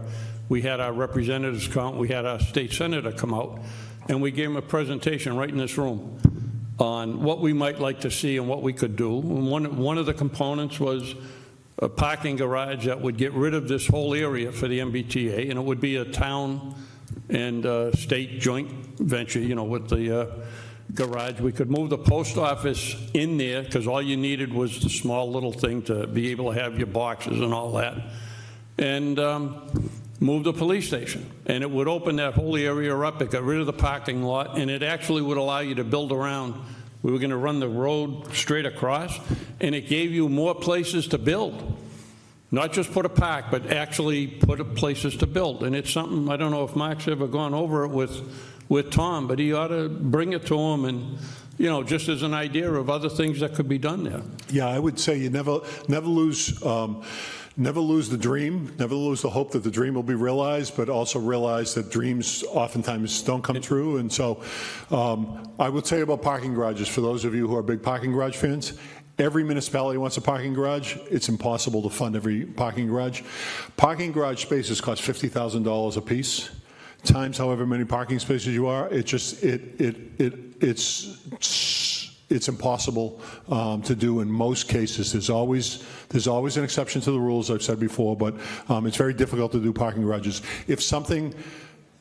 we had our representatives come out, we had our state senator come out, and we gave him a presentation right in this room on what we might like to see and what we could do. And one of the components was a parking garage that would get rid of this whole area for the MBTA, and it would be a town and state joint venture, you know, with the garage. We could move the post office in there because all you needed was the small little thing to be able to have your boxes and all that. And move the police station. And it would open that whole area up. It got rid of the parking lot, and it actually would allow you to build around. We were going to run the road straight across, and it gave you more places to build. Not just put a park, but actually put places to build. And it's something, I don't know if Mark's ever gone over it with Tom, but he ought to bring it to him and, you know, just as an idea of other things that could be done there. Yeah, I would say you never lose the dream, never lose the hope that the dream will be realized, but also realize that dreams oftentimes don't come true. And so I would say about parking garages, for those of you who are big parking garage fans, every municipality wants a parking garage. It's impossible to fund every parking garage. Parking garage spaces cost $50,000 a piece. Times however many parking spaces you are, it's it's impossible to do in most cases. There's always an exception to the rules, I've said before, but it's very difficult to do parking garages. If something,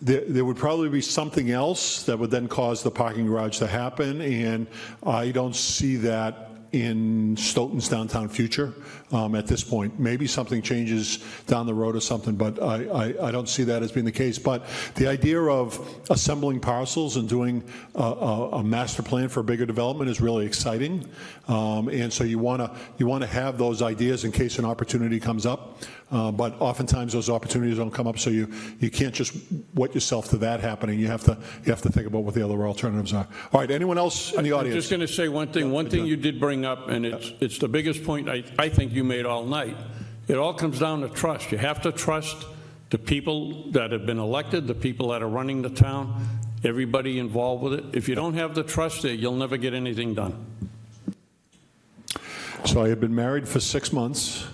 there would probably be something else that would then cause the parking garage to happen, and I don't see that in Stoughton's downtown future at this point. Maybe something changes down the road or something, but I don't see that as being the case. But the idea of assembling parcels and doing a master plan for a bigger development is really exciting. And so you want to have those ideas in case an opportunity comes up. But oftentimes those opportunities don't come up, so you can't just wet yourself to that happening. You have to think about what the other alternatives are. All right, anyone else in the audience? I'm just going to say one thing. One thing you did bring up, and it's the biggest point I think you made all night. It all comes down to trust. You have to trust the people that have been elected, the people that are running the town, everybody involved with it. If you don't have the trust there, you'll never get anything done. So I had been married for 6 months.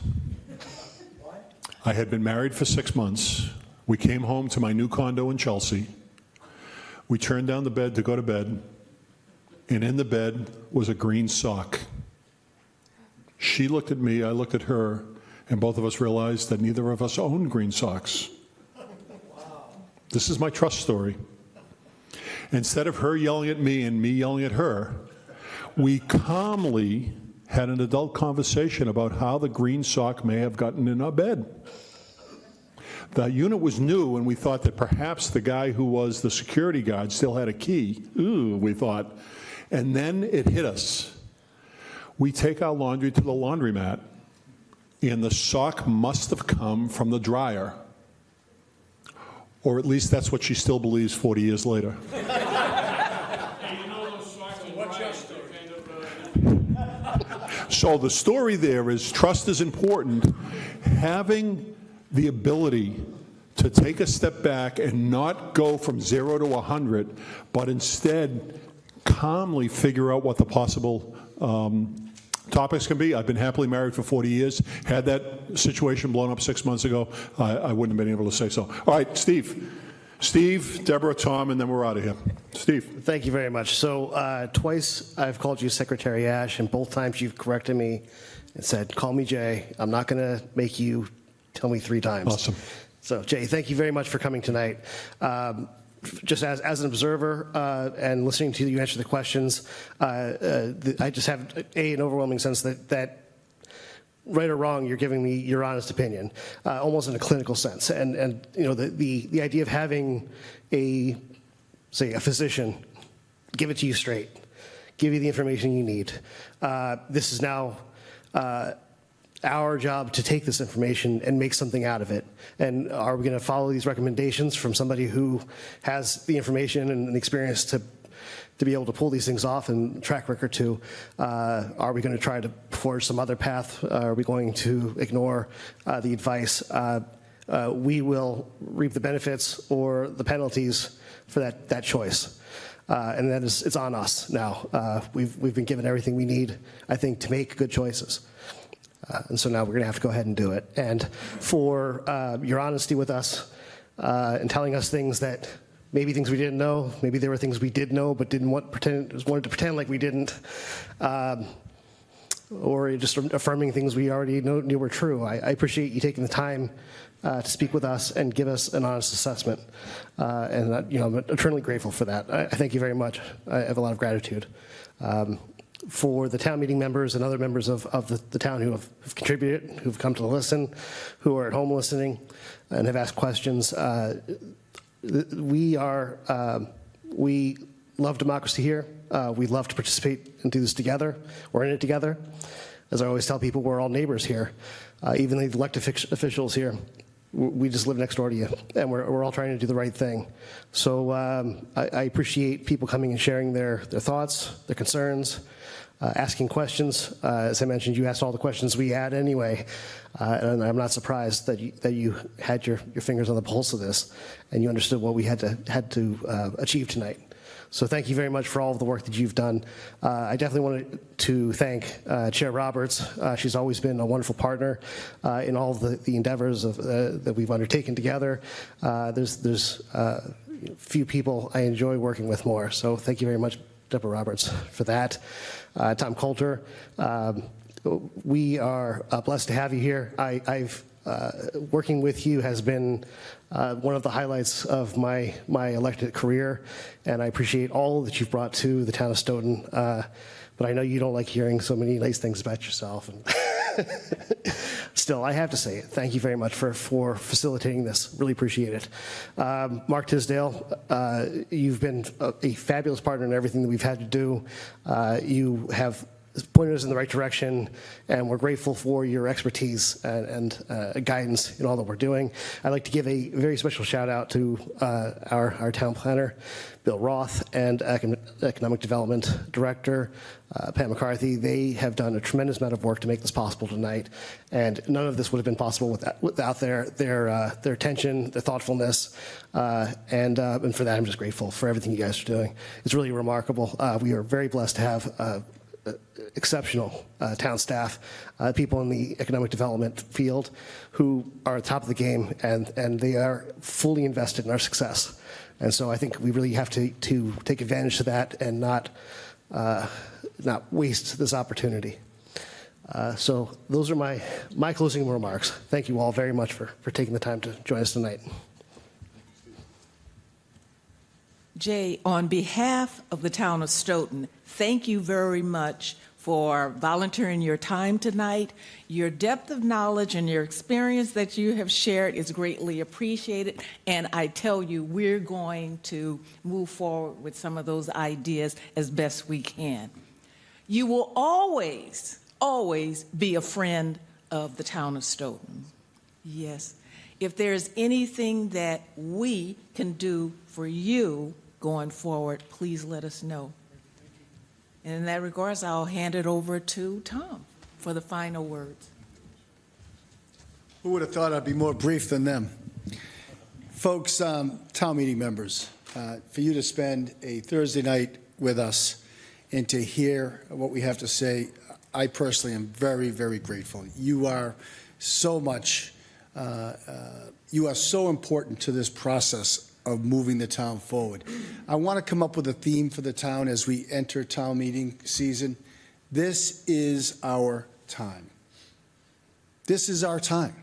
I had been married for 6 months. We came home to my new condo in Chelsea. We turned down the bed to go to bed, and in the bed was a green sock. She looked at me, I looked at her, and both of us realized that neither of us owned green socks. This is my trust story. Instead of her yelling at me and me yelling at her, we calmly had an adult conversation about how the green sock may have gotten in our bed. The unit was new, and we thought that perhaps the guy who was the security guard still had a key. Ooh, we thought. And then it hit us. We take our laundry to the laundromat, and the sock must have come from the dryer. Or at least that's what she still believes 40 years later. So the story there is trust is important. Having the ability to take a step back and not go from 0 to 100, but instead calmly figure out what the possible topics can be. I've been happily married for 40 years. Had that situation blown up 6 months ago, I wouldn't have been able to say so. All right, Steve, Deborah, Tom, and then we're out of here. Steve. Thank you very much. So twice I've called you Secretary Ash, and both times you've corrected me and said, call me Jay. I'm not going to make you tell me 3 times. Awesome. So Jay, thank you very much for coming tonight. Just as an observer and listening to you answer the questions, I just have an overwhelming sense that right or wrong, you're giving me your honest opinion, almost in a clinical sense. And you know, the idea of having a physician give it to you straight, give you the information you need. This is now our job to take this information and make something out of it. And are we going to follow these recommendations from somebody who has the information and the experience to be able to pull these things off and track record to? Are we going to try to forge some other path? Are we going to ignore the advice? We will reap the benefits or the penalties for that choice. And that is, it's on us now. We've been given everything we need, I think, to make good choices. And so now we're going to have to go ahead and do it. And for your honesty with us and telling us things that maybe things we didn't know, maybe there were things we did know but wanted to pretend like we didn't, or just affirming things we already knew were true. I appreciate you taking the time to speak with us and give us an honest assessment. And I'm eternally grateful for that. I thank you very much. I have a lot of gratitude. For the town meeting members and other members of the town who have contributed, who've come to listen, who are at home listening and have asked questions, we love democracy here. We love to participate and do this together. We're in it together. As I always tell people, we're all neighbors here. Even the elected officials here, we just live next door to you, and we're all trying to do the right thing. So I appreciate people coming and sharing their thoughts, their concerns, asking questions. As I mentioned, you asked all the questions we had anyway, and I'm not surprised that you had your fingers on the pulse of this, and you understood what we had to achieve tonight. So thank you very much for all of the work that you've done. I definitely wanted to thank Chair Roberts. She's always been a wonderful partner in all of the endeavors that we've undertaken together. There's few people I enjoy working with more. So thank you very much, Deborah Roberts for that. Tom Coulter, we are blessed to have you here. Working with you has been one of the highlights of my elected career, and I appreciate all that you've brought to the town of Stoughton. But I know you don't like hearing so many nice things about yourself. And still, I have to say it. Thank you very much for facilitating this. Really appreciate it. Mark Tisdale, you've been a fabulous partner in everything that we've had to do. You have pointed us in the right direction, and we're grateful for your expertise and guidance in all that we're doing. I'd like to give a very special shout out to our town planner, Bill Roth, and Economic Development Director, Pat McCarthy. They have done a tremendous amount of work to make this possible tonight, and none of this would have been possible without their attention, their thoughtfulness, and for that I'm just grateful for everything you guys are doing. It's really remarkable. We are very blessed to have exceptional town staff, people in the economic development field who are at the top of the game, and they are fully invested in our success. And so I think we really have to take advantage of that and not waste this opportunity. So those are my closing remarks. Thank you all very much for taking the time to join us tonight. Jay, on behalf of the town of Stoughton, thank you very much for volunteering your time tonight. Your depth of knowledge and your experience that you have shared is greatly appreciated. And I tell you, we're going to move forward with some of those ideas as best we can. You will always, always be a friend of the town of Stoughton. Yes. If there's anything that we can do for you going forward, please let us know. And in that regards, I'll hand it over to Tom for the final words. Who would have thought I'd be more brief than them? Folks, town meeting members, for you to spend a Thursday night with us and to hear what we have to say, I personally am very, very grateful. You are so much, you are so important to this process of moving the town forward. I want to come up with a theme for the town as we enter town meeting season. This is our time. This is our time.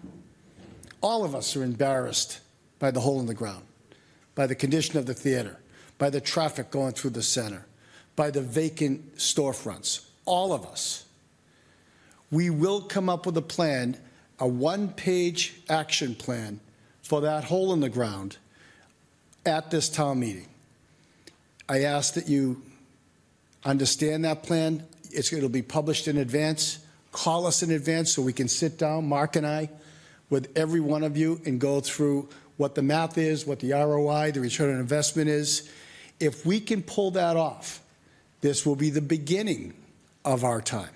All of us are embarrassed by the hole in the ground, by the condition of the theater, by the traffic going through the center, by the vacant storefronts. All of us. We will come up with a plan, a one-page action plan for that hole in the ground at this town meeting. I ask that you understand that plan. It'll be published in advance. Call us in advance so we can sit down, Mark and I, with every one of you and go through what the math is, what the ROI, the return on investment is. If we can pull that off, this will be the beginning of our time.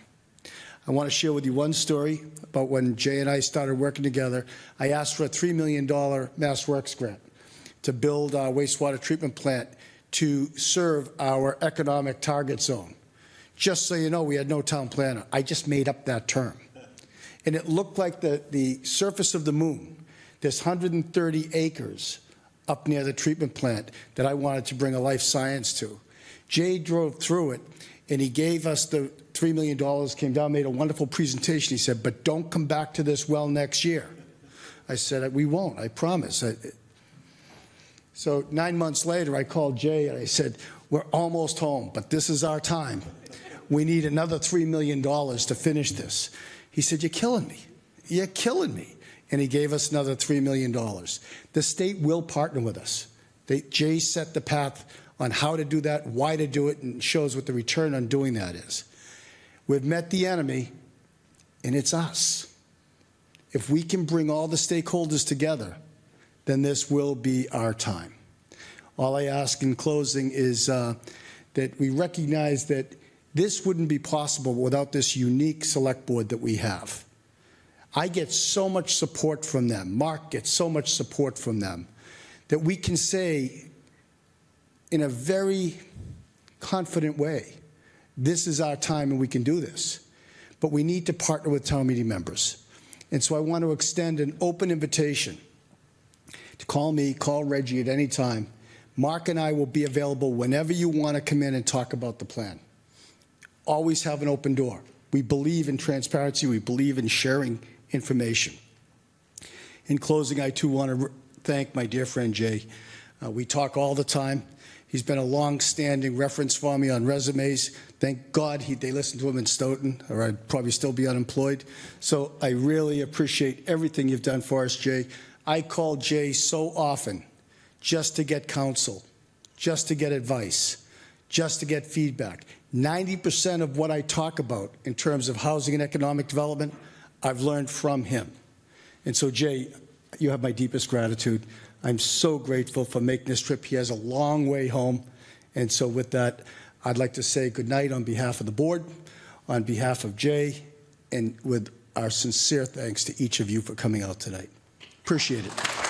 I want to share with you one story about when Jay and I started working together. I asked for a $3 million Mass Works grant to build our wastewater treatment plant to serve our economic target zone. Just so you know, we had no town planner. I just made up that term. And it looked like the surface of the moon. There's 130 acres up near the treatment plant that I wanted to bring a life science to. Jay drove through it, and he gave us the $3 million, came down, made a wonderful presentation. He said, but don't come back to this well next year. I said, we won't, I promise. So 9 months later, I called Jay and I said, we're almost home, but this is our time. We need another $3 million to finish this. He said, you're killing me. You're killing me. And he gave us another $3 million. The state will partner with us. Jay set the path on how to do that, why to do it, and shows what the return on doing that is. We've met the enemy, and it's us. If we can bring all the stakeholders together, then this will be our time. All I ask in closing is that we recognize that this wouldn't be possible without this unique select board that we have. I get so much support from them. Mark gets so much support from them that we can say in a very confident way, this is our time and we can do this. But we need to partner with town meeting members. And so I want to extend an open invitation to call me, call Reggie at any time. Mark and I will be available whenever you want to come in and talk about the plan. Always have an open door. We believe in transparency. We believe in sharing information. In closing, I too want to thank my dear friend Jay. We talk all the time. He's been a long-standing reference for me on resumes. Thank God they listened to him in Stoughton, or I'd probably still be unemployed. So I really appreciate everything you've done for us, Jay. I call Jay so often just to get counsel, just to get advice, just to get feedback. 90% of what I talk about in terms of housing and economic development, I've learned from him. And so, Jay, you have my deepest gratitude. I'm so grateful for making this trip. He has a long way home. And so with that, I'd like to say good night on behalf of the board, on behalf of Jay, and with our sincere thanks to each of you for coming out tonight. Appreciate it.